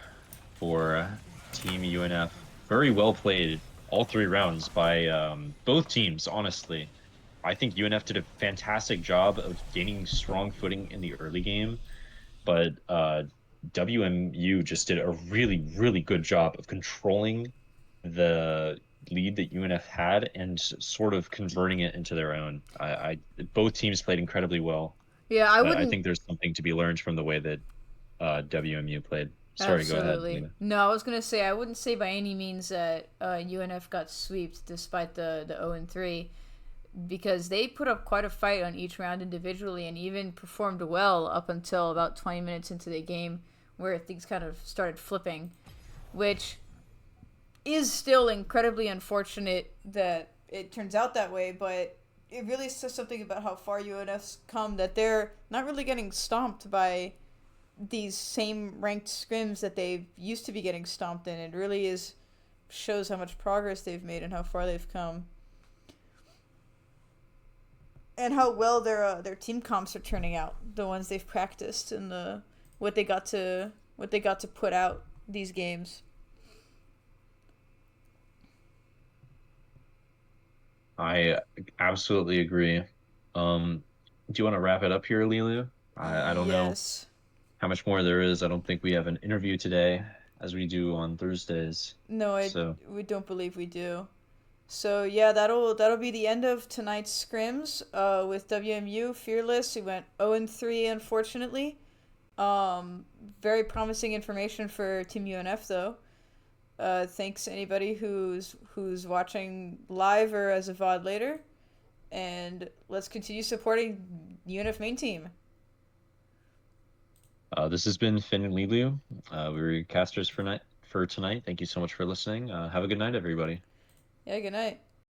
for Team UNF. Very well played all 3 rounds by both teams, honestly. I think UNF did a fantastic job of gaining strong footing in the early game, but WMU just did a really, really good job of controlling the lead that UNF had and sort of converting it into their own. Both teams played incredibly well, Yeah, I but I wouldn't. think there's something to be learned from the way that WMU played. Sorry, go ahead, Absolutely. Lena. No, I was gonna say I wouldn't say by any means that UNF got swept despite the 0-3, because they put up quite a fight on each round individually and even performed well up until about 20 minutes into the game, where things kind of started flipping, which is still incredibly unfortunate that it turns out that way, but it really says something about how far UNF's come, that they're not really getting stomped by these same ranked scrims that they used to be getting stomped in. It really is shows how much progress they've made and how far they've come, and how well their team comps are turning out. The ones they've practiced and what they got to put out these games. I absolutely agree. Do you want to wrap it up here, Lilu? I don't know Yes. how much more there is. I don't think we have an interview today as we do on Thursdays. No, I So we don't believe we do. So yeah, that'll be the end of tonight's scrims. With WMU Fearless, we went 0-3 unfortunately. Very promising information for Team UNF though. Thanks to anybody who's watching live or as a VOD later, and let's continue supporting UNF main team. this has been Finn and Lilu. We were your casters for tonight. Thank you so much for listening. Have a good night, everybody. Yeah, good night.